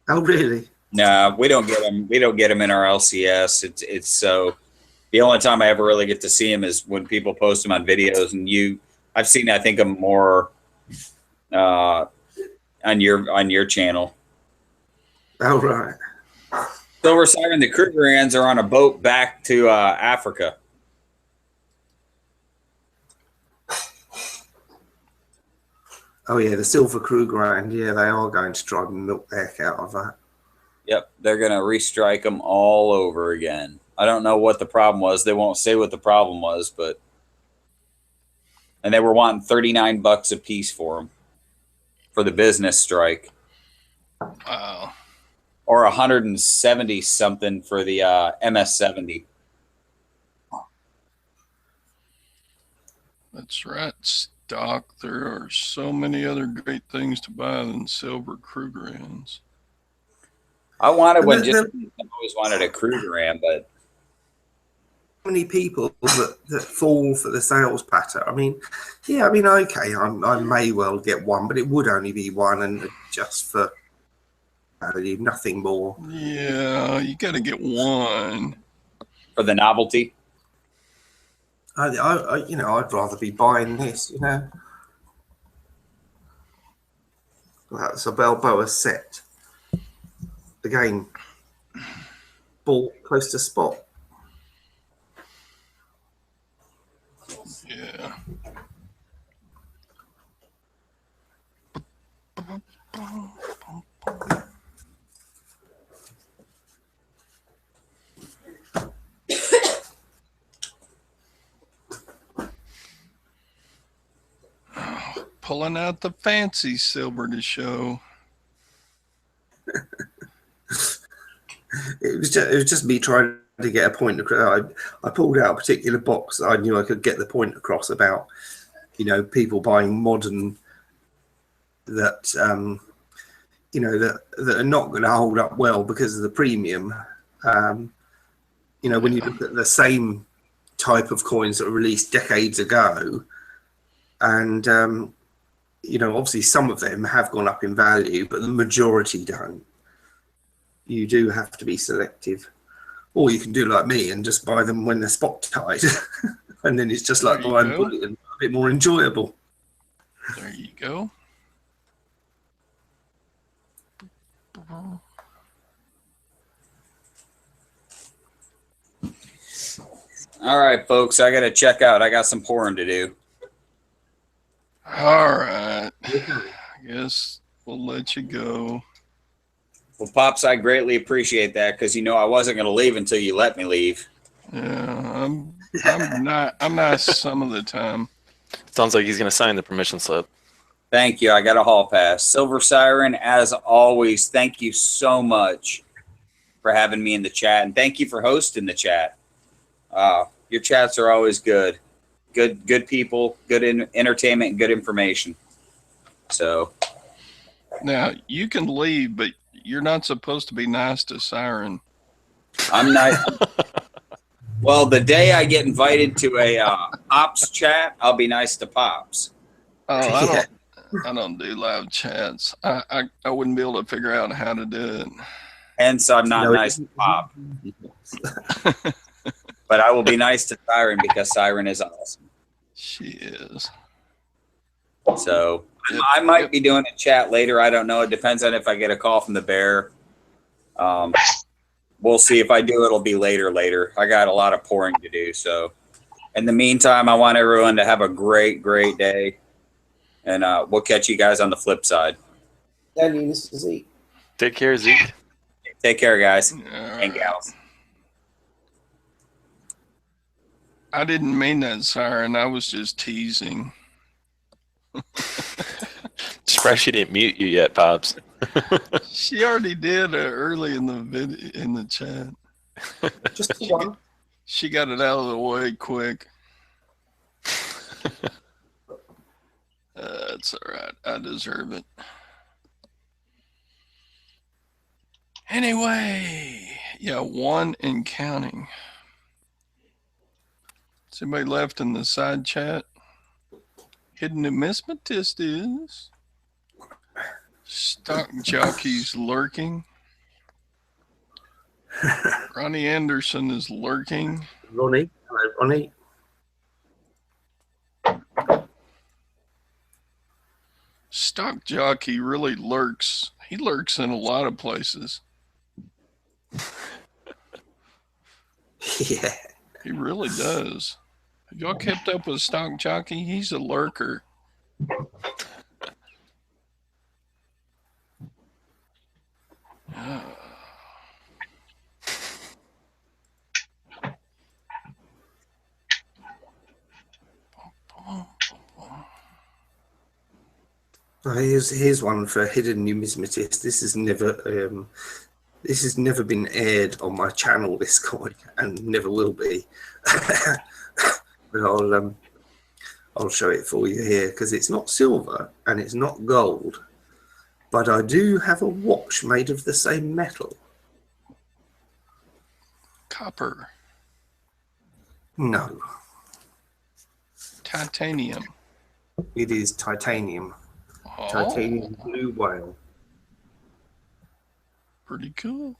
Speaker 9: Oh, really?
Speaker 7: No, we don't get them. We don't get them in our LCS. It's so. The only time I ever really get to see them is when people post them on videos, and I've seen. I think them more on your channel.
Speaker 9: Oh, right.
Speaker 7: Silver Siren, the Krugerrands are on a boat back to Africa.
Speaker 9: Oh, yeah, the Silver Krugerrand. Yeah, they are going to try and milk the heck out of that.
Speaker 7: Yep, they're going to restrike them all over again. I don't know what the problem was. They won't say what the problem was, but... And they were wanting $39 a piece for them. For the business strike.
Speaker 3: Wow.
Speaker 7: Or 170 something for the MS-70.
Speaker 3: That's right, Stock. There are so many other great things to buy than silver Krugerrands.
Speaker 7: I wanted one. I always wanted a Krugerrand, but
Speaker 9: many people that fall for the sales patter. I mean, yeah, I mean, okay, I may well get one, but it would only be one, and just for value, nothing more.
Speaker 3: Yeah, you got to get one
Speaker 7: for the novelty.
Speaker 9: I you know, I'd rather be buying this, you know. That's a Balboa set. Again, ball close to spot.
Speaker 3: Yeah. Pulling out the fancy silver to show.
Speaker 9: It was just me trying to get a point across. I pulled out a particular box that I knew I could get the point across about, you know, people buying modern that you know that are not going to hold up well because of the premium. You know, when you look at the same type of coins that were released decades ago, and you know, obviously some of them have gone up in value, but the majority don't. You do have to be selective, or you can do like me and just buy them when they're spot tied, and then it's just like buying bullion, a bit more enjoyable.
Speaker 3: There you go.
Speaker 7: All right, folks, I got to check out. I got some pouring to do.
Speaker 3: All right. I guess we'll let you go.
Speaker 7: Well, Pops, I greatly appreciate that because, you know, I wasn't going to leave until you let me leave.
Speaker 3: Yeah, I'm nice some of the time.
Speaker 8: Sounds like he's going to sign the permission slip.
Speaker 7: Thank you. I got a hall pass. Silver Siren, as always, thank you so much for having me in the chat. And thank you for hosting the chat. Your chats are always good. Good people, good entertainment, and good information. So
Speaker 3: now you can leave, but you're not supposed to be nice to Siren.
Speaker 7: I'm not. Well, the day I get invited to a Ops chat, I'll be nice to Pops.
Speaker 3: Oh, I don't do live chats. I wouldn't be able to figure out how to do it.
Speaker 7: Hence, I'm not nice to Pop. But I will be nice to Siren because Siren is awesome.
Speaker 3: She is.
Speaker 7: So I might be doing a chat later. I don't know. It depends on if I get a call from the bear. we'll see. If I do, it'll be later. I got a lot of pouring to do. So in the meantime, I want everyone to have a great day. And we'll catch you guys on the flip side.
Speaker 9: Thank you, Mr. Zeke.
Speaker 8: Take care, Zeke.
Speaker 7: Take care, guys and gals.
Speaker 3: I didn't mean that, Siren. I was just teasing.
Speaker 8: Surprised she didn't mute you yet, Pops.
Speaker 3: She already did early in the chat.
Speaker 9: Just one.
Speaker 3: She got it out of the way quick. It's all right. I deserve it. Anyway, yeah, 1 and counting. Is anybody left in the side chat? Hidden numismatist is. Stock jockeys lurking. Ronnie Anderson is lurking.
Speaker 9: Ronnie. Hello, Ronnie.
Speaker 3: Stock jockey really lurks. He lurks in a lot of places.
Speaker 9: Yeah.
Speaker 3: He really does. Have y'all kept up with stock jockey? He's a lurker.
Speaker 9: Here's one for hidden numismatist. This has never been aired on my channel, this coin, and never will be. But I'll show it for you here, because it's not silver and it's not gold, but I do have a watch made of the same metal.
Speaker 3: Copper.
Speaker 9: No.
Speaker 3: Titanium.
Speaker 9: It is titanium.
Speaker 3: Oh,
Speaker 9: Titanium blue whale.
Speaker 3: pretty cool.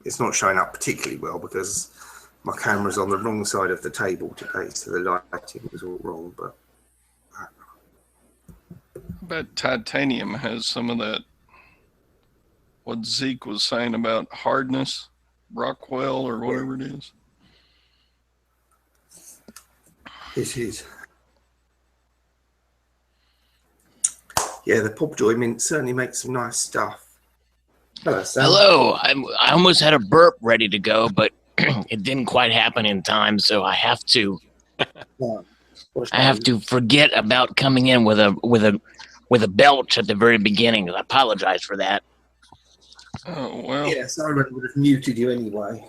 Speaker 9: It's not showing up particularly well because my camera's on the wrong side of the table today, so the lighting was all wrong. But
Speaker 3: But titanium has some of that, what Zeke was saying about hardness, Rockwell or whatever it is.
Speaker 9: it is. Yeah, the Popjoy mint certainly makes some nice stuff. Hello, Sam.
Speaker 10: Hello. I almost had a burp ready to go, but it didn't quite happen in time, so I have to forget about coming in with a belch at the very beginning. I apologize for that.
Speaker 3: Oh, well.
Speaker 9: Yes, I would have muted you anyway.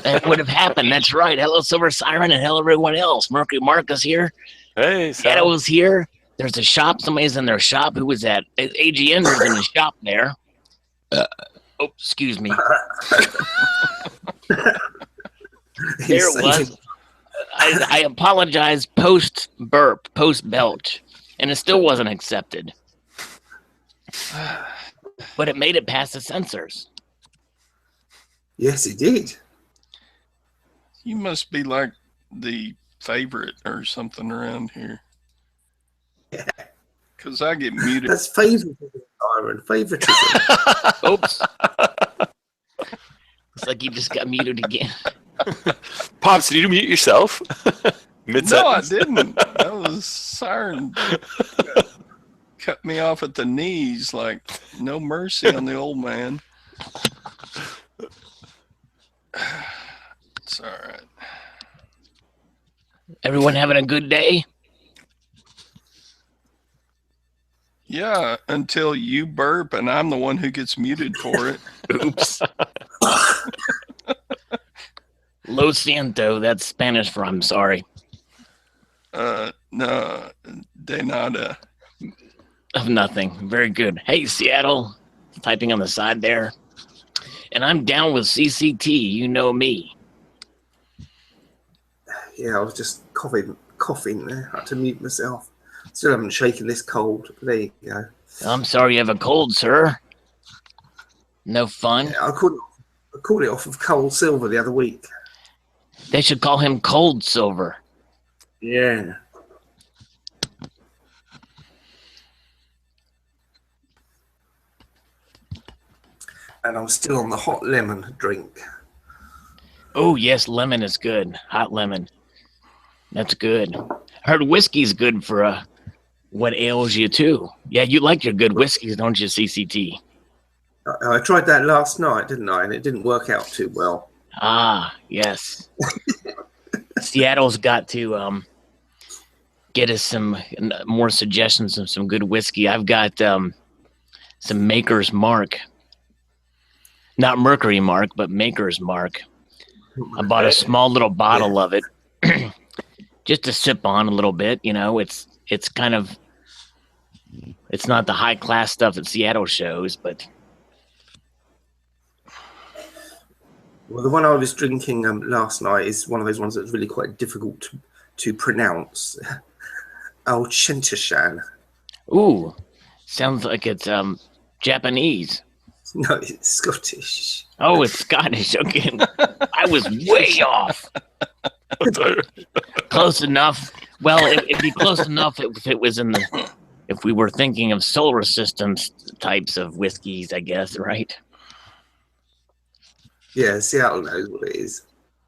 Speaker 10: It would have happened. That's right. Hello, Silver Siren, and hello, everyone else. Mercury Marcus here.
Speaker 8: Hey, Sal.
Speaker 10: Shadow was here. There's a shop. Somebody's in their shop. Who was that? AGN was in the shop there. Oh, excuse me. There it was. I apologize post burp, post belch, and it still wasn't accepted. But it made it past the censors.
Speaker 9: Yes, it did.
Speaker 3: You must be like the favorite or something around here.
Speaker 9: Yeah.
Speaker 3: Because I get muted.
Speaker 9: That's favoritism, Iron. Favoritism.
Speaker 10: Oops. Looks like you just got muted again.
Speaker 8: Pops, did you mute yourself?
Speaker 3: No, I didn't. That was Siren. Cut me off at the knees, like no mercy on the old man. It's all right.
Speaker 10: Everyone having a good day?
Speaker 3: Yeah, until you burp and I'm the one who gets muted for it.
Speaker 10: Oops. Lo siento, that's Spanish for I'm sorry.
Speaker 3: No, de nada.
Speaker 10: Of nothing. Very good. Hey, Seattle. Typing on the side there. And I'm down with CCT. You know me.
Speaker 9: Yeah, I was just coughing there. I had to mute myself. Still haven't shaken this cold. There you go.
Speaker 10: I'm sorry you have a cold, sir. No fun.
Speaker 9: Yeah, I called it off of Cold Silver the other week.
Speaker 10: They should call him Cold Silver.
Speaker 9: Yeah. And I'm still on the hot lemon drink.
Speaker 10: Oh, yes, lemon is good. Hot lemon. That's good. I heard whiskey's good for what ails you, too. Yeah, you like your good whiskeys, don't you, CCT?
Speaker 9: I tried that last night, didn't I? And it didn't work out too well.
Speaker 10: Ah, yes. Seattle's got to get us some more suggestions of some good whiskey. I've got some Maker's Mark. Not Mercury Mark, but Maker's Mark. I bought a small little bottle of it just to sip on a little bit. You know, it's kind of, it's not the high class stuff that Seattle shows, but.
Speaker 9: Well, the one I was drinking last night is one of those ones that's really quite difficult to pronounce. Authentication.
Speaker 10: Ooh, sounds like it's Japanese.
Speaker 9: No, it's Scottish.
Speaker 10: Oh, it's Scottish. Okay, I was way off. Close enough. Well, it'd be close enough if it was in the. If we were thinking of solar systems types of whiskeys, I guess, right?
Speaker 9: Yeah, Seattle knows what it is.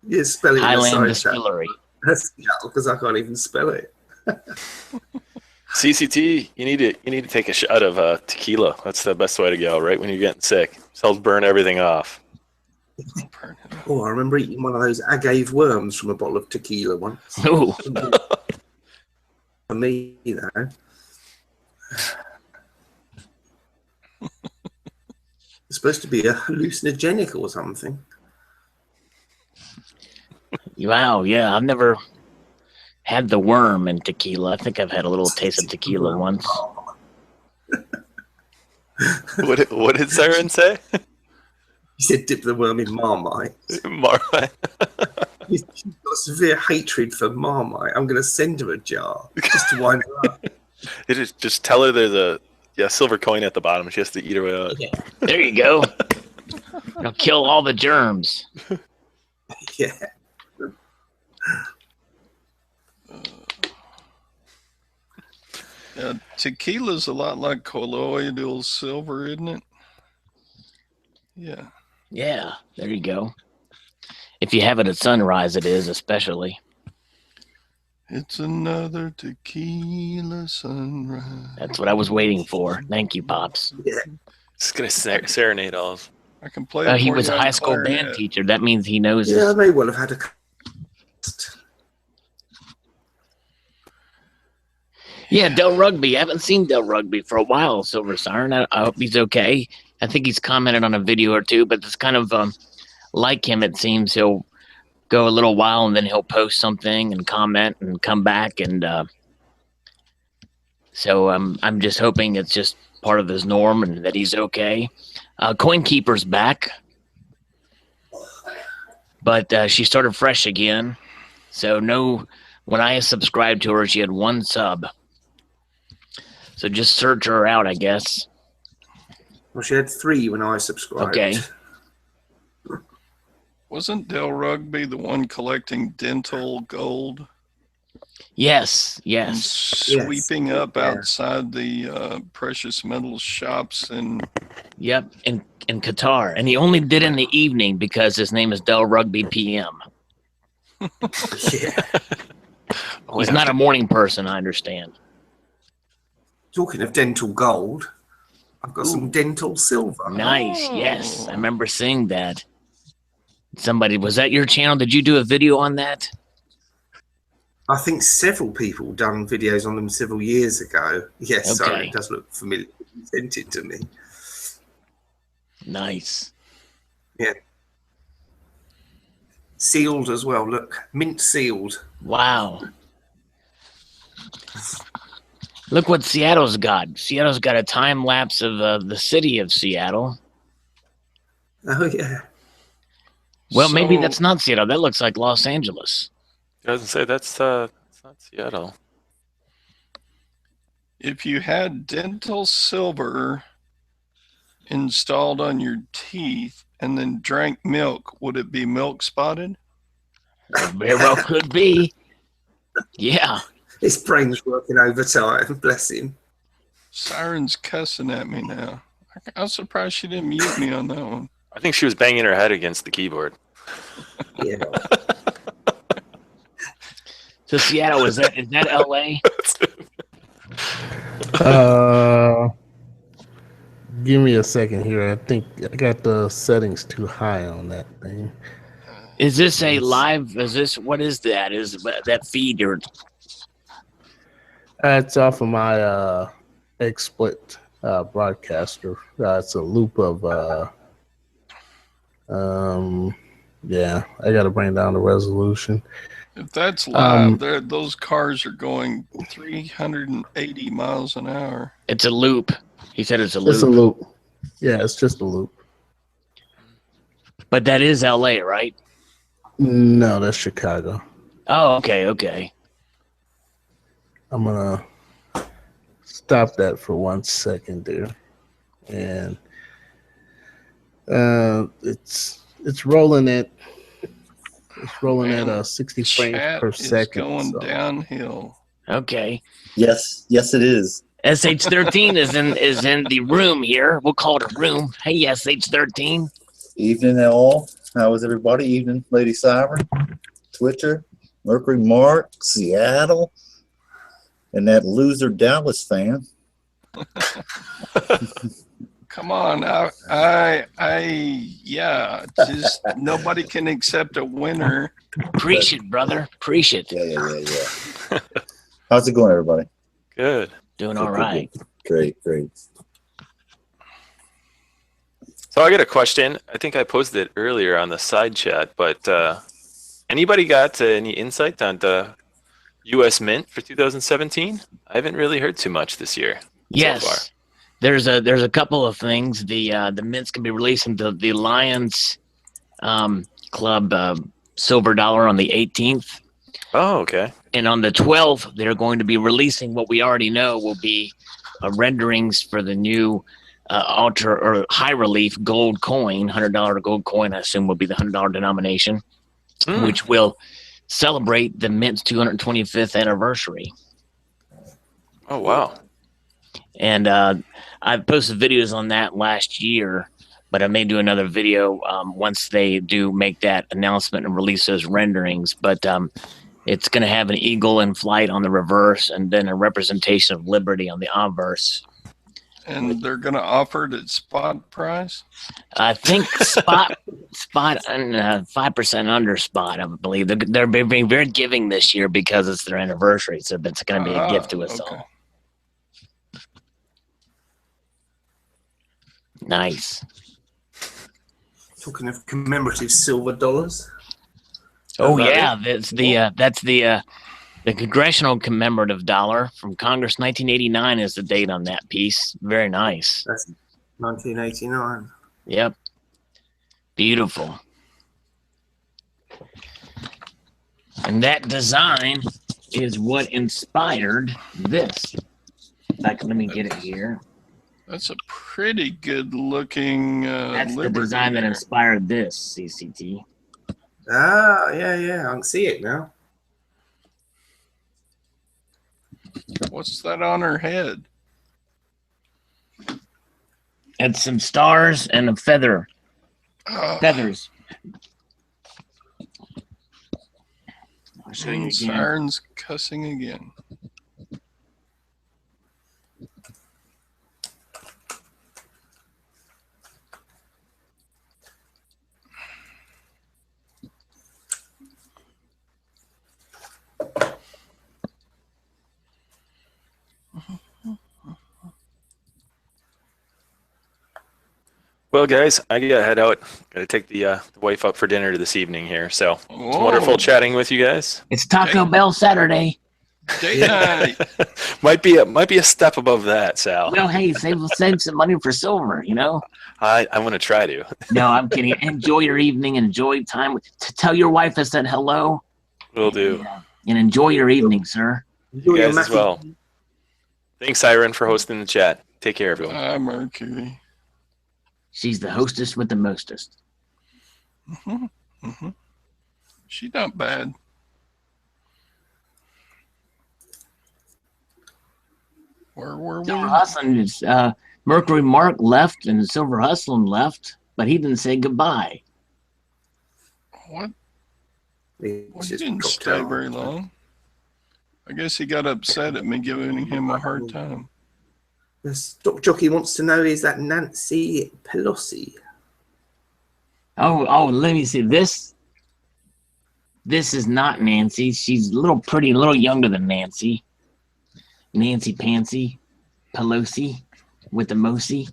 Speaker 9: You spell it
Speaker 10: Highland
Speaker 9: in the
Speaker 10: Distillery.
Speaker 9: That's Seattle because I can't even spell it.
Speaker 8: CCT, you need to take a shot of tequila. That's the best way to go, right when you're getting sick. It helps burn everything off.
Speaker 9: Oh, I remember eating one of those agave worms from a bottle of tequila once.
Speaker 10: Ooh.
Speaker 9: For me, you know. It's supposed to be a hallucinogenic or something.
Speaker 10: Wow, yeah, I've never had the worm in tequila. I think I've had a little taste of tequila once.
Speaker 8: What did Siren say?
Speaker 9: He said dip the worm in Marmite.
Speaker 8: Marmite.
Speaker 9: She's got severe hatred for Marmite. I'm going to send her a jar just to wind her up.
Speaker 8: Just tell her there's a silver coin at the bottom. She has to eat her way out.
Speaker 10: Yeah. There you go. It'll kill all the germs.
Speaker 9: Yeah.
Speaker 3: Tequila's a lot like colloidal silver, isn't it? Yeah.
Speaker 10: Yeah, there you go. If you have it at sunrise, it is, especially.
Speaker 3: It's another tequila sunrise.
Speaker 10: That's what I was waiting for. Thank you, Pops.
Speaker 9: Yeah.
Speaker 8: Just gonna serenade all.
Speaker 3: I can play.
Speaker 10: He was a high school band teacher. That means he knows.
Speaker 9: Yeah, I may well have had a.
Speaker 10: Yeah, Del Rugby. I haven't seen Del Rugby for a while, Silver Siren. I hope he's okay. I think he's commented on a video or two, but it's kind of like him, it seems. He'll go a little while and then he'll post something and comment and come back. And so I'm just hoping it's just part of his norm and that he's okay. CoinKeeper's back, but she started fresh again. So when I subscribed to her, she had 1 sub. So just search her out, I guess.
Speaker 9: Well, she had 3 when I subscribed.
Speaker 10: Okay.
Speaker 3: Wasn't Del Rugby the one collecting dental gold?
Speaker 10: Yes,
Speaker 3: And
Speaker 10: yes.
Speaker 3: sweeping up
Speaker 9: Yeah.
Speaker 3: outside the precious metals shops and
Speaker 10: Yep, in Qatar. And he only did it in the evening because his name is Del Rugby PM.
Speaker 9: Yeah.
Speaker 10: He's not a morning person, I understand.
Speaker 9: Talking of dental gold, I've got some dental silver.
Speaker 10: Nice, yes. I remember seeing that. Somebody, was that your channel? Did you do a video on that?
Speaker 9: I think several people done videos on them several years ago. Yes,
Speaker 10: Okay.
Speaker 9: sorry, it does look familiar. You sent it to me.
Speaker 10: Nice.
Speaker 9: Yeah. Sealed as well. Look, mint sealed.
Speaker 10: Wow. Look what Seattle's got. Seattle's got a time lapse of the city of Seattle.
Speaker 9: Oh yeah.
Speaker 10: Well, maybe
Speaker 3: So-
Speaker 10: that's not Seattle. That looks like Los Angeles.
Speaker 8: I was gonna say that's not Seattle.
Speaker 3: if you had dental silver installed on your teeth and then drank milk, would it be milk spotted?
Speaker 10: Very well could be. Yeah.
Speaker 9: His brain's working overtime. Bless him.
Speaker 3: Siren's cussing at me now. I'm surprised she didn't mute me on that one.
Speaker 8: I think she was banging her head against the keyboard.
Speaker 9: Yeah.
Speaker 10: So Seattle, is that LA?
Speaker 11: Give me a second here. I think I got the settings too high on that thing.
Speaker 10: Is this a live? Is this what is that? Is that feed or?
Speaker 11: It's off of my XSplit broadcaster. It's a loop of yeah. I got to bring down the resolution.
Speaker 3: If that's live, those cars are going 380 miles an hour.
Speaker 10: It's a loop. He said it's a loop.
Speaker 11: It's a loop. Yeah, it's just a loop.
Speaker 10: But that is LA, right?
Speaker 11: No, that's Chicago.
Speaker 10: Oh, okay.
Speaker 11: I'm gonna stop that for 1 second there, and it's rolling at 60 frames per second.
Speaker 3: Going downhill.
Speaker 10: Okay.
Speaker 12: Yes, it is.
Speaker 10: SH13 is in the room here. We'll call it a room. Hey, SH13.
Speaker 12: Evening all. How is everybody? Evening, Lady Siren, Twitcher, Mercury Mark, Seattle, and that loser Dallas fan.
Speaker 3: Come on, just nobody can accept a winner.
Speaker 10: Preach it, brother. Preach it.
Speaker 12: Yeah. How's it going, everybody?
Speaker 8: Good.
Speaker 10: Doing all right.
Speaker 12: Great.
Speaker 8: So I got a question. I think I posted it earlier on the side chat, but anybody got any insight on the U.S. Mint for 2017? I haven't really heard too much this year.
Speaker 10: Yes.
Speaker 8: So far.
Speaker 10: There's a couple of things. The mints can be releasing the Lions Club silver dollar on the 18th.
Speaker 8: Oh, okay.
Speaker 10: And on the 12th, they're going to be releasing what we already know will be renderings for the new ultra or high relief gold coin, $100 gold coin. I assume will be the $100 denomination, which will celebrate the Mint's 225th anniversary.
Speaker 8: Oh wow!
Speaker 10: And I posted videos on that last year, but I may do another video once they do make that announcement and release those renderings. But it's going to have an eagle in flight on the reverse and then a representation of liberty on the obverse.
Speaker 3: And they're going to offer it at spot price?
Speaker 10: I think spot and 5% under spot, I believe. They're being very giving this year because it's their anniversary. So it's going to be a gift to us all. Nice.
Speaker 9: Talking of commemorative silver dollars.
Speaker 10: Oh yeah, that's the Congressional Commemorative Dollar from Congress. 1989 is the date on that piece. Very nice.
Speaker 9: That's 1989.
Speaker 10: Yep. Beautiful. And that design is what inspired this. In fact, let me get it here.
Speaker 3: That's a pretty good looking
Speaker 10: that's the design that inspired this, CCT.
Speaker 9: Ah, yeah, I can see it now.
Speaker 3: What's that on her head?
Speaker 10: It's some stars and a feather. Feathers. I'll show you again.
Speaker 3: Siren's cussing again.
Speaker 8: Well, guys, I gotta head out. Gotta take the wife up for dinner this evening here. So it's wonderful chatting with you guys.
Speaker 10: It's Taco Bell Saturday.
Speaker 3: Date night.
Speaker 8: might be a step above that, Sal.
Speaker 10: Well, hey, save some money for silver. You know.
Speaker 8: I'm gonna try to.
Speaker 10: No, I'm kidding. Enjoy your evening. Enjoy time. Tell your wife I said hello.
Speaker 8: Will do.
Speaker 10: And enjoy your evening, sir.
Speaker 8: You guys as well. Thanks, Siren, for hosting the chat. Take care, everyone.
Speaker 3: Mercury.
Speaker 10: She's the hostess with the mostest.
Speaker 3: She's not bad. Where were we?
Speaker 10: Hustling is Mercury Mark left and Silver Hustling left, but he didn't say goodbye.
Speaker 3: What?
Speaker 9: He
Speaker 3: Well, he
Speaker 9: just
Speaker 3: didn't
Speaker 9: dropped
Speaker 3: stay
Speaker 9: out.
Speaker 3: very long. I guess he got upset at me giving him a hard time.
Speaker 9: The stock jockey wants to know, is that Nancy Pelosi?
Speaker 10: Oh, let me see. This is not Nancy. She's a little pretty, a little younger than Nancy. Nancy Pansy Pelosi with the Mosi.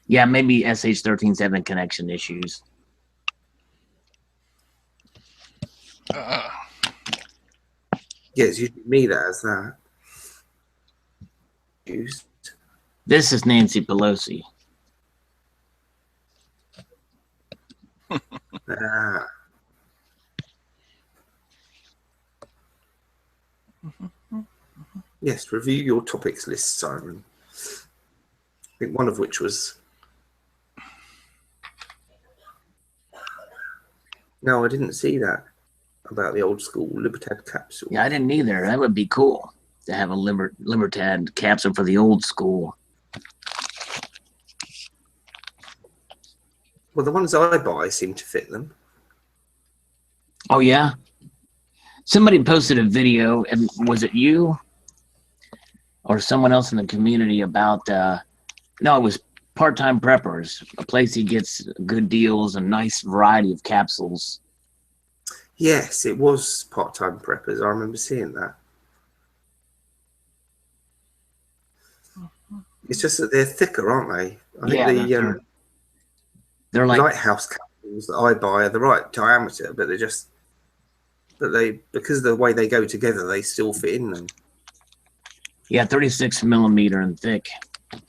Speaker 10: Yeah, maybe SH13's having connection issues.
Speaker 9: Yes, you me that as that. Used.
Speaker 10: This is Nancy Pelosi.
Speaker 9: Yes, review your topics list, Simon. I think one of which was... No, I didn't see that about the old school Libertad capsule.
Speaker 10: Yeah, I didn't either. That would be cool to have a Libertad capsule for the old school.
Speaker 9: Well, the ones I buy seem to fit them.
Speaker 10: Oh, yeah? Somebody posted a video, and was it you or someone else in the community about, no, it was Part-Time Preppers, a place he gets good deals and nice variety of capsules.
Speaker 9: Yes, it was Part-Time Preppers. I remember seeing that. It's just that they're thicker, aren't they? I think
Speaker 10: they're like
Speaker 9: lighthouse capsules that I buy are the right diameter, but they're just because of the way they go together, they still fit in them.
Speaker 10: Yeah, 36 millimeter and thick. Let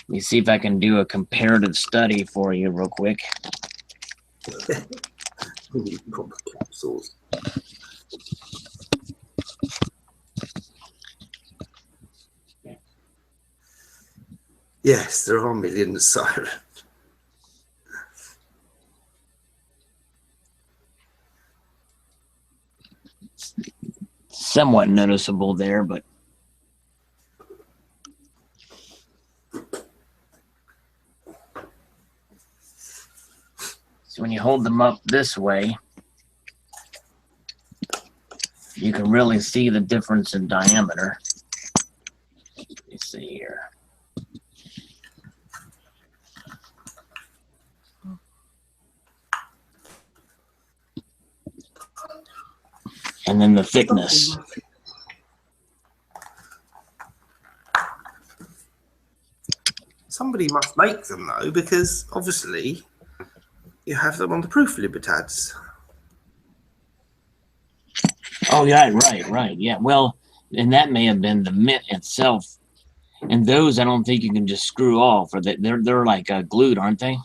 Speaker 10: me see if I can do a comparative study for you real quick.
Speaker 9: Proper capsules. Yes, there are millions, Siren.
Speaker 10: Somewhat noticeable there, but so when you hold them up this way, you can really see the difference in diameter. Let me see here. And then the thickness.
Speaker 9: Somebody must make them though, because obviously you have them on the proof Libertads.
Speaker 10: Oh yeah, right. Yeah, well, and that may have been the mint itself. And those, I don't think you can just screw off, or they're like glued, aren't they?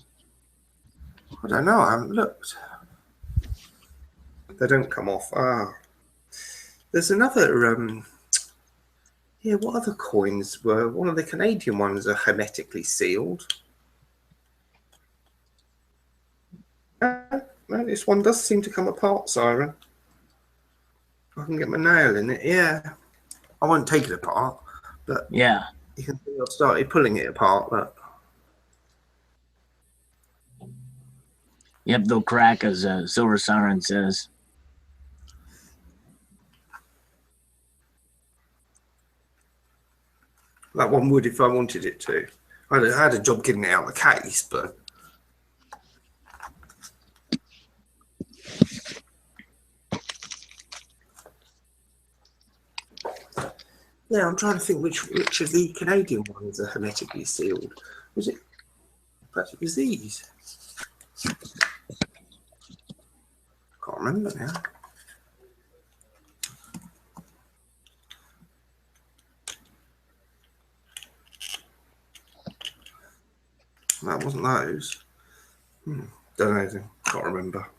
Speaker 9: I don't know. I haven't looked. They don't come off. Ah, there's another. Yeah, what other coins were? One of the Canadian ones are hermetically sealed. This one does seem to come apart, Siren. I can get my nail in it. Yeah, I won't take it apart, but
Speaker 10: yeah,
Speaker 9: you can see I've started pulling it apart. But
Speaker 10: yep, they'll crack, as Silver Siren says.
Speaker 9: that one would if I wanted it to. I had a job getting it out of the case, but yeah, I'm trying to think which of the Canadian ones are hermetically sealed. Was it? Perhaps it was these. Can't remember now. That wasn't those. Don't know. Can't remember.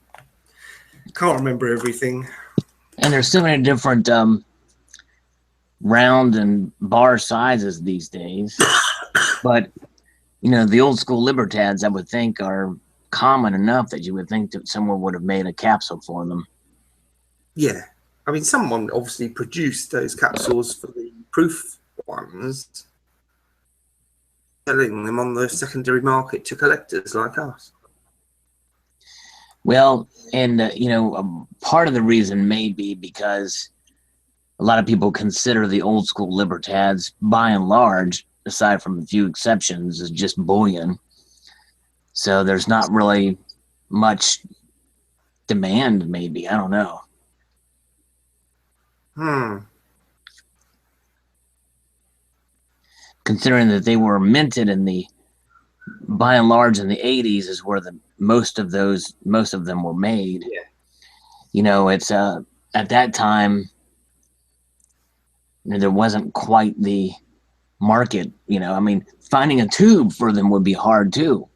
Speaker 9: Can't remember everything.
Speaker 10: And there's so many different round and bar sizes these days. But, you know, the old school Libertads, I would think, are common enough that you would think that someone would have made a capsule for them.
Speaker 9: Yeah, I mean, someone obviously produced those capsules for the proof ones, selling them on the secondary market to collectors like us.
Speaker 10: Well, and part of the reason may be because a lot of people consider the old school Libertads, by and large, aside from a few exceptions, as just bullion. So there's not really much demand, maybe. I don't know. Considering that they were minted in the, by and large, in the 80s is where the most of them were made.
Speaker 9: Yeah.
Speaker 10: It's at that time there wasn't quite the market. I mean, finding a tube for them would be hard too.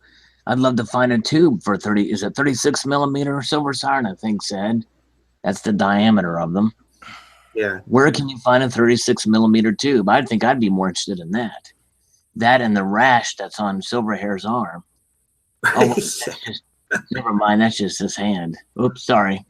Speaker 10: I'd love to find a tube for 36 millimeter silver siren, I think said. That's the diameter of them.
Speaker 9: Yeah.
Speaker 10: Where can you find a 36 millimeter tube? I think I'd be more interested in that. That and the rash that's on Silverhair's arm. Oh, never mind. That's just his hand. Oops, sorry.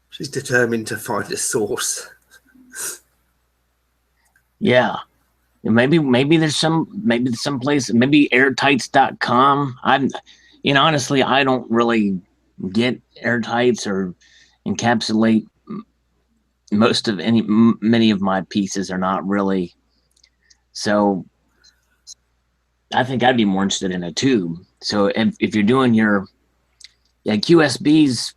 Speaker 9: She's determined to find a source.
Speaker 10: Yeah. Maybe there's some place, maybe airtights.com. Honestly, I don't really get airtights or encapsulate many of my pieces are not really. So I think I'd be more interested in a tube. So if you're doing your QSBs,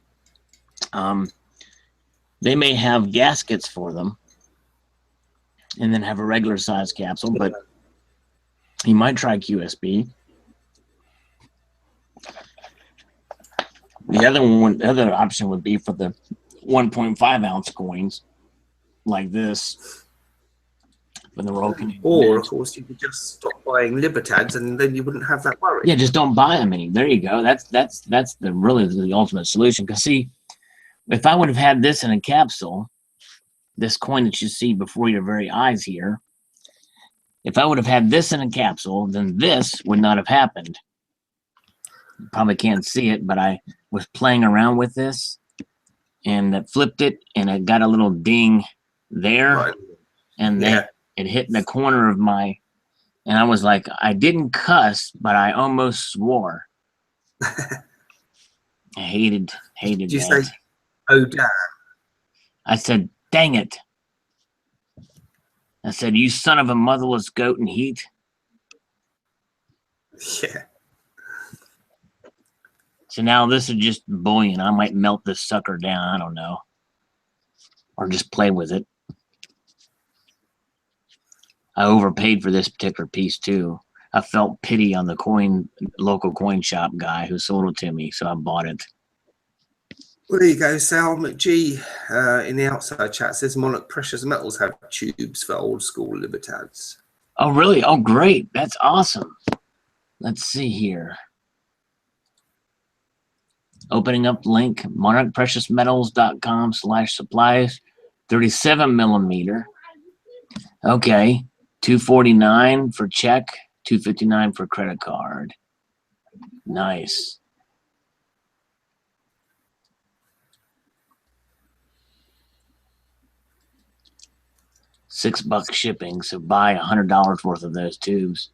Speaker 10: they may have gaskets for them and then have a regular size capsule, but you might try QSB. The other option would be for the 1.5 ounce coins like this. When they're open.
Speaker 9: Or, of course, you could just stop buying Libertads and then you wouldn't have that worry.
Speaker 10: Yeah, just don't buy them any. There you go. That's the ultimate solution. Because see, if I would have had this in a capsule, this coin that you see before your very eyes here, if I would have had this in a capsule, then this would not have happened. You probably can't see it, but I was playing around with this and flipped it, and it got a little ding there,
Speaker 9: Right.
Speaker 10: and then it hit the corner of my, and I was like, I didn't cuss, but I almost swore. I hated
Speaker 9: Did you
Speaker 10: that.
Speaker 9: say, oh, damn?
Speaker 10: I said, dang it. I said, you son of a motherless goat in heat.
Speaker 9: Yeah.
Speaker 10: So now this is just bullion. I might melt this sucker down. I don't know. Or just play with it. I overpaid for this particular piece too. I felt pity on the local coin shop guy who sold it to me, so I bought it.
Speaker 9: Well, there you go. Sal McGee in the outside chat says Monarch Precious Metals have tubes for old school Libertads.
Speaker 10: Oh, really? Oh, great. That's awesome. Let's see here. Opening up link, monarchpreciousmetals.com/supplies, 37 millimeter. Okay. $249 for check, $259 for credit card. Nice. $6 shipping, so buy $100 worth of those tubes.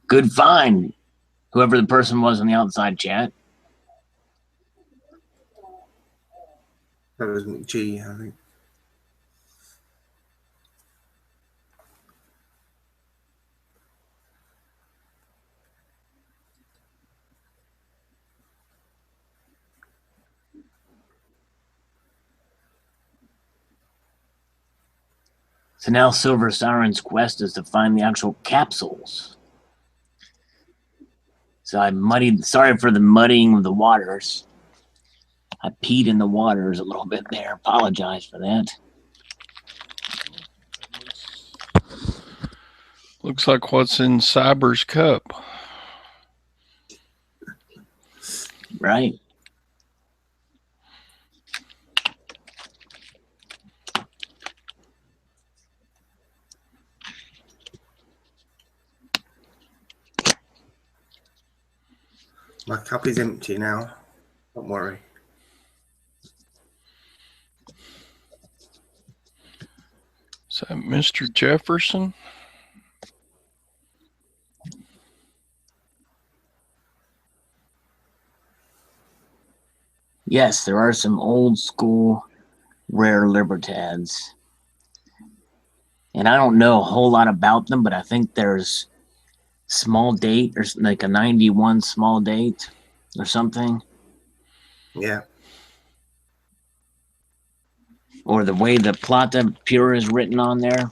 Speaker 10: Good find, whoever the person was in the outside chat.
Speaker 9: That was McGee, I think.
Speaker 10: So now Silver Siren's quest is to find the actual capsules. So sorry for the muddying of the waters. I peed in the waters a little bit there. Apologize for that.
Speaker 3: Looks like what's in Cyber's cup.
Speaker 10: Right.
Speaker 9: My cup is empty now. Don't worry.
Speaker 3: Is that Mr. Jefferson?
Speaker 10: Yes, there are some old school rare Libertads. And I don't know a whole lot about them, but I think there's small date or like a 91 small date or something.
Speaker 9: Yeah.
Speaker 10: Or the way the Plata Pure is written on there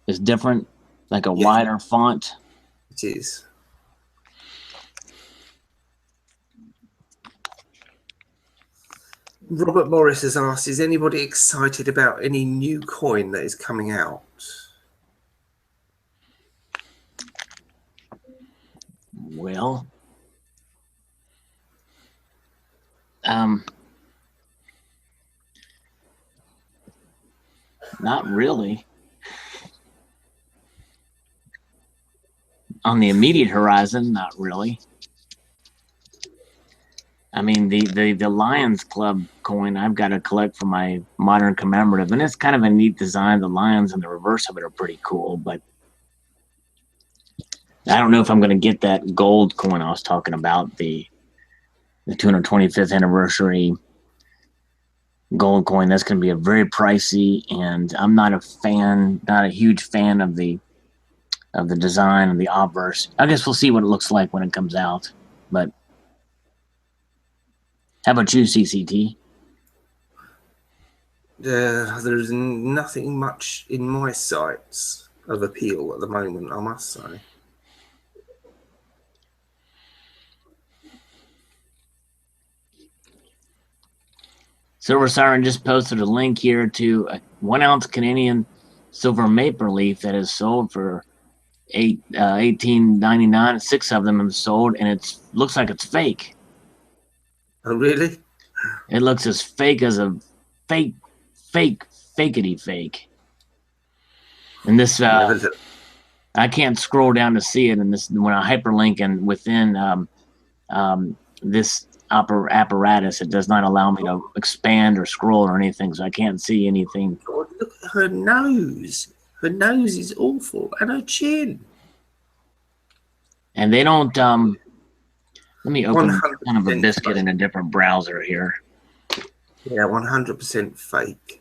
Speaker 10: is different, like a wider font.
Speaker 9: It is. Robert Morris has asked, is anybody excited about any new coin that is coming out?
Speaker 10: Well, not really. On the immediate horizon, not really. I mean, the Lions Club coin I've got to collect for my modern commemorative, and it's kind of a neat design. The lions and the reverse of it are pretty cool, but I don't know if I'm going to get that gold coin I was talking about, the 225th anniversary gold coin. That's going to be a very pricey, and I'm not a huge fan of the design and the obverse. I guess we'll see what it looks like when it comes out, but. How about you, CCT?
Speaker 9: There's nothing much in my sights of appeal at the moment, I must say.
Speaker 10: Silver Siren just posted a link here to a 1 ounce Canadian silver maple leaf that is sold for $18.99. 6 of them have sold, and it looks like it's fake.
Speaker 9: Oh, really?
Speaker 10: It looks as fake as a fakety fake. And this, I can't scroll down to see it. And this, when I hyperlink and within this apparatus, it does not allow me to expand or scroll or anything, so I can't see anything.
Speaker 9: God, look at her nose. Her nose is awful, and her chin.
Speaker 10: And they don't. Let me open kind of a
Speaker 9: 100%
Speaker 10: biscuit in a different browser here.
Speaker 9: Yeah, 100% fake.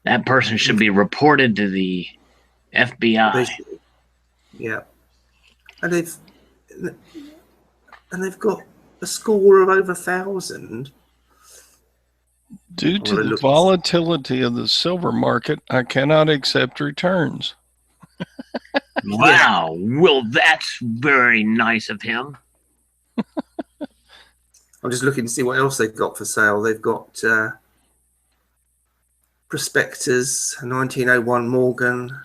Speaker 10: That person should be reported to the FBI.
Speaker 9: Yeah, and they've got a score of over 1,000.
Speaker 3: Due to the volatility of the silver market, I cannot accept returns.
Speaker 10: Wow. Well, that's very nice of him.
Speaker 9: I'm just looking to see what else they've got for sale. They've got Prospectors, 1901 Morgan.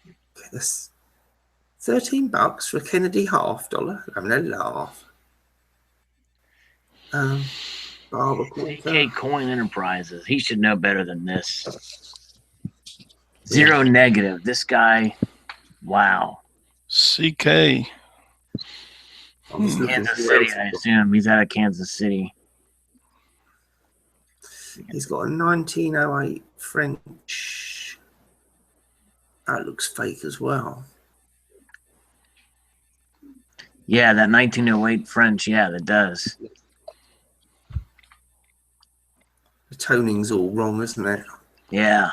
Speaker 9: Okay, that's $13 for a Kennedy $half. I'm having a laugh.
Speaker 10: AK Coin Enterprises. He should know better than this. Zero negative. This guy, wow.
Speaker 3: CK.
Speaker 10: Kansas City, I assume. He's out of Kansas City.
Speaker 9: He's got a 1908 French. That looks fake as well.
Speaker 10: Yeah, that 1908 French. Yeah, that does.
Speaker 9: The toning's all wrong, isn't it?
Speaker 10: Yeah.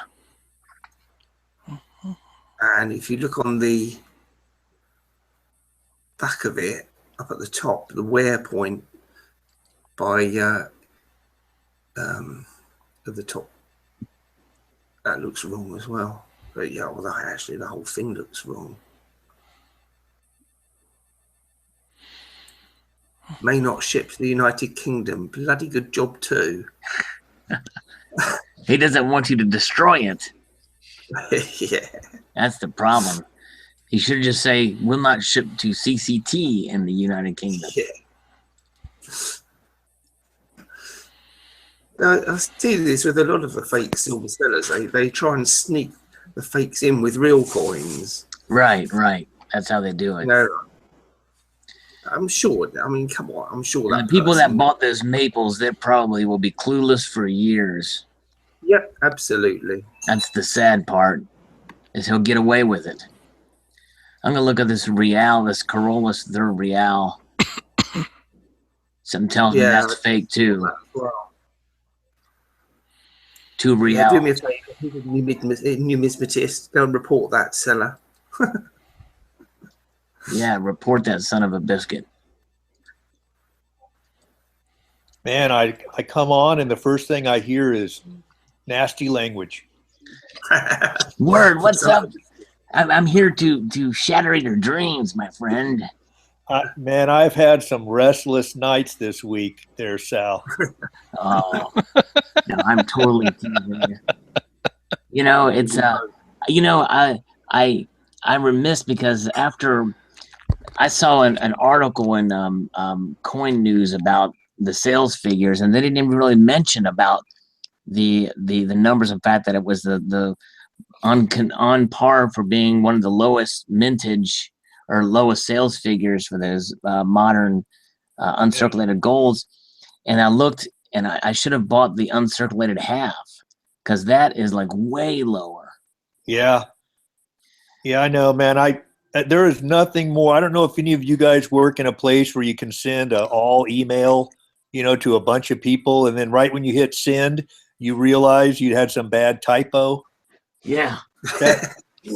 Speaker 9: And if you look on the back of it, up at the top, the wear point by at the top, that looks wrong as well. But yeah, well, actually, the whole thing looks wrong. may not ship to the United Kingdom. Bloody good job too.
Speaker 10: He doesn't want you to destroy it.
Speaker 9: Yeah.
Speaker 10: That's the problem. He should just say, will not ship to CCT in the United Kingdom.
Speaker 9: Yeah. I see this with a lot of the fake silver sellers. They try and sneak the fakes in with real coins.
Speaker 10: Right. That's how they do it.
Speaker 9: No, I'm sure. I mean, come on. I'm sure
Speaker 10: And the people that bought those maples, they probably will be clueless for years.
Speaker 9: Yep, absolutely.
Speaker 10: That's the sad part, is he'll get away with it. I'm gonna look at this Real, this Corollas third Real. Something tells me that's fake too.
Speaker 9: Well,
Speaker 10: 2 Real.
Speaker 9: yeah, do me a favor, numismatist. Go and report that seller.
Speaker 10: Yeah, report that son of a biscuit.
Speaker 13: Man, I come on and the first thing I hear is nasty language.
Speaker 10: Word, what's up? I'm here to shatter your dreams, my friend.
Speaker 13: Man, I've had some restless nights this week there, Sal.
Speaker 10: Oh, no, I'm totally teasing you. You know, it's I'm remiss because after I saw an article in Coin News about the sales figures, and they didn't even really mention about the numbers. In fact, that it was the on par for being one of the lowest mintage or lowest sales figures for those modern uncirculated golds. And I looked, and I should have bought the uncirculated half because that is like way lower.
Speaker 13: Yeah, I know, man. There is nothing more. I don't know if any of you guys work in a place where you can send all email, to a bunch of people, and then right when you hit send, you realize you had some bad typo.
Speaker 10: Yeah.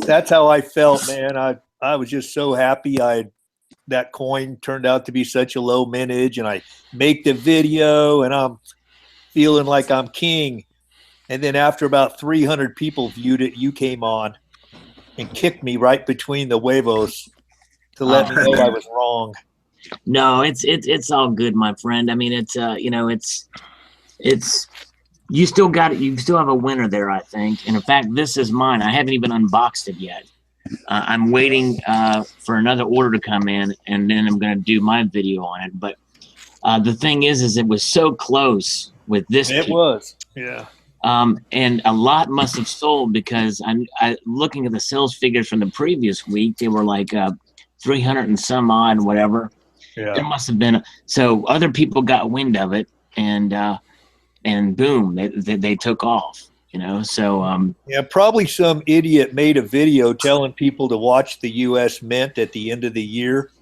Speaker 13: That's how I felt, man. I was just so happy that coin turned out to be such a low mintage, and I make the video and I'm feeling like I'm king. And then after about 300 people viewed it, you came on and kicked me right between the huevos to let me know I was wrong.
Speaker 10: No, it's all good, my friend. I mean, it's you still got it. You still have a winner there, I think. And in fact, this is mine. I haven't even unboxed it yet. I'm waiting for another order to come in, and then I'm going to do my video on it. But the thing is it was so close with this.
Speaker 13: It was, yeah.
Speaker 10: And a lot must have sold because I'm looking at the sales figures from the previous week. They were like 300 and some odd, whatever.
Speaker 13: Yeah.
Speaker 10: There must have been. So other people got wind of it, and boom, they took off. So
Speaker 13: yeah, probably some idiot made a video telling people to watch the U.S. Mint at the end of the year,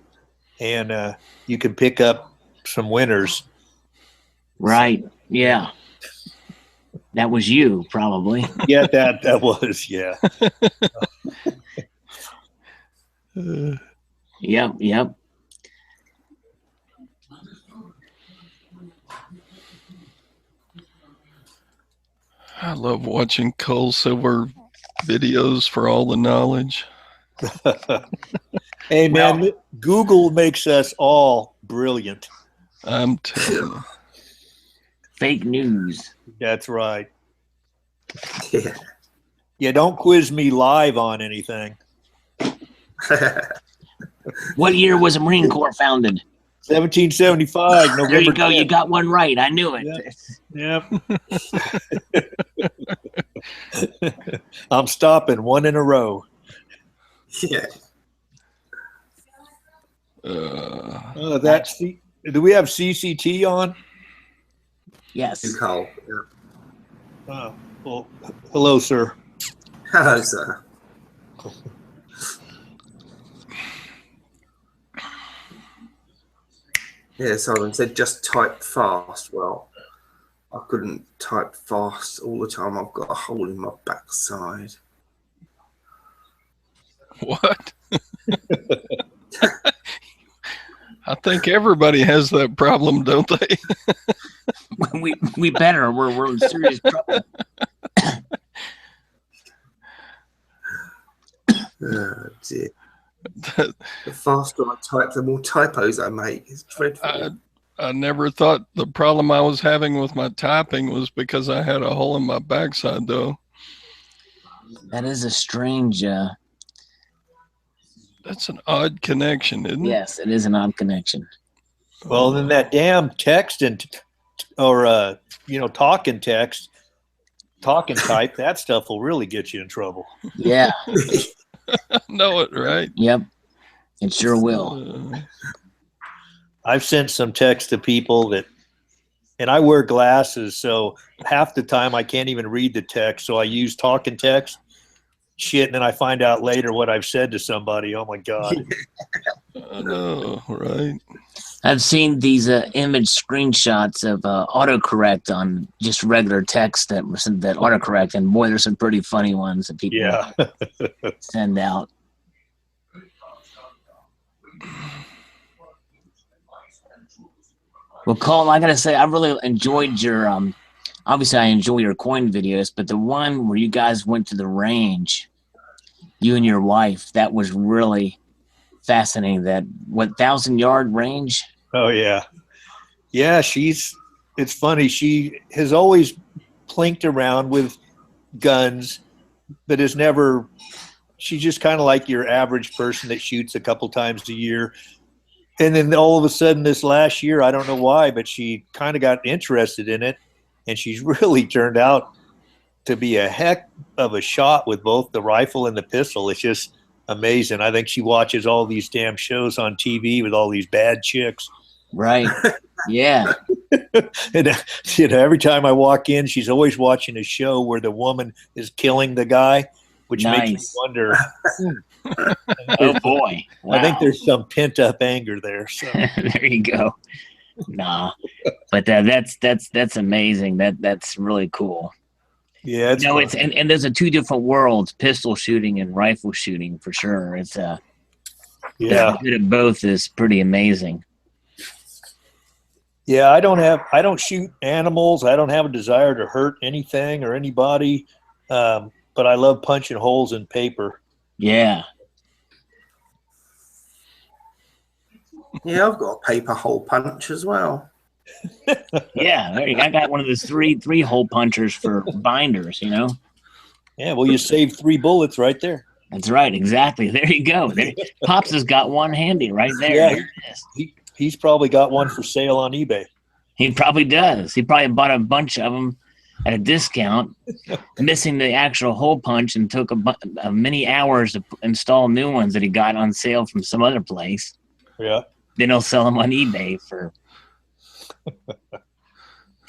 Speaker 13: and you can pick up some winners.
Speaker 10: Right? Yeah. That was you, probably.
Speaker 13: Yeah, that was, yeah.
Speaker 10: Yep.
Speaker 3: I love watching Cole Silver videos for all the knowledge.
Speaker 13: Hey, man, Google makes us all brilliant.
Speaker 3: I'm telling you.
Speaker 10: Fake news.
Speaker 13: That's right. Yeah, don't quiz me live on anything.
Speaker 10: What year was the Marine Corps founded?
Speaker 13: 1775. November
Speaker 10: there you go.
Speaker 13: 10th.
Speaker 10: You got one right. I knew it.
Speaker 13: Yep. I'm stopping one in a row.
Speaker 9: Yeah.
Speaker 13: Do we have CCT on?
Speaker 10: Yes.
Speaker 9: Cole.
Speaker 13: Oh, well, hello, sir.
Speaker 9: Hello, sir. Yeah, Simon said just type fast. Well, I couldn't type fast all the time. I've got a hole in my backside.
Speaker 3: What? I think everybody has that problem, don't they?
Speaker 10: we better. We're in serious trouble.
Speaker 9: Oh, dear. The faster I type, the more typos I make. It's dreadful.
Speaker 3: I never thought the problem I was having with my typing was because I had a hole in my backside, though.
Speaker 10: That is a strange.
Speaker 3: That's an odd connection, isn't it?
Speaker 10: Yes, it is an odd connection.
Speaker 13: Well, then that damn text or talking text, talking type, that stuff will really get you in trouble.
Speaker 10: Yeah.
Speaker 3: Know it, right?
Speaker 10: Yep. It sure will.
Speaker 13: I've sent some text to people and I wear glasses, so half the time I can't even read the text, so I use talking text. Shit, and then I find out later what I've said to somebody. Oh my God.
Speaker 3: I know, right?
Speaker 10: I've seen these image screenshots of autocorrect on just regular text that autocorrect, and boy, there's some pretty funny ones that people send out. Well, Colin, I gotta say, I really enjoyed your. Obviously, I enjoy your coin videos, but the one where you guys went to the range, you and your wife, that was really fascinating. That 1,000-yard range.
Speaker 13: Oh yeah, yeah. It's funny. She has always plinked around with guns, but has never. She's just kind of like your average person that shoots a couple times a year. And then all of a sudden this last year, I don't know why, but she kind of got interested in it, and she's really turned out to be a heck of a shot with both the rifle and the pistol. It's just amazing. I think she watches all these damn shows on TV with all these bad chicks.
Speaker 10: Right. Yeah.
Speaker 13: And every time I walk in, she's always watching a show where the woman is killing the guy, which makes me wonder.
Speaker 10: Oh boy! Wow.
Speaker 13: I think there's some pent up anger there. So
Speaker 10: there you go. Nah, but that's amazing. That's really cool.
Speaker 13: Yeah, it's
Speaker 10: it's and there's two different worlds: pistol shooting and rifle shooting for sure. It's
Speaker 13: yeah,
Speaker 10: good at both is pretty amazing.
Speaker 13: Yeah, I don't shoot animals. I don't have a desire to hurt anything or anybody. But I love punching holes in paper.
Speaker 10: Yeah.
Speaker 9: Yeah, I've got a paper hole punch as well.
Speaker 10: Yeah, there you go. I got one of those three hole punchers for binders,
Speaker 13: Yeah, well, you saved 3 bullets right there.
Speaker 10: That's right, exactly. There you go. Pops has got one handy right there.
Speaker 13: Yeah, he's probably got one for sale on eBay.
Speaker 10: He probably does. He probably bought a bunch of them at a discount, missing the actual hole punch, and took many hours to install new ones that he got on sale from some other place.
Speaker 13: Yeah.
Speaker 10: Then he'll sell them on eBay for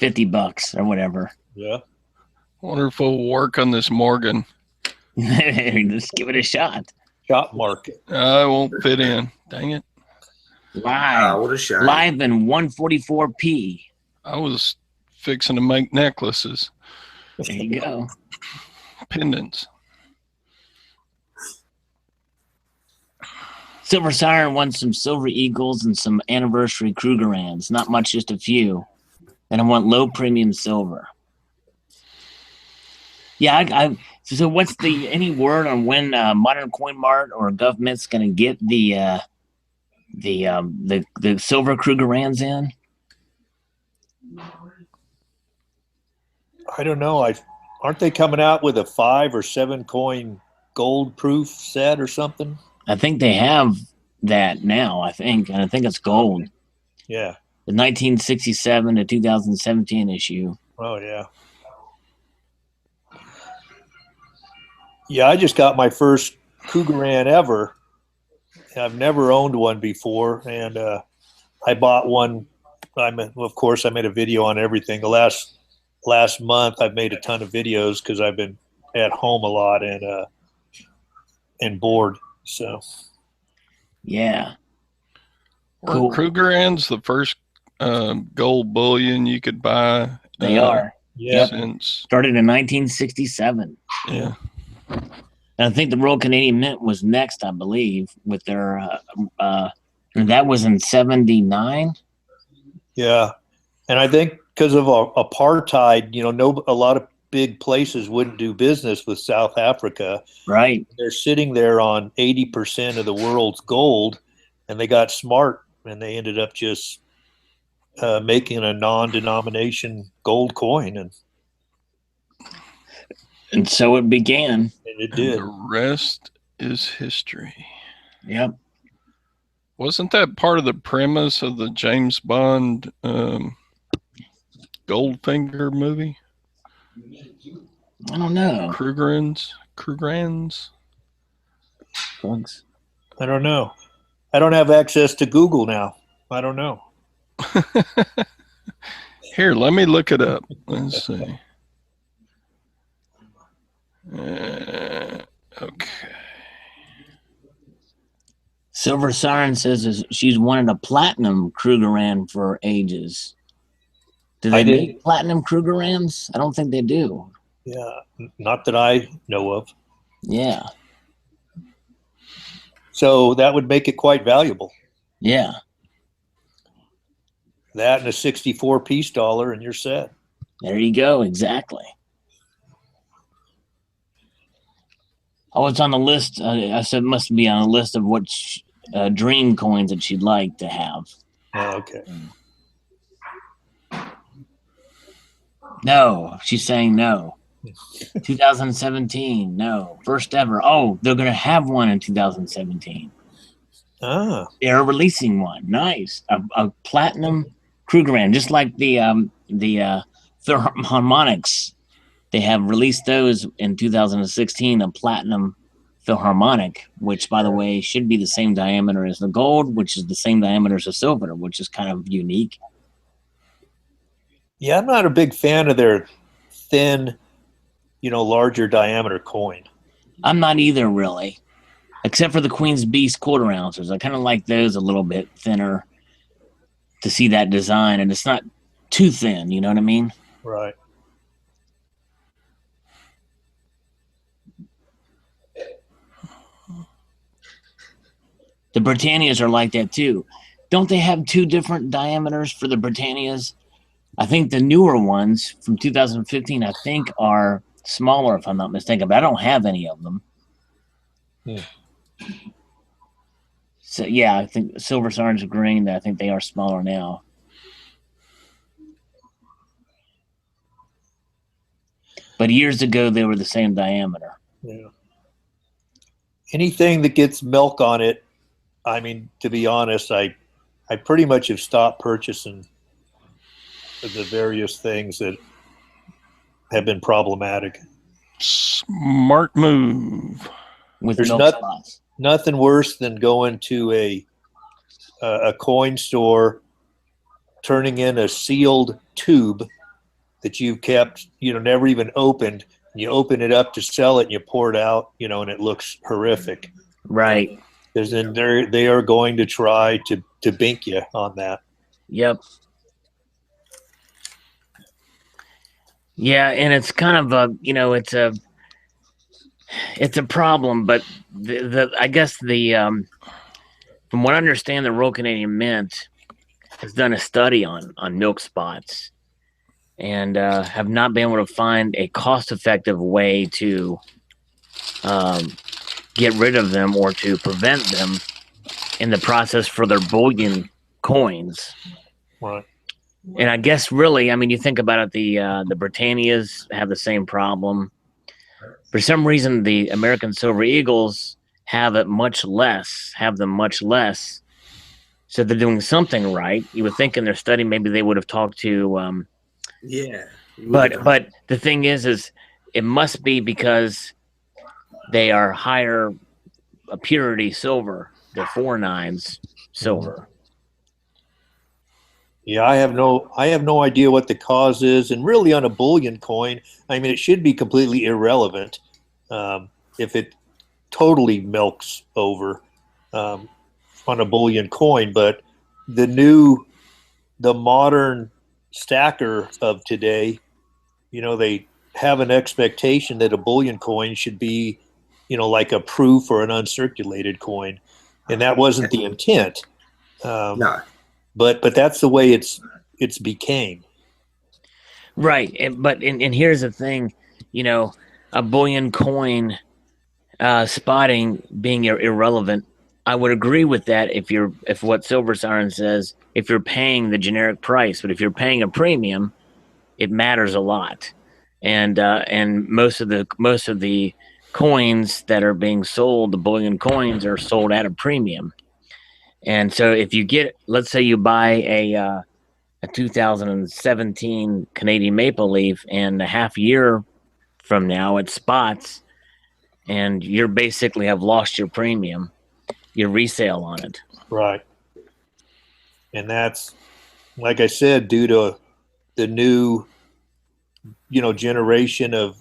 Speaker 10: $50 or whatever.
Speaker 13: Yeah.
Speaker 3: Wonder if we'll work on this Morgan.
Speaker 10: Let's give it a shot.
Speaker 13: Shot market.
Speaker 3: I won't fit in. Dang it.
Speaker 10: Live.
Speaker 9: What a shame.
Speaker 10: Live in 144p.
Speaker 3: I was fixing to make necklaces.
Speaker 10: There you go.
Speaker 3: Pendants.
Speaker 10: Silver Siren won some Silver Eagles and some anniversary Krugerrands. Not much, just a few. And I want low premium silver. Yeah, so what's any word on when Modern Coin Mart or government's going to get the silver Krugerrands in?
Speaker 13: I don't know. Aren't they coming out with a 5 or 7 coin gold proof set or something?
Speaker 10: I think they have that now, and I think it's gold.
Speaker 13: Yeah.
Speaker 10: The 1967 to 2017 issue.
Speaker 13: Oh, yeah. Yeah, I just got my first Krugerrand ever. I've never owned one before, and I bought one. Of course, I made a video on everything. The last month, I've made a ton of videos because I've been at home a lot and bored. So,
Speaker 10: yeah.
Speaker 3: Cool. Krugerrands the first gold bullion you could buy.
Speaker 10: They are.
Speaker 13: Yeah.
Speaker 10: Started in 1967.
Speaker 3: Yeah.
Speaker 10: And I think the Royal Canadian Mint was next, I believe, with their and that was in 79.
Speaker 13: Yeah. And I think because of apartheid, a lot of big places wouldn't do business with South Africa.
Speaker 10: Right.
Speaker 13: They're sitting there on 80% of the world's gold, and they got smart, and they ended up just making a non-denomination gold coin,
Speaker 10: and so it began.
Speaker 13: And it did.
Speaker 3: And the rest is history.
Speaker 10: Yep.
Speaker 3: Wasn't that part of the premise of the James Bond Goldfinger movie?
Speaker 10: I don't know.
Speaker 3: Krugerrands?
Speaker 10: Bugs.
Speaker 13: I don't know. I don't have access to Google now. I don't know.
Speaker 3: Here, let me look it up. Let's see. Okay.
Speaker 10: Silver Siren says she's wanted a platinum Krugerrand for ages. Do they make platinum Krugerrands? I don't think they do.
Speaker 13: Yeah, not that I know of.
Speaker 10: Yeah.
Speaker 13: So that would make it quite valuable.
Speaker 10: Yeah.
Speaker 13: That and a 64 piece dollar, and you're set.
Speaker 10: There you go. Exactly. Oh, it's on the list. I said it must be on a list of what dream coins that she'd like to have.
Speaker 13: Oh, okay.
Speaker 10: No, she's saying no. 2017, no. First ever. Oh, they're going to have one in 2017.
Speaker 13: Ah.
Speaker 10: They're releasing one. Nice. A platinum Krugerrand, just like the Philharmonics. They have released those in 2016, a platinum Philharmonic, which, by the way, should be the same diameter as the gold, which is the same diameter as the silver, which is kind of unique.
Speaker 13: Yeah, I'm not a big fan of their thin, larger diameter coin.
Speaker 10: I'm not either, really, except for the Queen's Beast quarter ounces. I kind of like those a little bit thinner to see that design, and it's not too thin, you know what I mean?
Speaker 13: Right.
Speaker 10: The Britannias are like that too. Don't they have two different diameters for the Britannias? I think the newer ones from 2015, I think, are smaller, if I'm not mistaken, but I don't have any of them.
Speaker 13: Hmm.
Speaker 10: So, yeah, I think Silver Sarn's agreeing that I think they are smaller now. But years ago, they were the same diameter.
Speaker 13: Yeah. Anything that gets milk on it, I mean, to be honest, I pretty much have stopped purchasing the various things that have been problematic.
Speaker 3: Smart move.
Speaker 10: With
Speaker 13: There's nothing worse than going to a coin store, turning in a sealed tube that you've kept, never even opened. And you open it up to sell it, and you pour it out, and it looks horrific.
Speaker 10: Right.
Speaker 13: Because then they are going to try to bink you on that.
Speaker 10: Yep. Yeah, and it's kind of a, it's a problem, but I guess from what I understand, the Royal Canadian Mint has done a study on milk spots and have not been able to find a cost-effective way to get rid of them or to prevent them in the process for their bullion coins.
Speaker 13: Right.
Speaker 10: And I guess really, I mean, you think about it, the Britannias have the same problem. For some reason, the American Silver Eagles have them much less. So they're doing something right. You would think in their study maybe they would have talked to.
Speaker 9: Yeah.
Speaker 10: But the thing is it must be because they are higher purity silver. They're 4.9s silver.
Speaker 13: Yeah, I have no idea what the cause is, and really on a bullion coin, I mean, it should be completely irrelevant if it totally milks over on a bullion coin. But the modern stacker of today, they have an expectation that a bullion coin should be, like a proof or an uncirculated coin, and that wasn't the intent.
Speaker 9: No.
Speaker 13: But that's the way it's became.
Speaker 10: Right, but here's the thing: a bullion coin spotting being irrelevant. I would agree with that if what Silver Siren says, if you're paying the generic price, but if you're paying a premium, it matters a lot. And most of the coins that are being sold, the bullion coins, are sold at a premium. And so if you get, let's say you buy a 2017 Canadian Maple Leaf, and a half year from now it spots, and you basically have lost your premium, your resale on it.
Speaker 13: Right. And that's, like I said, due to the new, generation of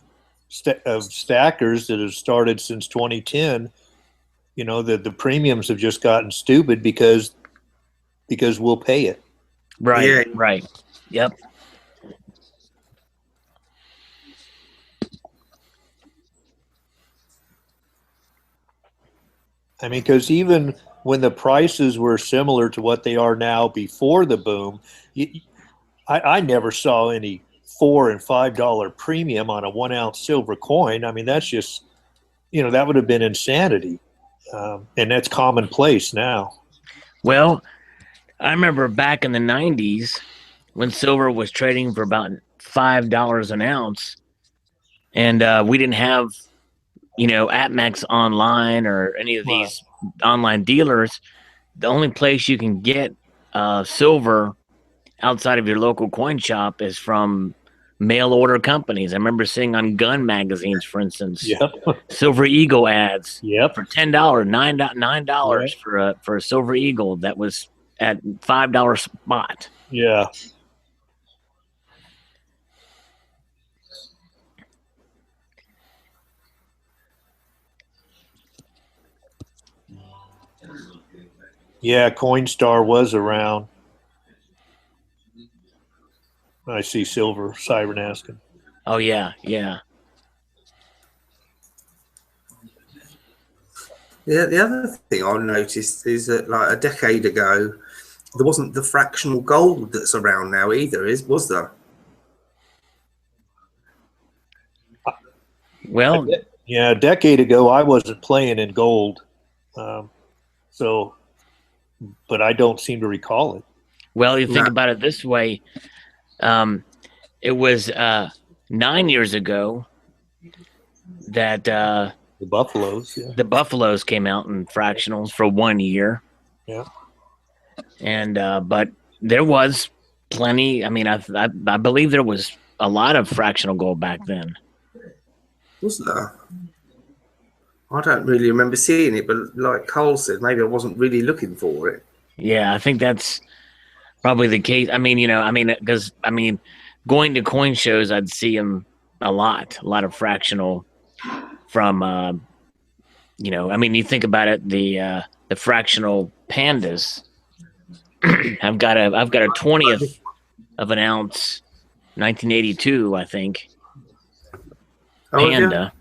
Speaker 13: stackers that have started since 2010. The premiums have just gotten stupid because we'll pay it.
Speaker 10: Right.
Speaker 9: Yeah.
Speaker 10: Right. Yep.
Speaker 13: I mean, because even when the prices were similar to what they are now before the boom, I never saw any $4 and $5 premium on a 1 ounce silver coin. I mean, that's just, that would have been insanity. And that's commonplace now.
Speaker 10: Well, I remember back in the 90s when silver was trading for about $5 an ounce, and we didn't have, APMEX online or any of these online dealers. The only place you can get silver outside of your local coin shop is from mail order companies. I remember seeing on gun magazines, for instance, Silver Eagle ads for $10, $9 for a Silver Eagle that was at $5 spot.
Speaker 13: Yeah. Yeah, Coinstar was around. I see Silver Siren asking.
Speaker 10: Oh yeah, yeah.
Speaker 9: Yeah, the other thing I noticed is that like a decade ago, there wasn't the fractional gold that's around now either, was there?
Speaker 10: Well,
Speaker 13: yeah, a decade ago I wasn't playing in gold, but I don't seem to recall it.
Speaker 10: Well, you think about it this way. It was 9 years ago that
Speaker 13: the Buffaloes,
Speaker 10: the Buffaloes came out in fractionals for 1 year.
Speaker 13: Yeah,
Speaker 10: and but there was plenty. I mean, I believe there was a lot of fractional gold back then.
Speaker 9: Was there? I don't really remember seeing it, but like Cole said, maybe I wasn't really looking for it.
Speaker 10: Yeah, I think that's probably the case. I mean, because going to coin shows, I'd see them a lot of fractional from, you think about it, the fractional pandas. I've got a 20th of an ounce, 1982, I think. Panda. Yeah.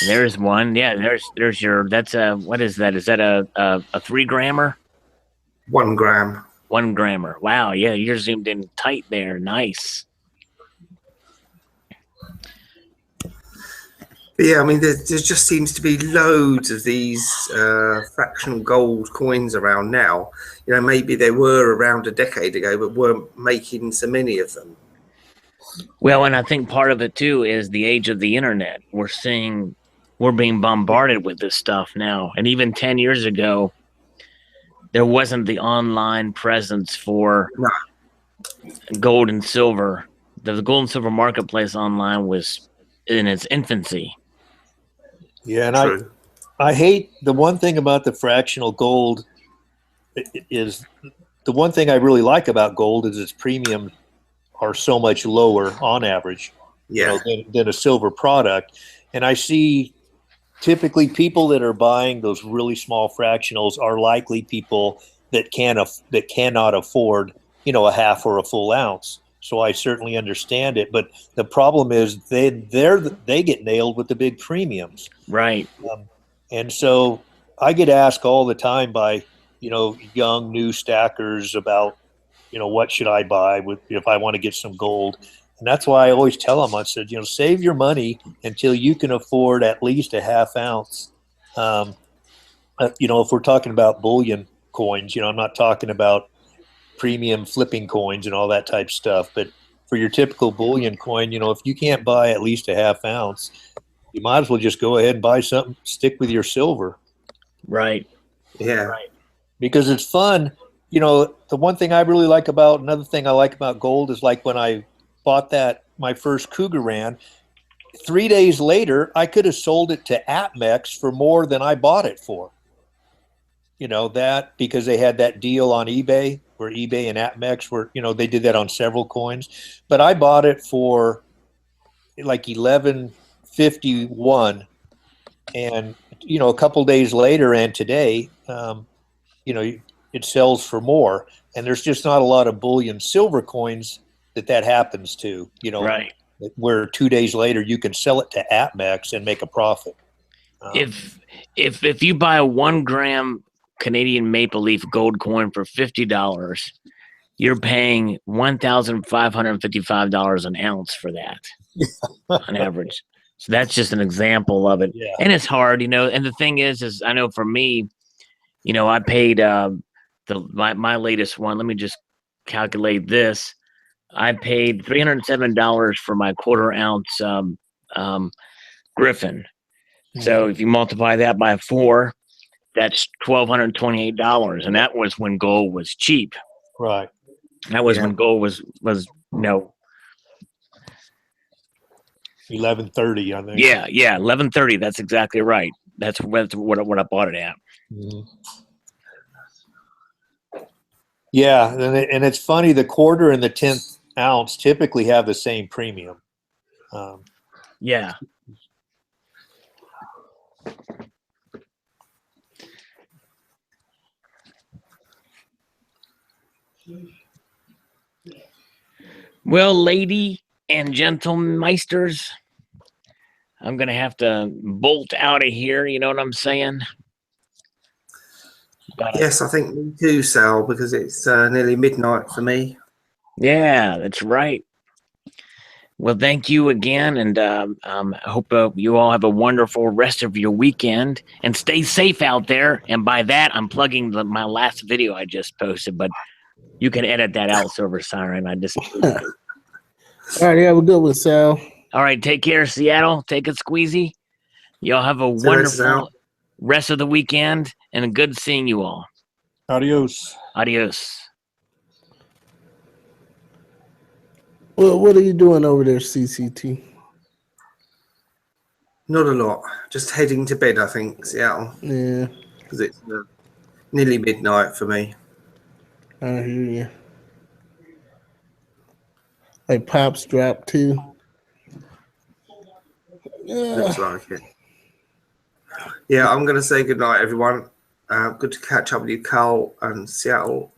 Speaker 10: There's one. Yeah, there's your. That's a. What is that? Is that a 3 grammer?
Speaker 9: 1 gram.
Speaker 10: 1 grammer. Wow. Yeah, you're zoomed in tight there. Nice.
Speaker 9: But yeah, I mean, there just seems to be loads of these fractional gold coins around now. Maybe they were around a decade ago, but weren't making so many of them.
Speaker 10: Well, and I think part of it too is the age of the internet. We're being bombarded with this stuff now. And even 10 years ago, there wasn't the online presence for gold and silver. The gold and silver marketplace online was in its infancy.
Speaker 13: Yeah, and I hate the one thing about the fractional gold is the one thing I really like about gold is its premiums are so much lower on average, than a silver product. And I see typically people that are buying those really small fractionals are likely people that cannot afford, a half or a full ounce. So I certainly understand it, but the problem is they get nailed with the big premiums,
Speaker 10: right?
Speaker 13: And so I get asked all the time by young new stackers about what should I buy if I want to get some gold. And that's why I always tell them, I said, save your money until you can afford at least a half ounce. If we're talking about bullion coins, I'm not talking about premium flipping coins and all that type of stuff. But for your typical bullion coin, if you can't buy at least a half ounce, you might as well just go ahead and buy something, stick with your silver.
Speaker 10: Right.
Speaker 9: Yeah.
Speaker 13: Right. Because it's fun. The one thing I really like about, another thing I like about gold is like when I bought my first Cougar ran, 3 days later, I could have sold it to APMEX for more than I bought it for. That because they had that deal on eBay where eBay and APMEX were, they did that on several coins. But I bought it for like $11.51, and a couple days later and today, it sells for more. And there's just not a lot of bullion silver coins that happens to.
Speaker 10: Right.
Speaker 13: Where 2 days later you can sell it to APMEX and make a profit.
Speaker 10: If you buy a 1 gram Canadian maple leaf gold coin for $50, you're paying $1,555 an ounce for that on average. So that's just an example of it.
Speaker 13: Yeah.
Speaker 10: And it's hard, And the thing is I know for me, I paid my latest one. Let me just calculate this. I paid $307 for my 1/4 ounce Griffin. So if you multiply that by 4, that's $1,228, and that was when gold was cheap.
Speaker 13: Right.
Speaker 10: That was when gold was
Speaker 13: $11.30, I think.
Speaker 10: Yeah, $11.30. That's exactly right. That's what I bought it at.
Speaker 13: Mm-hmm. Yeah, and it's funny. The 1/4 and the 1/10 ounce typically have the same premium.
Speaker 10: Yeah. Well, lady and gentlemeisters, I'm going to have to bolt out of here. You know what I'm saying? But,
Speaker 9: yes, I think me too, Sal, because it's nearly midnight for me.
Speaker 10: Yeah, that's right. Well, thank you again, and I hope you all have a wonderful rest of your weekend, and stay safe out there. And by that, I'm plugging my last video I just posted, but you can edit that out, Silver Siren. I just
Speaker 11: all right, have a good one, Sal.
Speaker 10: All right, take care, Seattle. Take it squeezy. Y'all have a wonderful rest of the weekend, and good seeing you all.
Speaker 13: Adios.
Speaker 10: Adios.
Speaker 11: Well, what are you doing over there, CCT?
Speaker 9: Not a lot. Just heading to bed, I think, Seattle.
Speaker 11: Yeah.
Speaker 9: Because it's nearly midnight for me.
Speaker 11: I hear you. Like Pop's dropped too. Yeah.
Speaker 9: Looks like it. Yeah, I'm going to say goodnight, everyone. Good to catch up with you, Carl and Seattle.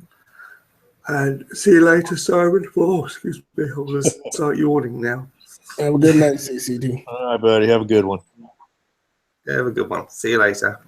Speaker 9: And see you later, Simon. Oh, excuse me. I'm going to start yawning now.
Speaker 11: Have a good night, CCT.
Speaker 13: All right, buddy. Have a good one.
Speaker 9: Yeah, have a good one. See you later.